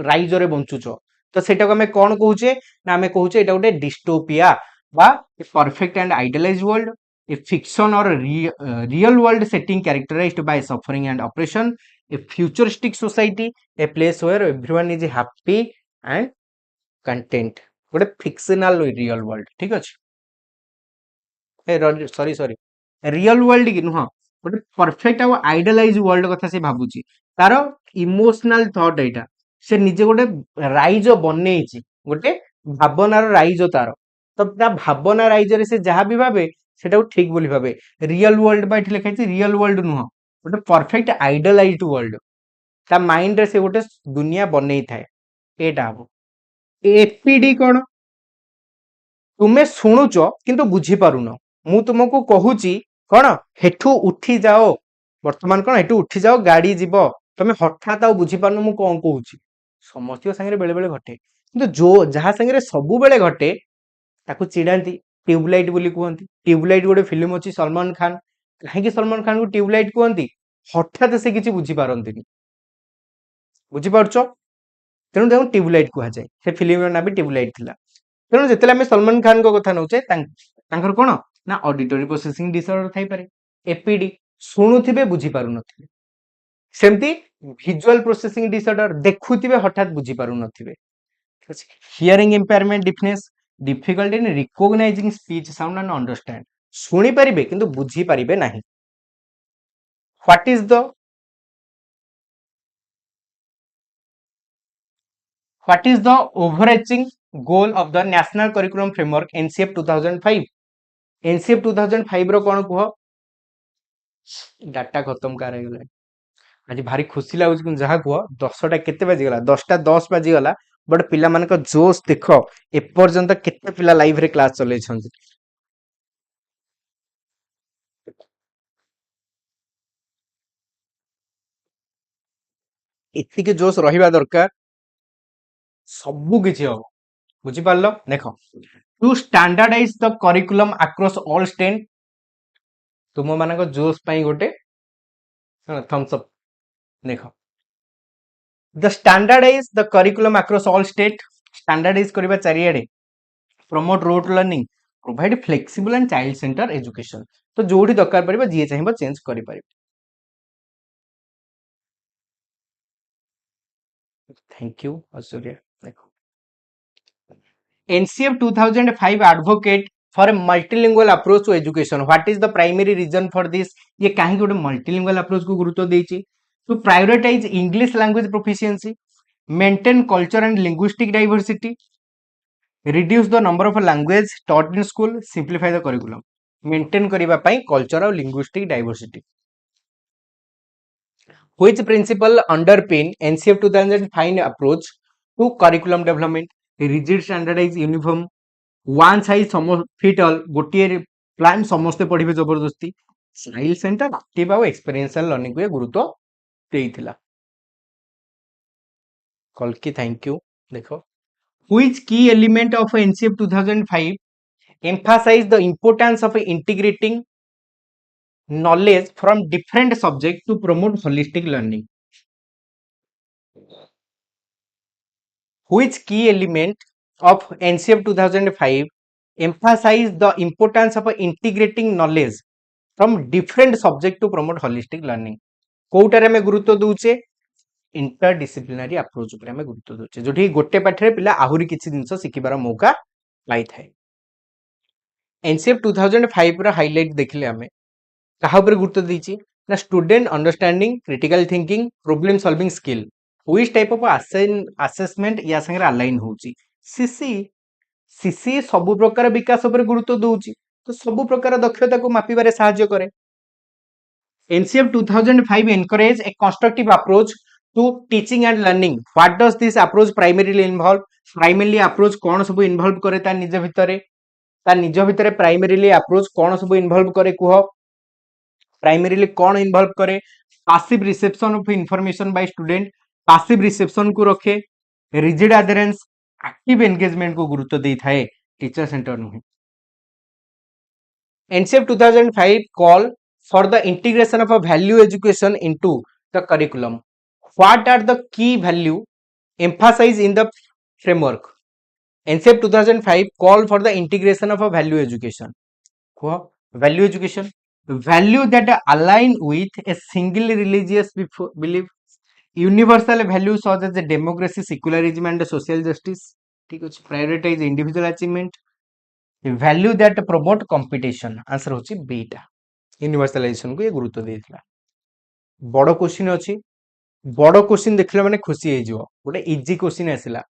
राइज रे बंचुच तो सेटा को हमें कोन कहूचे ना हमें कहूचे एटा गोटे डिस्टोपिया बा a perfect and idealised world a fiction or real world setting characterised by suffering and oppression a futuristic society a place where everyone is happy and content गोटे फिक्शनल रियल वर्ल्ड ठीक अछि sorry sorry real world की नुह गोटे perfect आ idealise world कथा से भाबुची तार emotional thought एटा से निजे गोटे राइज बनेइची गोटे भावनार राइज तार तो ता भावना राइज रे से जहां भी भाबे सेटा ठीक बोली भाबे रियल वर्ल्ड बा एठी लिखाइछि रियल वर्ल्ड नुह गोटे परफेक्ट आइडियलाइज्ड वर्ल्ड ता माइंड रे से गोटे दुनिया बनेइ थाए एटा हबो एपीडी कोन तुमे शुणुच किंतु बुझी पारुन मु तुमको कहूची कौन हेठू उठी जाओ वर्तमान कौन हेठू उठी जाओ गाड़ी जीव तुम हठात आउ बुझी पारुन मु कौन कहूची समस्त संगे बेले बेले घटे किंतु जो जहाँ संगे सबु बेले घटे ताकू चिड़ाती ट्यूबलाइट बोली कहती ट्यूबलाइट गोटे फिल्म अच्छी सलमान खान कहीं सलमान खान को ट्यूबलाइट कहती हठात से किसी बुझी पारती बुझीपार तेणु देखो ट्यूबलाइट कह जाए से फिल्म ना भी ट्यूबलाइट थिला तेणु जिते आम सलमान खान को कथा नौचे कौन ना ऑडिटरी प्रोसेसिंग डिसऑर्डर थाई पारे एपीडी शुणुथिबे बुझी पारु नथिबे सेमती विजुअल प्रोसेसिंग डिसऑर्डर देखुथिबे हठात बुझी पारु नथिबे hearing impairment deafness difficulty in recognising speech sound and understand सुनी पारिबे किंतु बुझी पारिबे नाही what is the What is the overarching goal of the National Curriculum Framework NCF 2005? NCF 2005 रो कौन कह डाटा खत्म कर आज भारी खुशी लगुच जहाँ कह 10टा केते बाजिगला 10टा 10 बाजिगला बट पिला मानक जोश देख एपर्यंत केते पिला लाइव रे क्लास चलै छथि ଏତିକି ଜୋସ୍ ରହିବା ଦରକାର, ସବୁ କିଛି ହବ। ବୁଝିପାରିଲ? ଦେଖ, ଟୁ ଷ୍ଟାଣ୍ଡାର୍ଡାଇଜ ଦ କରିକୁଲମ ଆକ୍ରସ୍ ଅଲ୍ ଷ୍ଟେଟ୍, ତୁମ ମାନଙ୍କ ଜୋସ୍ ପାଇଁ ଗୋଟେ ଥମ୍ସ ଅପ୍। ଦେଖ, ଦ ଷ୍ଟାଣ୍ଡାର୍ଡାଇଜ ଦ କରିକୁଲମ ଆକ୍ରସ୍ ଅଲ୍ ଷ୍ଟେଟ୍, ଷ୍ଟାଣ୍ଡାର୍ଡାଇଜ କରିବା ଚାରିଆଡେ, promote wrote learning, provide flexible and child centre education. ତ ଯୋଉଠି ଦରକାର ପଡିବ ଯିଏ ଚାହିଁବ ଚେଞ୍ଜ କରିପାରିବ। Thank you Aishwarya. देखो, NCF 2005 advocate for a multilingual approach to education. What is the primary reason for this? ये कहीं गोटे multilingual approach को गुरुत्व देइछि to prioritize English language proficiency, maintain culture and linguistic diversity, reduce the number of language taught in school, simplify the curriculum. Maintain करिबा पई culture और linguistic diversity. Which principle underpin NCF 2005 approach to curriculum development? Rigid, standardized, uniform, one size fit all, गोटे plan समस्ते पढ़िबे जबरदस्ती, child centre, active और experiential learning को गुरुत्व देइथिला। कल की थैंक यू। देखो, which key element of NCF 2005 emphasize the importance of integrating knowledge from different subjects to promote holistic learning? Which key element of NCF 2005 emphasize the importance of integrating knowledge from different subject to promote holistic learning? कोउटारे में गुरुत्व दूचे interdisciplinary approach उपरे में गुरुत्व दूचे, जोठी गोटे पाठरे पिला आहुरी किछि जिंस सिखिबार मौका पाई थाए। एनसीएफ 2005 रा हाइलाइट देखिले हमें कहा ऊपर गुरुत्व दीची ना, student understanding, critical thinking, problem solving skill, which type of assessment या संगे अलाइन होची। सीसी सीसी सब प्रकार विकास ऊपर गुरुत्व दूची, तो सब प्रकार दक्षता को मापिबारे सहायता करे। NCF 2005 encourage a constructive approach to teaching and learning. What does this approach primarily involve? Primarily approach कौन सब इन्वॉल्व करे ता निज भितरे प्राइमरीली अप्रोच कौन सब इन्वॉल्व करे कुह? प्राइमरीली कौन इन्वॉल्व करे? Passive reception of information bye student, passive reception को रखे, रिजिड एडहेरेंस, एक्टिव एंगेजमेंट को गुरुत्व दे थाए, टीचर सेंटर नुहे। NCF 2005 call for the integration of a value education into the curriculum. What are the key value emphasized in the framework? NCF 2005 call for the integration of a value education. Value education, value that align with a single religious belief, universal values such as the democracy, secularism and social justice, ठीक अछि, prioritize individual achievement, value that promote competition, answer होची beta, universalization को ये गुरुत्व देथिला। बड़ question अछि, बड़ question देखले माने खुशी हे जिवो, गोटे इजी क्वेश्चन आसिला।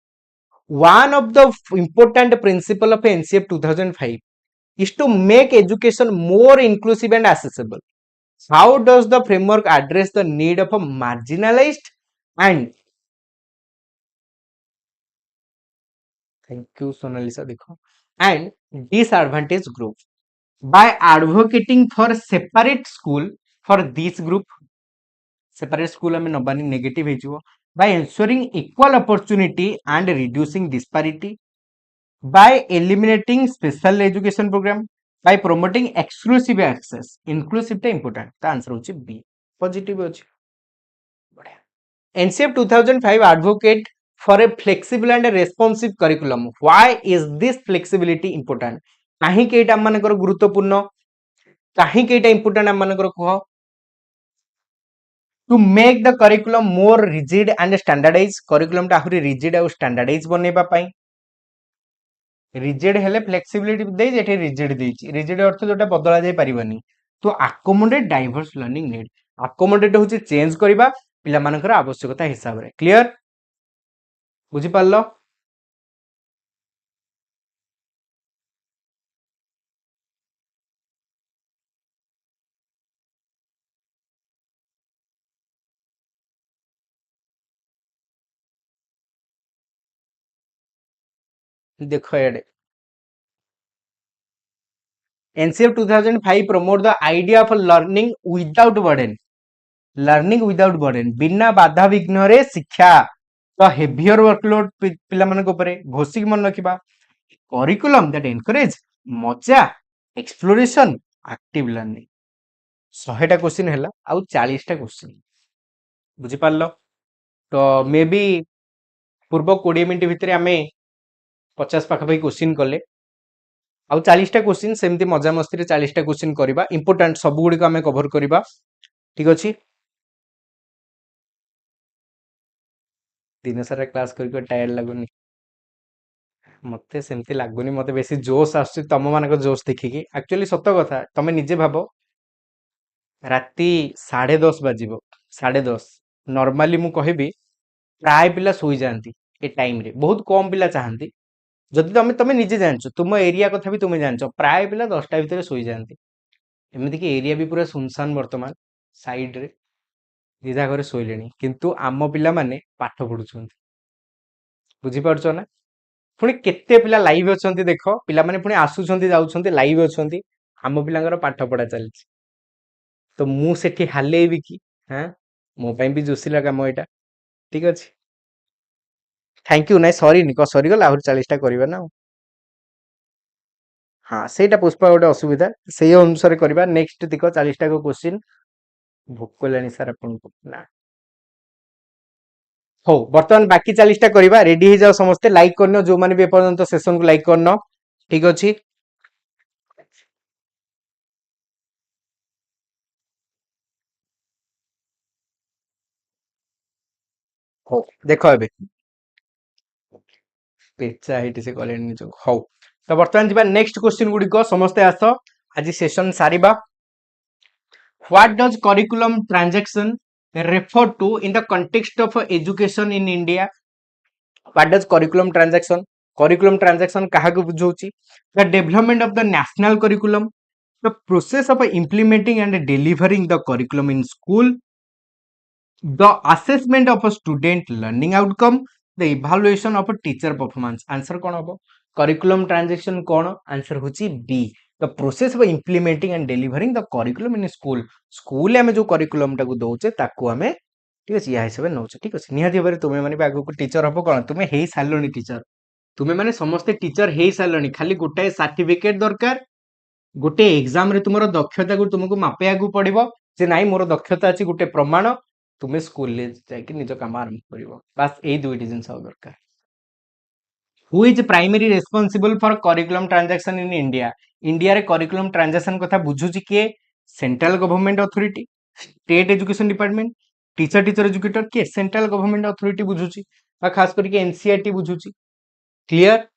One of the important principle of NCF 2005 is to make education more inclusive and accessible. How does the framework address the need of a marginalized and thank you Sonalisa देखो and disadvantaged group by advocating for separate school for this group? Separate school हमें नबानी negative है जो, by ensuring equal opportunity and reducing disparity, by eliminating special education program, by promoting exclusive access, inclusive टा important, ता answer होची B, positive होची। बढ़िया। NCF 2005 advocate for a flexible and a responsive curriculum. Why is this flexibility important? काहे के एटा मानकर गुरुत्वपूर्ण, काहे के एटा important हम मानकर कह? To make the curriculum more rigid and standardized, curriculum टा आहुरी rigid और standardized बनेबा पई। रिजिड हेले फ्लेक्सिबिलिटी दे जेठी रिजिड देछि, रिजिड अर्थ जोटा बदला जाय परिबनी, to accommodate diverse learning need, accommodate होछि चेंज करबा पिला मानकर आवश्यकता हिसाब रे। क्लियर? बुझि पारलो? देखो एडे NCF 2005 promote the idea of learning without burden. Learning without burden बिना बाधा विघ्न रे शिक्षा तो हेवियर वर्कलोड पिला मन ऊपर घोषिक मन रखा करिकुलम दैट एनकरेज मजा एक्सप्लोरेशन एक्टिव लर्निंग 100टा क्वेश्चन है आउ 40टा क्वेश्चन बुझिपार तो मे बी पूर्व 20 मिनिट भितर आम 50 पाखापाखि क्वेश्चन कले आउ 40टा क्वेश्चन सेमती मजा मस्ती 40टा क्वेश्चन करवा इंपोर्टाट सब गुड़िक आम कभर करवा ठीक अच्छे दिन सारा क्लास कर टायर्ड लगुनि मत सेमती लगुनि मत बेसी जोश आस तुम मान जोश देखिकी एक्चुअली सत कथा तुम निजे भाव राति 10:30 बाजिब 10:30 नॉर्मली मु कहबी प्राय पिला सोई जाती ए टाइम रे बहुत कम पिला चाहती जदि तुम तुम निजे जान तुम एरिया कथा भी तुम जान प्राय पिला 10टा भितर सोई जाती एमती कि एरिया भी पूरा सुनसान वर्तमान साइड रे दिदा घरे शोले किंतु आम पिला माने पाठ पढ़ुं बुझीपार ना पुणी केते पिला लाइव अच्छा देख पिला माने पुणी आसुंच जाऊँ लाइव अच्छा आम पिलांकर पाठ पढ़ा चली तो मु सेठी हालेबी कि हाँ मो भी जोशिला कम यहाँ ठीक अच्छे थैंक यू नाई सरी क सरीगला आहरी 40टा करवा ना हाँ सेटा पुष्पा गोटे असुविधा से अनुसार करवा नेक्स्ट दिख 40टा को क्वेश्चन भोक लानी सार अपन ना हो बर्तमान बाकी 40टा करवा रेडी हो जाओ समस्ते लाइक करन जो माने भी एपर्यंत सेशन को लाइक करन ठीक अच्छे हो देख ए पेचा से कले हौ तो बर्तमान जी नेक्स्ट क्वेश्चन गुड़िक समस्ते आस आज सेशन सारिबा what does curriculum transaction refer to in the context of education in India what does curriculum transaction kaha को बुझौची the development of the national curriculum the process of implementing and delivering the curriculum in school the assessment of a student learning outcome the evaluation of a teacher performance answer कौन हम curriculum transaction कौन answer होची B the process of implementing and delivering the curriculum in school school आम जो curriculum टाको दौचे ताको आम ठीक अच्छे या हिसाब से नौचे ठीक अच्छे निहाती भाव तुम्हें मैंने आगे टीचर हम कौन तुम्हें हो सारे टीचर तुम्हें मैंने समस्ते टीचर हो सारे खाली गोटाए सर्टिफिकेट दरकार गोटे एग्जाम रे तुम दक्षता को तुमको मापे पड़ो जे नाई मोर दक्षता अच्छी गोटे प्रमाण तुम्हें स्कूल जाकि निज कम आरंभ कर बास यही दुईटी जिन दरकार who is primary responsible for curriculum transaction in India India रे करिकुलम ट्रांजैक्शन कथा बुझुची किए central government authority state education department teacher educator किए सेंट्रल गवर्नमेंट अथॉरिटी बुझुची खास करके एनसीईआरटी बुझुची clear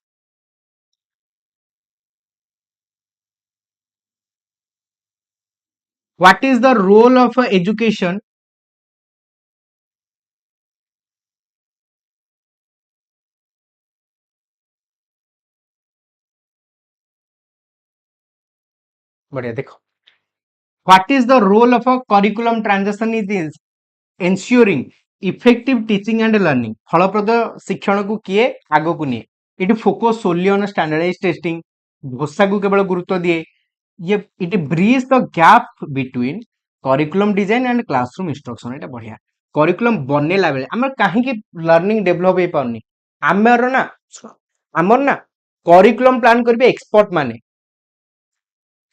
what is the role of education बढ़िया देखो what is the role of a curriculum transaction is ensuring effective teaching and learning फलप्रद शिक्षण को किए आग को निए it focus Soli on standardise testing घोषा को केवल गुरुत्व दिए ये it bridge the gap between curriculum design and classroom instruction एटा बढ़िया करिकुलम बनेला बेले आमर काहे कि लर्निंग डेवलप हे पाउनी आमर ना करिकुलम प्लान करबे एक्सपर्ट माने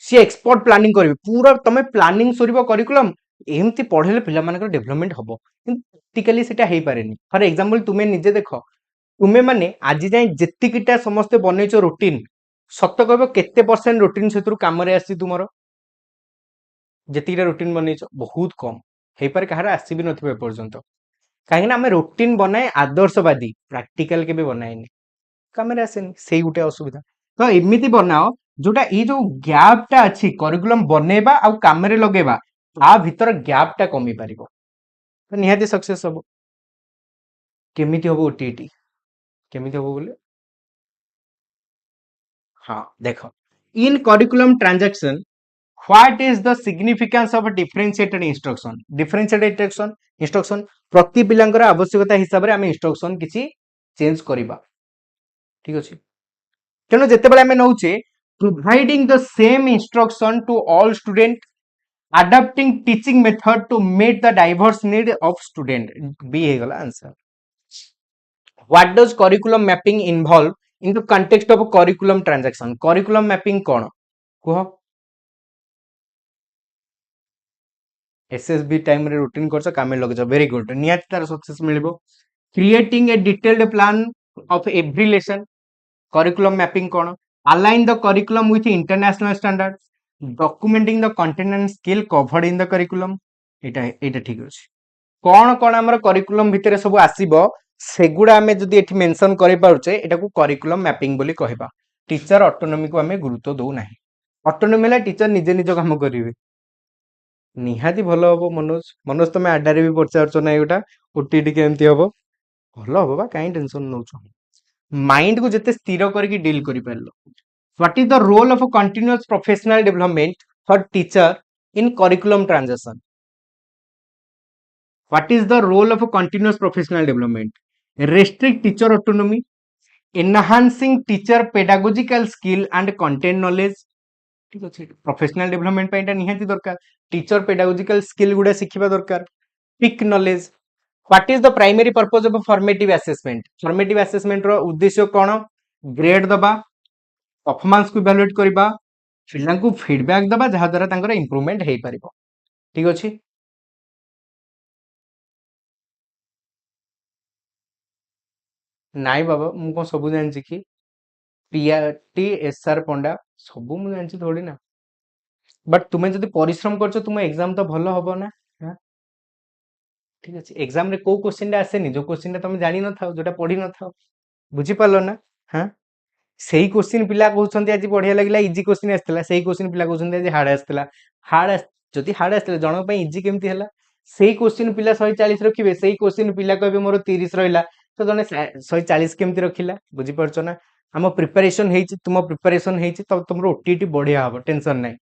सी एक्सपर्ट प्लानिंग करेंगे पूरा तुम प्लानिंग सर करिकुलम एमती पढ़े पे डेभलपमेंट हम प्रैक्टिकली से पारे फर एग्जांपल तुम्हें निजे देख तुम्हें माने आज जाए जीटा समस्ते बनईच रूटीन सत कह के% रूटीन से कम तुम जीटा रूटीन बनईच बहुत कम हो पारे कहार आसी भी नपर्यंत कहीं आम रूटीन बनाए आदर्शवादी प्रैक्टिकल के बनाए कम आसेनि से गोटे असुविधा तो एमती बनाओ जोटा ये जो गैपटा अच्छी करिकुलम बनेबा आ काम रे लगेबा आ भीतर गैपटा कमी पार तो निहाती सक्सेस हम केमिति हम ओटीटी केमिति हम बोले हाँ देख इन curriculum transaction what is the significance of differentiated instruction प्रति पिलांकर आवश्यकता हिसाब से आम इंस्ट्रक्शन किसी चेंज करवा ठीक अच्छे तेणु जिते बड़े आम नौचे providing the same instruction to all student adapting teaching method to meet the diverse need of student b हे गला answer what does curriculum mapping involve in the context of curriculum transaction curriculum mapping कौन कुह SSB time रे routine करछ कामे लगछ very good नियत तार success मिलबो creating a detailed plan of every lesson curriculum mapping कौन align the curriculum with international standards documenting the content and skill covered in the curriculum एटा ठीक अछि कौन कौन हमर curriculum भितरे सब आसीबो सेगुडा हमें जदि एठी मेंशन करि पाउचे एटा को curriculum mapping बोली कहबा टीचर ऑटोनॉमी को हमें गुरुत्व दउ नाही ऑटोनॉमी ला टीचर निजे निज काम करिवे निहाती भल हम मनोज मनोज तुम आडारे भी पचार ना एटा ओटीटी केमती हम भल हम बा कहीं टेंशन नौ माइंड को जिते स्थिर करके डील कर पारल what is the role of continuous professional development for teacher in curriculum transition what is the role of continuous professional development restrict teacher autonomy enhancing teacher pedagogical skill and content knowledge ठीक अच्छे professional development पे एटा निहाती दरकार teacher pedagogical skill गुडा सिखिबा दरकार पिक knowledge what is the primary purpose of formative assessment रो उद्देश्य कोन ग्रेड दबा परफॉर्मेंस को इवैल्यूएट करबा पिला को फीडबैक दबा जहा द्वारा तांकर इंप्रूवमेंट हेई परिबो ठीक अछि नाइ बाबा मु को सब जानछि कि पीआरटी एसआर पंडा सब मु जानछि थोड़ी ना बट तुमे जदि परिश्रम करछो तुम एग्जाम तो भलो हबो ना हाँ? ठीक अच्छे एग्जाम रे को क्वेश्चन आसेनी जो क्वेश्चन तुम जानी न थाओ जोटा पढ़ी न थाओ बुझी पालो ना हाँ सेही क्वेश्चन पिला कहउछन्ती आज बढ़िया लागला इजी क्वेश्चन आस्थिला सेही क्वेश्चन पिला कहउछन्ती आज हार्ड आस्थिला जदि हार्ड आस्थिला जण पई इजी केमती हला सेही क्वेश्चन पिला 140 रखिबे सेही क्वेश्चन पिला कहबे मोर 30 रहिला तो जने 140 केमती रखिला बुझी परछो ना हम प्रिपरेशन हेछि तुम प्रिपरेशन हेछि तब तुमरो ओटीटी बढ़िया हबो टेंशन नै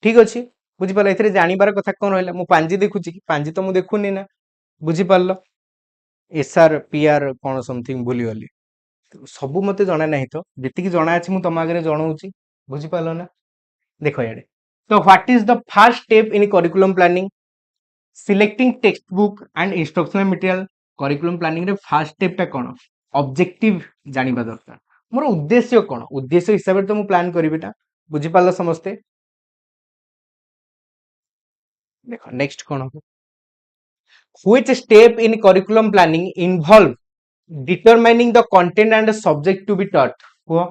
ठीक अछि बुझी पालो एथरे जानिबार कथा कोन रहला मु पांजी देखुची कि पांजी तो मु देखुनी ना बुझी पारल एसआर पीआर कौन समथिंग भूली गली सबू मते जणा नाही तो जेतिकी जणा अछि मु तम आगरे जणाउची बुझी पारल ना देखो याडे तो what is the first step in curriculum planning selecting text book and instructional material curriculum planning रे फर्स्ट स्टेप ता कोन ऑब्जेक्टिव जानिबा दरकार मोर उद्देश्य कोन उद्देश्य हिसाब रे तो मु प्लान करिबेटा बुझी पारल समस्ते देखो नेक्स्ट कोन हो which step in curriculum planning involve determining the content and the subject to be taught कुह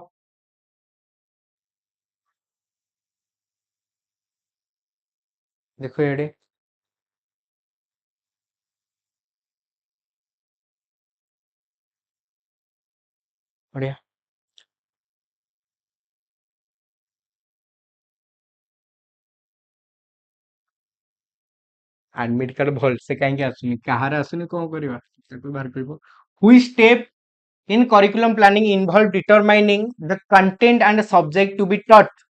देखो ये बढ़िया एडमिट कार्ड भल से कहीं आसुनी कहार आसुनी कौन करवा बाहर कर which step in curriculum planning involve determining the content and subject to be taught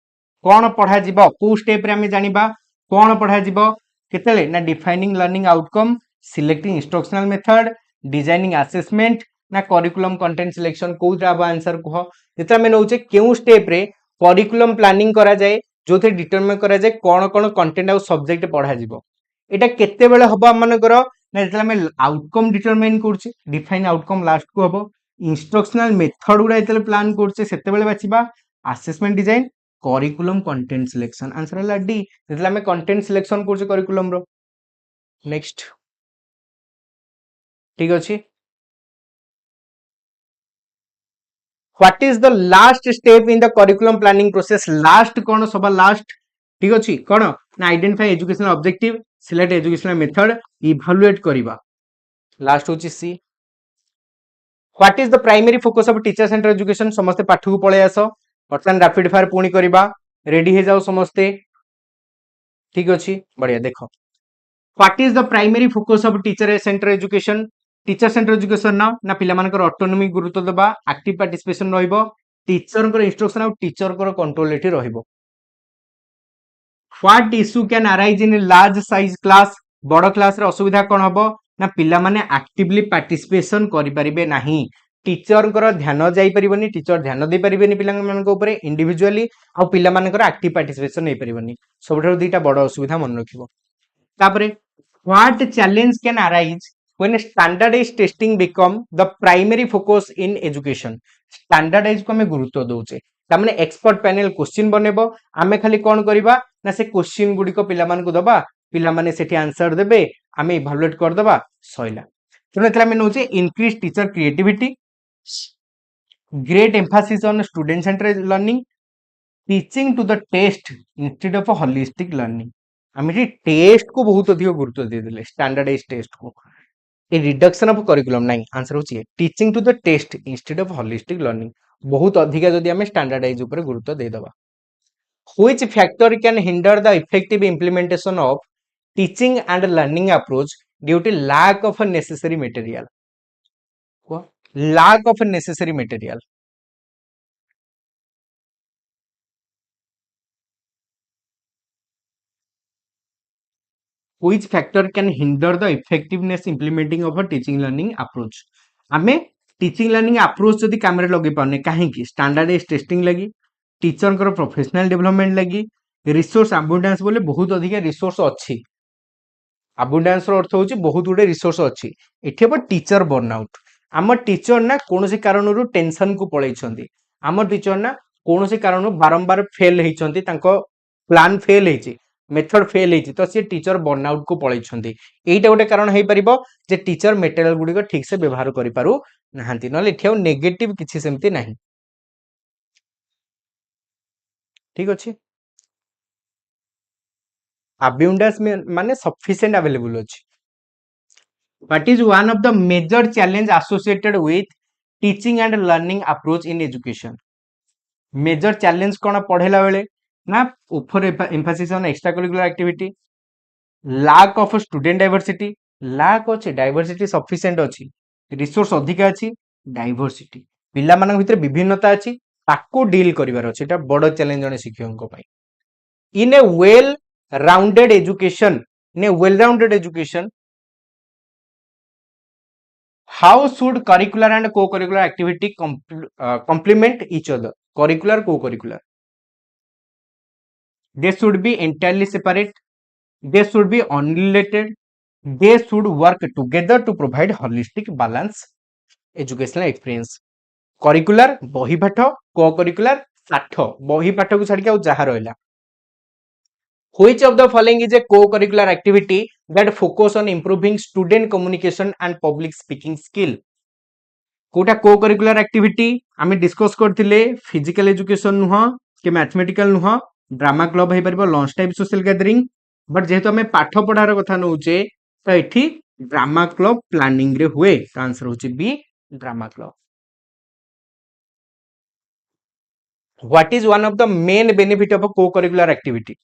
कौन पढ़ा जीवो को स्टेप रे हमें जानिबा कौन पढ़ा जीवो केतेले ना defining learning outcome selecting instructional method designing assessment ना करिकुलम कंटेंट सिलेक्शन को जाबो आंसर कह जेते हमें नउचे केउ स्टेप रे करिकुलम प्लानिंग करा जाए जोथे डिटरमाइन करा जाए कौन कौन कंटेंट और सब्जेक्ट पढ़ा जीवो एटा केते बेले हबो मानकर ना जेते हमें आउटकम डिटरमाइन करछि डिफाइन आउटकम लास्ट को हबो इंस्ट्रक्शनल मेथड गुडा जेते प्लान करछि सेते बेले बाछिबा assessment design curriculum content selection answer हला डी जेते हमें कंटेंट सिलेक्शन करछि करिकुलम रो नेक्स्ट ठीक अछि what is the last step in the curriculum planning process last कोन सबा लास्ट ठीक अछि कोन ना identify educational objective select educational method evaluate करिबा लास्ट होची C what is the primary focus of teacher centre education समस्त पाठ को पळे आसो वर्तमान रैपिड फायर पूरी करिबा रेडी हे जाओ समस्ते ठीक अछि बढ़िया देखो what is the primary focus of teacher centre education teacher centre education ना पिला मानकर ऑटोनॉमी गुरुत्व दबा एक्टिव पार्टिसिपेशन रहइबो टीचर को इंस्ट्रक्शन और टीचर को कंट्रोल एठी रहइबो what issue can arise in large size class बड़ क्लास रे असुविधा कोन हबो ना पिला माने एक्टिवली पार्टिसिपेशन करि परिबे नाही टीचर ध्यान जाइपरिबनी, टीचर ध्यान दे परिबेनी पिलांक ऊपर इंडिविजुअली आ पिला मानकर एक्टिव पार्टिसिपेशन नै परिबनी। सबठारु दुईटा बड़ असुविधा मन रखिबो। तापरे what challenge can arise when standardized testing become the primary focus in education। standardize को हमें गुरुत्व दउचे तामने एक्सपर्ट पैनल क्वेश्चन बनेबो, आमे खाली कोन करबा ना से क्वेश्चन गुडी को पिला मान को दबा, पिला माने सेठी आंसर देबे, आमे इवैल्यूएट कर दबा सइला। तने तला में नउचे increase teacher creativity, great emphasis on student centered learning, teaching to the test instead of a holistic learning। आमे टेस्ट को बहुत अधिक गुरुत्व दे देले स्टैंडर्डाइज टेस्ट को। ए रिडक्शन ऑफ करिकुलम नहीं, आंसर होची teaching to the test instead of holistic learning. बहुत अधिक जदि हमें स्टैंडर्डाइज ऊपर गुरुत्व दे दबा। Which factor can hinder the effective implementation of teaching and learning approach due to lack of necessary material. Lack of necessary material. Which factor can hinder the effectiveness implementing of a teaching learning approach। आमे teaching learning approach जदि काम रे लगे पाउने काहे कि standardise testing लगी, teacher कर प्रोफेशनल डेवलपमेंट लगी, रिसोर्स अबंडेंस बोले बहुत अधिक रिसोर्स अछि। अबंडेंस रो अर्थ होची बहुत गुडे रिसोर्स अछि। एठी अब टीचर बर्नआउट। आम टीचर ना कोनोसी कारणरू टेंशन को पळै छथि, आम टीचर ना कोनोसी कारणरू बारंबार फेल हेइ छथि, तांको प्लान फेल हेइछि, मेथड फेल हेइछि, तो से टीचर बर्नआउट को पळै छथि। एइटा गोटे कारण हेइ परिबो जे टीचर मटेरियल गुडी को ठीक से व्यवहार करि पारु नाहंती, नले एठी नेगेटिव किछि सेमति नाही। ठीक अछि, अबंडेंस माने सफिशिएंट अवेलेबल अछि। What is one of the major challenge associated with teaching and learning approach in education? Major challenge कौन पढ़ेला बेले ना ऊपर emphasis on extracurricular activity, lack of student diversity, lack अछि diversity sufficient अछि, resource अधिक अछि, diversity पिला मानक भितर विभिन्नता अछि, ताको डील करिवार अछि। एटा बड़ चैलेंज जने शिक्षकक पई। In a well rounded education, in a well rounded education, how should curricular and co-curricular activity complement each other? Curricular, co-curricular, they should be entirely separate, they should be unrelated, they should work together to provide holistic balance educational experience। curricular बही पाठ, co-curricular पाठ बही पाठ को छाड़ी के जहा रहला। Which of the following is a co-curricular activity that focus on improving student communication and public speaking skill? कोटा co-curricular activity आमे डिस्कस करथिले, फिजिकल एजुकेशन नुह के मैथमेटिकल नुह, ड्रामा क्लब हे परबो, lunch time social gathering, but जेहेतु आमे पाठ पढ़ार कथा नउचे तो एठी ड्रामा क्लब प्लानिंग रे हुए। तो आंसर होची B drama club. What is one of the main benefit of a co-curricular activity?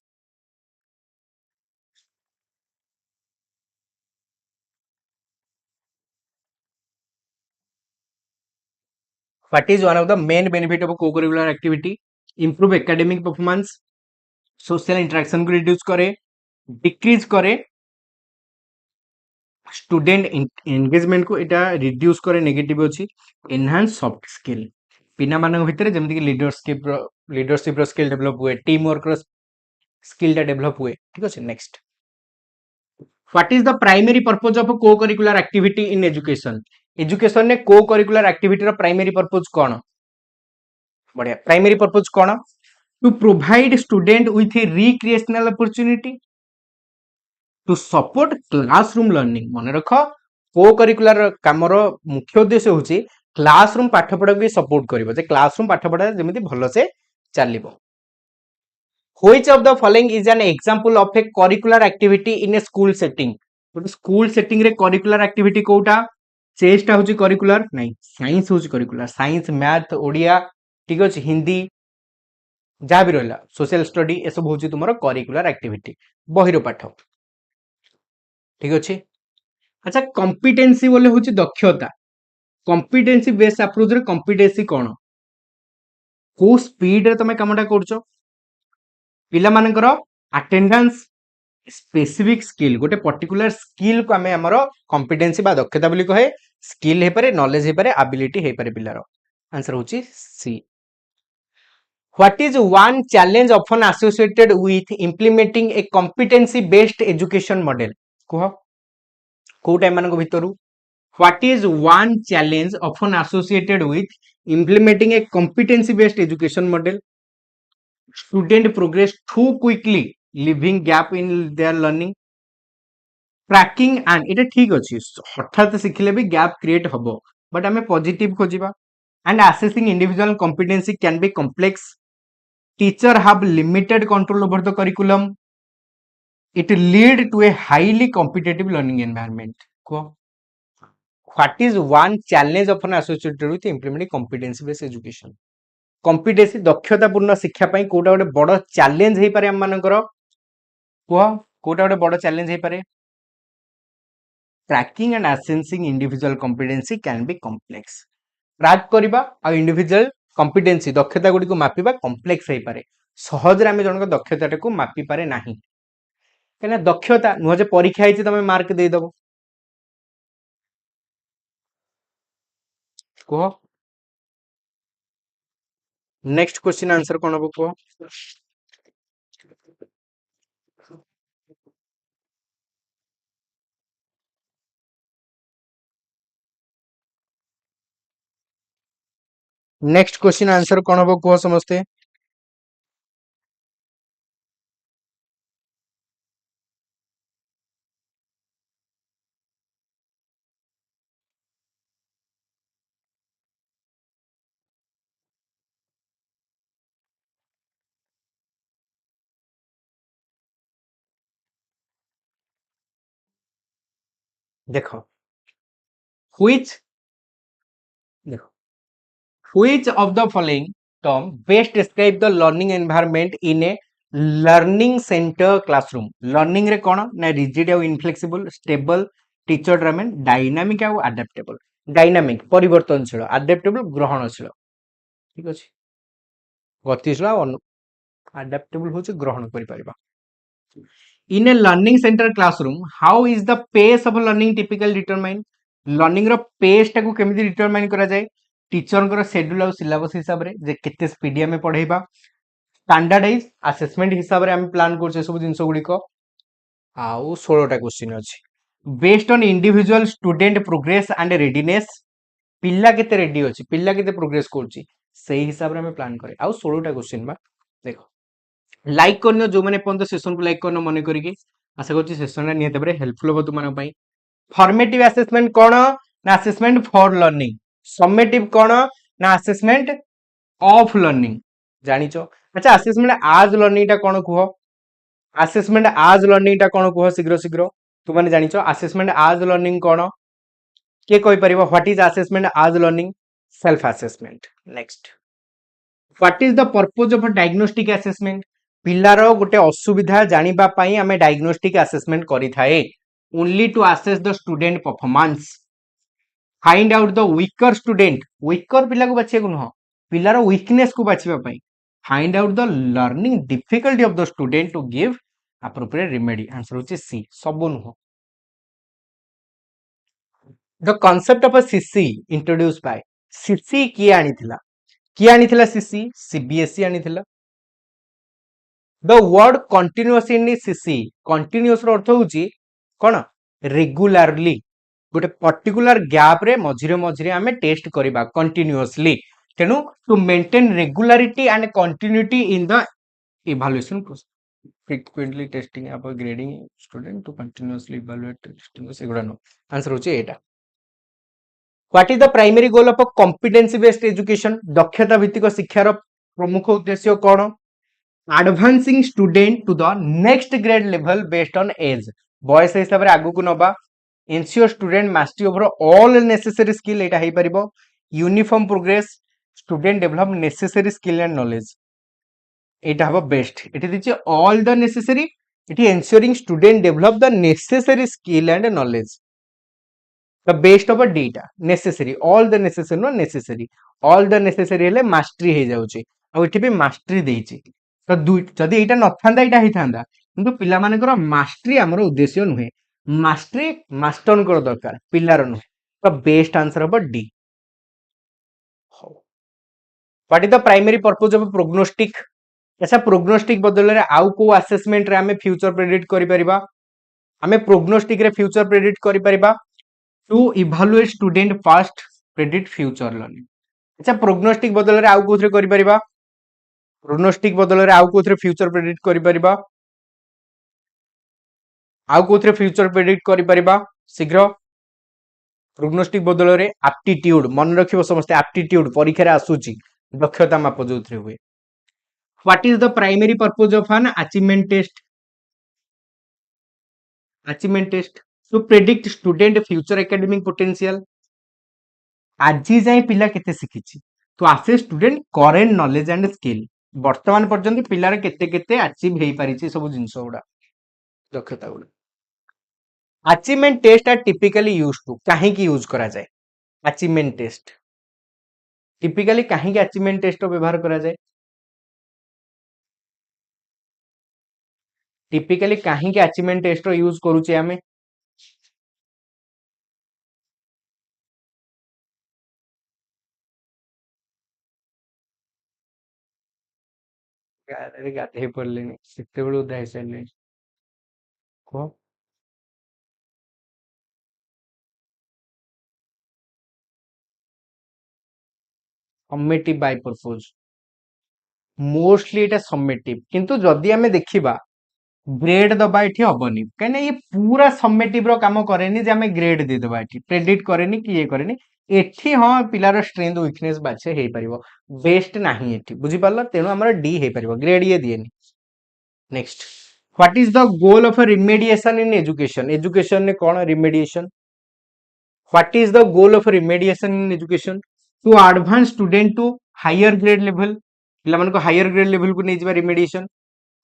What is one of the main benefit of a co-curricular activity? Improve academic performance, social interaction को reduce करे, decrease करे, student engagement को इटा reduce करे, negative अछि, enhance soft skill पिना मानक भितर जेमति कि लीडरशिप रो स्किल डेवलप हुए, टीम वर्क रो स्किल डेवलप हुए। ठीक अछि, next, What is the primary purpose of a co-curricular activity in education? Education ने co-curricular activity रो प्राइमरी पर्पस कोन? बढ़िया, primary purpose cone? To provide student with a recreational opportunity, to support classroom learning। मन रख, co-curricular कामर मुख्य उद्देश्य होची classroom पाठ पढ़ा को सपोर्ट करिवो, जे क्लासरूम पाठ पढ़ा जेमिति भलो से चलिवो। Which of the following is an example of a curricular activity in a school setting? School setting रे curricular activity कोटा? चेस टा होची curricular नहीं, साइंस होची curricular, साइंस मैथ ओडिया ठीक अछि, हिंदी जहाँ भी रहला, सोशल स्टडी ए सब होची तुमरो curricular activity बहिरो पाठ। ठीक अछि, अच्छा कॉम्पिटेंसी बोले होची दक्षता। कॉम्पिटेंसी बेस्ड अप्रोच रे कॉम्पिटेंसी कोन? को स्पीड रे तमे कामटा करछो, पिला मानकर अटेंडेंस, स्पेसिफिक स्किल गोटे पर्टिकुलर स्किल को आम आमर कॉम्पिटेंसी बा दक्षता बोली कहे स्किल हे पारे नॉलेज हे पारे एबिलिटी हे पारे पिलार आंसर होची C what is one challenge often associated with implementing a competency based education model कह को टाइम मान भितर what is one challenge often associated with implementing a competency based education model student progress too quickly leaving gap in their learning tracking and इटा ठीक अच्छी हठात शिखिले भी गैप क्रिएट हम बट आम पॉजिटिव खोजा and assessing individual competency can be complex teacher have limited control over the curriculum it lead to a highly competitive learning environment what is one challenge of an associated with implementing competency based education competency दक्षतापूर्ण शिक्षा पाई कोटा गोटे बड़ challenge हे पारे हम मानकर कह कोटा गोटे बड़ चैलेंज हे पारे tracking and assessing individual competency can be complex track करबा आ इंडिविजुअल कॉम्पिटेंसी दक्षता गुडी को मापिबा कॉम्प्लेक्स हे पारे सहज रे हम जनक दक्षता को मापी पारे नाही कना दक्षता नुह जे परीक्षा हिची तमे मार्क दे दबो कह नेक्स्ट क्वेश्चन आंसर कोन हबो कह नेक्स्ट क्वेश्चन आंसर कोन हबो कह समस्ते देखो व्हिच देखो Which of the following term best describe the learning environment in a learning center classroom? Learning रे कौन ना rigid और inflexible, stable, teacher driven, dynamic और adaptable. Dynamic परिवर्तनशील, adaptable ग्रहणशील. ठीक अछि. गतिशील और adaptable होचे ग्रहण करि परिबा. In a learning center classroom, how is the pace of learning typically determined? Learning row pace टाको केमिति determine करा जाय? टीचर शेड्यूल और सिलेबस हिसाब से केते स्पीड में पढ़ेबा स्टैंडर्डाइज असेसमेंट हिसाब से प्लान कर सब जिन गुड़िक आउ 16टा क्वेश्चन अच्छी based on individual student progress and readiness पिला केते रेडी अछि पिला केते प्रोग्रेस करछि सेही हिसाब से हमें प्लान करे आउ 16टा क्वेश्चन बा देखो लाइक करनो जो माने पंत सेशन को लाइक करनो मने करिके आशा करछि सेशन रे निहत बरे हेल्पफुल हो तुम मानो पई फॉर्मेटिव असेसमेंट कोन ना असेसमेंट फॉर लर्निंग समेटिव कौन ना असेसमेंट ऑफ लर्निंग जानिचो अच्छा असेसमेंट आज लर्निंग टा कौन कह असेसमेंट आज लर्निंग टा कौन कह शीघ्र शीघ्र तुम मैंने जानिचो असेसमेंट आज लर्निंग कौन के कहि परिबो व्हाट इज असेसमेंट आज learning self assessment next what is the purpose of diagnostic assessment पिलार गोटे असुविधा जानिबा पई हमें डायग्नोस्टिक असेसमेंट करि थाए only to assess the student performance find out the weaker student weaker पिला को बाछिया को न पिलार वीकनेस को बाछिबा पई find out the learning difficulty of the student to give appropriate remedy answer होची सी सब न the concept of a CC introduce by CC किए आनिथिला सीसी सीबीएसई आनिथिला the word continuous in CC continuous रो अर्थ होची कोन रेगुलरली गोटे पर्टिकुलर गैप रे मझिरे मझिरे आमे टेस्ट करिबा कंटीन्यूअसली तेनु to maintain regularity and continuity in the evaluation process frequently testing up grading student to continuously evaluate testing सेगुडा नो आंसर होचे एटा what is the primary goal of competency based education दक्षता भित्तिक शिक्षार प्रमुख उद्देश्य कोन advancing student to the next grade level based on age बॉयस हिसाब रे आगु को नबा ensure student mastery over all necessary skill एटा हेई परिबो uniform progress student develop necessary skill and knowledge एटा हबो बेस्ट एटी दिछि ऑल द नेसेसरी एटी ensuring student develop the necessary skill and knowledge the best of data necessary all the necessary no necessary all the necessary हेले mastery हे जाउची आ eighty भी मास्टरी देइची तो जदी एटा नथांदा एटा हेई थांदा किंतु पिला मानकर मास्टरी आमर उद्देश्य नुहे मास्टरी मास्टर दरकार पिलार नुहे तो बेस्ट आंसर हम D what is the primary purpose of prognostic अच्छा प्रोग्नोस्टिक बदल रे आउ को असेसमेंट रे हमें फ्यूचर प्रेडिक्ट करि परिबा हमें प्रोग्नोस्टिक रे फ्यूचर प्रेडिक्ट करि परिबा to evaluate student past predict future learning अच्छा प्रोग्नोस्टिक बदल रे आउ कोथरे करि परिबा प्रोग्नोस्टिक बदल रे आउ कोथरे फ्यूचर प्रेडिक्ट करि परिबा आउ कोथरे फ्यूचर प्रेडिक्ट करि परिबा शीघ्र प्रोग्नोस्टिक बदल रे एप्टीट्यूड मन रखिबो समस्त एप्टीट्यूड परीक्षा रे आसुची दक्षता माप जोथरे हुए what is the primary purpose of an achievement test to predict student future academic potential आज जाए पिला केते शिखिछि तो आसे student current knowledge and skill वर्तमान पर्यंत पिलार केते केते अचीव हेई पारिछि सब जिंस गुडा दक्षता गुडा achievement test are typically used to काहे की यूज करा जाए अचीवमेंट टेस्ट टिपिकली काहे की अचीवमेंट टेस्ट व्यवहार करा जाए टिपिकली काहे की अचीवमेंट टेस्ट यूज करूचे हमें गाधे पड़े से उदाय सारे कह समेटिव बाय पर्पज मोस्टली एटा समेटिव किंतु जदि आमे देखिबा ग्रेड दबा एठी हबनी कहीं ये पूरा समेटिव रो काम करेनी जे आमे ग्रेड दे दबा एठी प्रेडिक्ट करेनी कि ये करेनी एठी हां पिलार स्ट्रेंथ वीकनेस बाछे हे परिबो बेस्ट नाही एठी बुझी पारला तेनु हमर डी हे परिबो ग्रेड ये दिएनी next what is the goal of remediation in education ने कोन remediation what is the goal of remediation in education to advance student to higher grade level पिला मन को हायर ग्रेड लेवल को नै जिबा रिमेडिएशन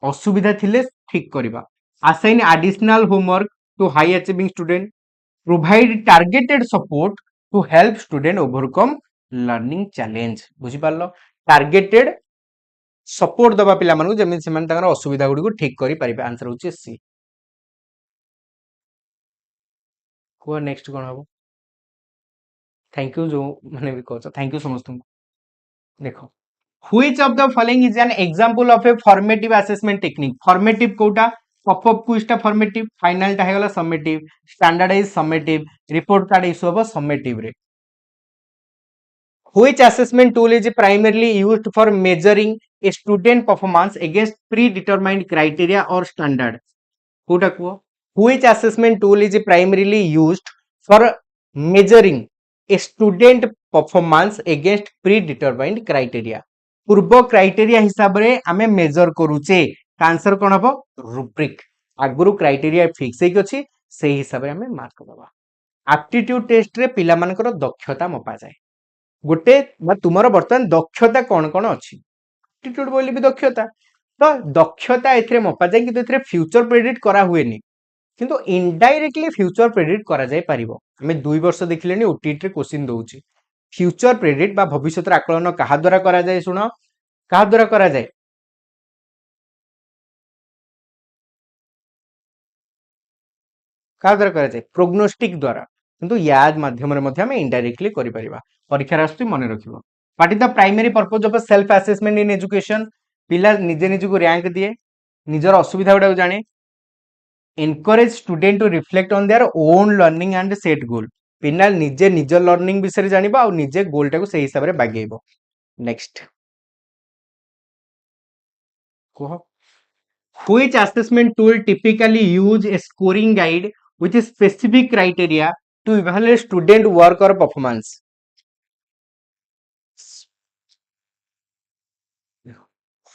असुविधा थिले ठीक करबा assign additional homework to high achieving student provide targeted support to help student overcome learning challenge बुझी पारलो टारगेटेड सपोर्ट दबा पिला मानू जेमि सेमान ताकर असुविधा गुडी को ठीक करि परिबे आंसर होचे सी को नेक्स्ट कोन हबो थैंक यू जो माने भी कहछ थैंक यू समस्त देखो Which of the following is an example of a formative assessment technique? Formative Kota pop-up quiz टा formative, final टा हेगला summative, standardized summative, report card issue होबो summative रे. Which assessment tool is primarily used for measuring a student performance against predetermined criteria or standard? Kota को Which assessment tool is primarily used for measuring a student performance against predetermined criteria? पूर्व criteria हिसाब रे आमे major करूचे answer कोन हबो rubric आगुरु criteria fix हेक अछि सेही हिसाब रे आमे मार्क दबा एप्टीट्यूड टेस्ट रे पिला मानकर दक्षता मपा जाय गोटे बा तुमरो वर्तमान दक्षता कोन कोन अछि एप्टीट्यूड बोली भी दक्षता तो दक्षता एथरे मपा जाय किंतु एथरे फ्यूचर प्रेडिक्ट करा हुएनी किंतु इनडायरेक्टली फ्यूचर प्रेडिक्ट करा जाय परिबो हमें 2 वर्ष देखिलेनी ओटीटी रे क्वेश्चन दउची फ्यूचर प्रेडिक्ट बा भविष्यत आकलन कहा द्वारा करा जाए सुनो कहा द्वारा करा जाए कहा द्वारा करा जाए प्रोग्नोस्टिक द्वारा किंतु याद माध्यम रे मध्ये हम इनडायरेक्टली करि परिबा परीक्षा रास्ते मने रखिबो what is the primary purpose of self assessment in education पिला निजे निजे को रैंक दिए निजर असुविधा गुडा जाने encourage student to reflect on their own learning and set goal पिना निजे निज लर्निंग विषय जानिबा और निजे गोल टाको सही हिसाब रे बागेइबो नेक्स्ट कहो which assessment tool typically use a scoring guide with a specific criteria to evaluate student work or performance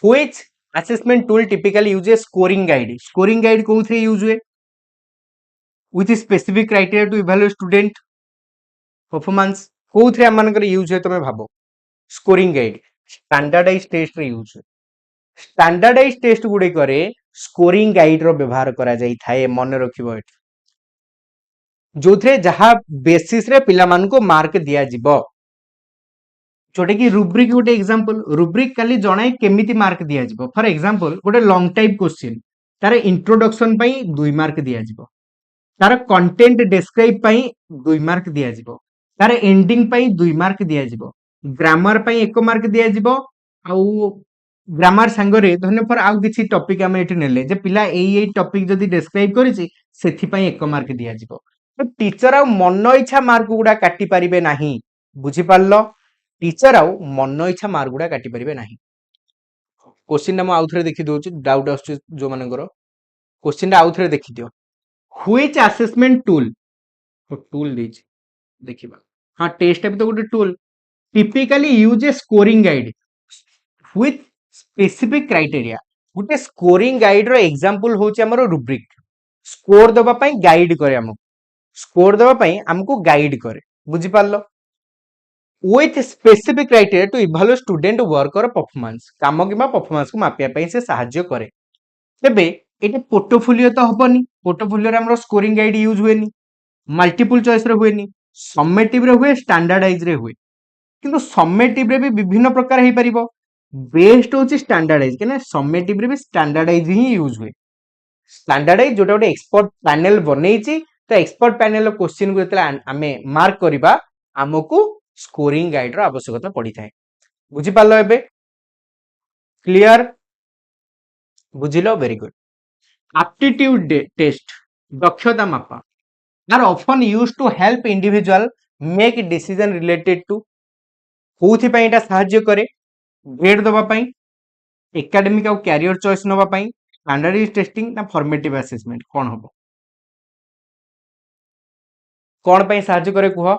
which assessment tool typically use a scoring guide कोउथरे यूज हुए with a specific criteria to evaluate student performance कोउथरे मानकर use है तमे भाबो scoring guide standardised test रे use standardised test गुडे करे स्कोरिंग गाइड रो व्यवहार करा जाई थाए मन रखिबो एट जोथरे जहा बेसिस रे पिला मान को मार्क दिया जिवो जोटे की रुब्रिक गोटे एग्जांपल रुब्रिक खाली जणाई केमिति मार्क दिया जिवो फॉर एग्जांपल गोटे लॉन्ग टाइप क्वेश्चन तार इंट्रोडक्शन पई 2 मार्क दिया जिवो तार कंटेंट डिस्क्राइब पई 2 मार्क दिया जिवो तार एंडिंग पई 2 मार्क दिया जिवो ग्रामर पई 1 मार्क दिया जिवो आउ ग्रामर संगरे धन्य फर आउ किछि टॉपिक हम एठी नेले जे पिला एई टॉपिक जदी डिस्क्राइब करिछि सेथि पई 1 मार्क दिया जिवो तो टीचर आ मन इच्छा मार्क गुडा काटी परिबे नाही बुझी पारलो टीचर आ मन इच्छा मार्क गुडा काटी परिबे नाही क्वेश्चन हम आउ थरे देखि दोछि डाउट आछे जो मानकर क्वेश्चन आउ थरे देखि दियो व्हिच असेसमेंट टूल टूल देछि देखिबा हां टेस्ट भी तो गोटे tool typically use A scoring guide with specific criteria गोटे स्कोरिंग गाइड रो एग्जांपल होछि हमर रुब्रिक स्कोर दबा पई गाइड करे हमको स्कोर दबा पई हमको गाइड करे बुझी पारलो with specific criteria to evaluate student work or performance काम किबा परफॉर्मेंस को मापिया पई से सहाय्य करे तेबे एटे पोर्टफोलियो तो हबनी पोर्टफोलियो रे हमरो स्कोरिंग गाइड यूज हुएनी मल्टीपल चॉइस रे हुएनी समेटिव रे हुए स्टैंडर्डाइज रे हुए किंतु समेटिव रे भी विभिन्न प्रकार हे परिबो बेस्ट होची स्टैंडर्डाइज केने समेटिव रे भी स्टैंडर्डाइज ही यूज हुए स्टैंडर्डाइज जोटा गोटे एक्सपर्ट पैनल बनेइची तो एक्सपर्ट पैनल क्वेश्चन को जतला आमे मार्क करबा हमकु स्कोरिंग गाइड रो आवश्यकता पड़ी थाए बुझी पालो एबे क्लियर बुझिलो वेरी गुड एप्टीट्यूड टेस्ट दक्षता मापा are often used to help individual make decision related to कोथि पई एटा सहाय्य करे ग्रेड दबा पई एकेडमिक और कैरियर चॉइस नबा पई स्टैंडर्डाइज टेस्टिंग ना फॉर्मेटिव असेसमेंट कोन हबो कोन पई सहाय्य करे कुह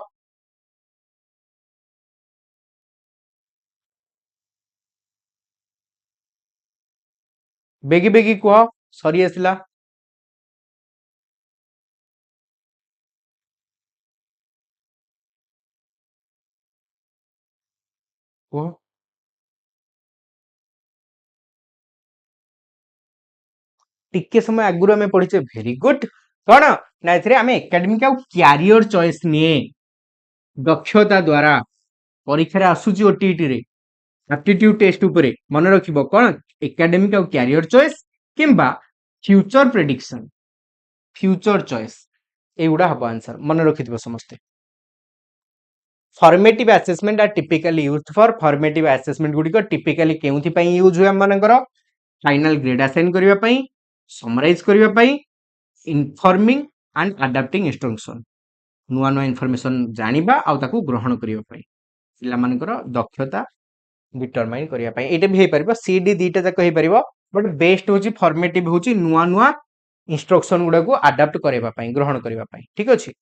बेगी बेगी कुह सरी आसिला कुह टिके समय आगुरु हमें पढ़िचे वेरी गुड कौन ना एथरे हमें एकेडमिक और कैरियर चॉइस निए दक्षता द्वारा परीक्षा रे आसुची ओटीटी रे एप्टीट्यूड टेस्ट उपरे मन रखिबो कोन एकेडमिक और कैरियर चॉइस किंबा फ्यूचर प्रेडिक्शन फ्यूचर चॉइस एगुडा हबो आंसर मन रखिथिबो समस्ते formative assessment are typically used for formative assessment गुडी को टिपिकली केउथि पई यूज हुए मानकर फाइनल ग्रेड असाइन करिवा पई समराइज करिवा पई इन्फॉर्मिंग एंड अडैप्टिंग इंस्ट्रक्शन नुआ नुआ इन्फॉर्मेशन जानिबा आ ताकू ग्रहण करिवा पई पिला मानकर दक्षता डिटरमाइन करिया पई एटे भी हे परबो सीडी दीटा जाक हे परबो बट बेस्ट होची फॉर्मेटिव होची नुआ नुआ इंस्ट्रक्शन गुडा को अडैप्ट करिवा पई ग्रहण करिवा पई ठीक अछि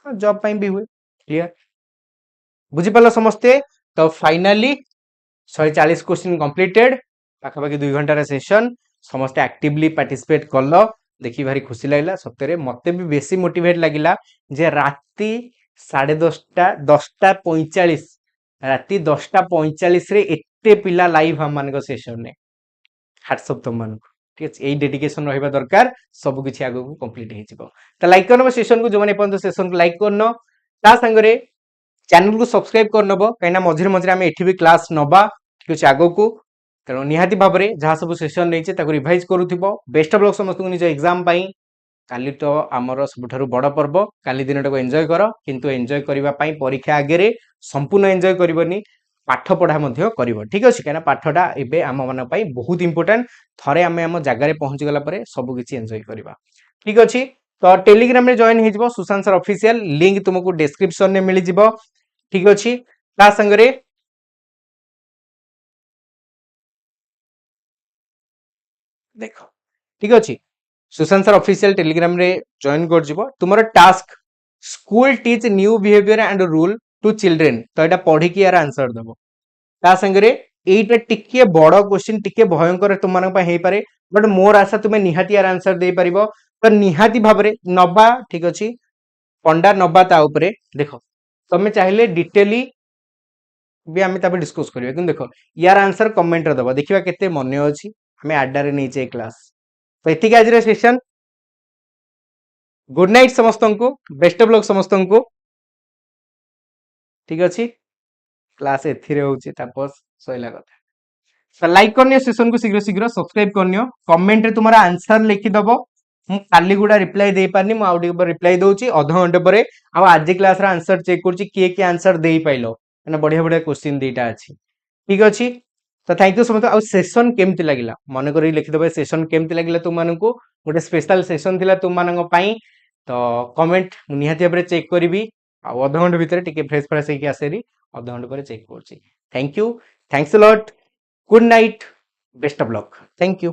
जॉब पई भी हुए क्लियर बुझी पालो समस्ते तो फाइनली 140 क्वेश्चन कंप्लीटेड पाखा पाखी 2 घंटा रे सेशन समस्ते एक्टिवली पार्टिसिपेट करलो देखि भारी खुशी लागला सत्तरे मते भी बेसी मोटिवेट लागिला जे राती 10:30 राती 10:45 रे एते पिला लाइव हम मान सेशन ने व्हाट्सएप तुम मान ठीक है एई डेडिकेशन रहबा दरकार सब किछि आगो को कंप्लीट हे जिवो त लाइक करनो सेशन को जो माने पन सेशन को लाइक करनो ता संगरे चैनल को सब्सक्राइब करनबो कहिना मझिर मझिर हम एठी भी क्लास नबा ठीक है आगो को तेणु निहाती भाव में जहाँ सब सेशन नहीं ताको रिवाइज करूथिबो बेस्ट ऑफ लक समस्त निज एग्जाम पाई काली तो आमर सबुठारु बड़ पर्व काली दिन टाको एंजॉय करो किंतु एंजॉय करबा पाई परीक्षा आगे रे संपूर्ण एंजॉय करबनी पाठ पढ़ा मध्य करिवो ठीक अछि केना पाठटा एबे आम मन पाई बहुत इंपोर्टेंट थरे आमे आम जगह रे पहुंच गला परे सब किछि एंजॉय करबा ठीक अछि तो टेलीग्राम रे जॉइन हे जिवो सुशांत सर ऑफिशियल लिंक तुमको डिस्क्रिप्शन में मिली जिवो ठीक अछि ता संगरे देखो ठीक अछि सुशांत सर ऑफिशियल टेलीग्राम रे जॉइन कर जिवो तुमरो task school teach new behaviour and rule to children तो एटा पढ़ी कि यार आंसर दबो ता संगरे एटा टिके बड़ क्वेश्चन टिके भयंकर तुम मानक पय हे पारे बट मोर आशा तुमे निहाती यार आंसर दे परिबो तो निहाती भाबरे नबा ठीक अछि पंडा नबा ता ऊपरे देखो तमे चाहिले डिटेली भी आमे ताबे डिस्कस करियो किन देखो यार आंसर कमेंट रे दबो देखिबा केते मने अछि हमें आडा रे नै छै क्लास तो एतिक आज रे सेशन गुड नाइट समस्त को बेस्ट ऑफ लक समस्त को ठीक अछि क्लास एथिरे होछि तापस सइला कथा लाइक करनियो सेशन को शीघ्र शीघ्र सब्सक्राइब करनियो कमेंट रे तुम्हारा आंसर लिखि दबो मु काली गुडा रिप्लाई दे पारनी मु आउडी पर रिप्लाई दोची अध घंटे परे आ आज क्लास रा आंसर चेक करची के आंसर देई पाइलो माने बढ़िया बढ़िया क्वेश्चन दीटा अछि ठीक अछि तो थैंक यू सो मच आ सेशन केमति लागिला मन करी लिखि दबे सेशन केमति लागिला तुम मानकू गोटे स्पेशल सेशन थिला तुम मानक पई तो कमेंट निहाती भाबरे चेक करबी आ अध घंटे भितर टिके फ्रेश फ्रेश हेकी आसेरी अध घंटे परे चेक करची thank you thanks a lot good night best of luck thank you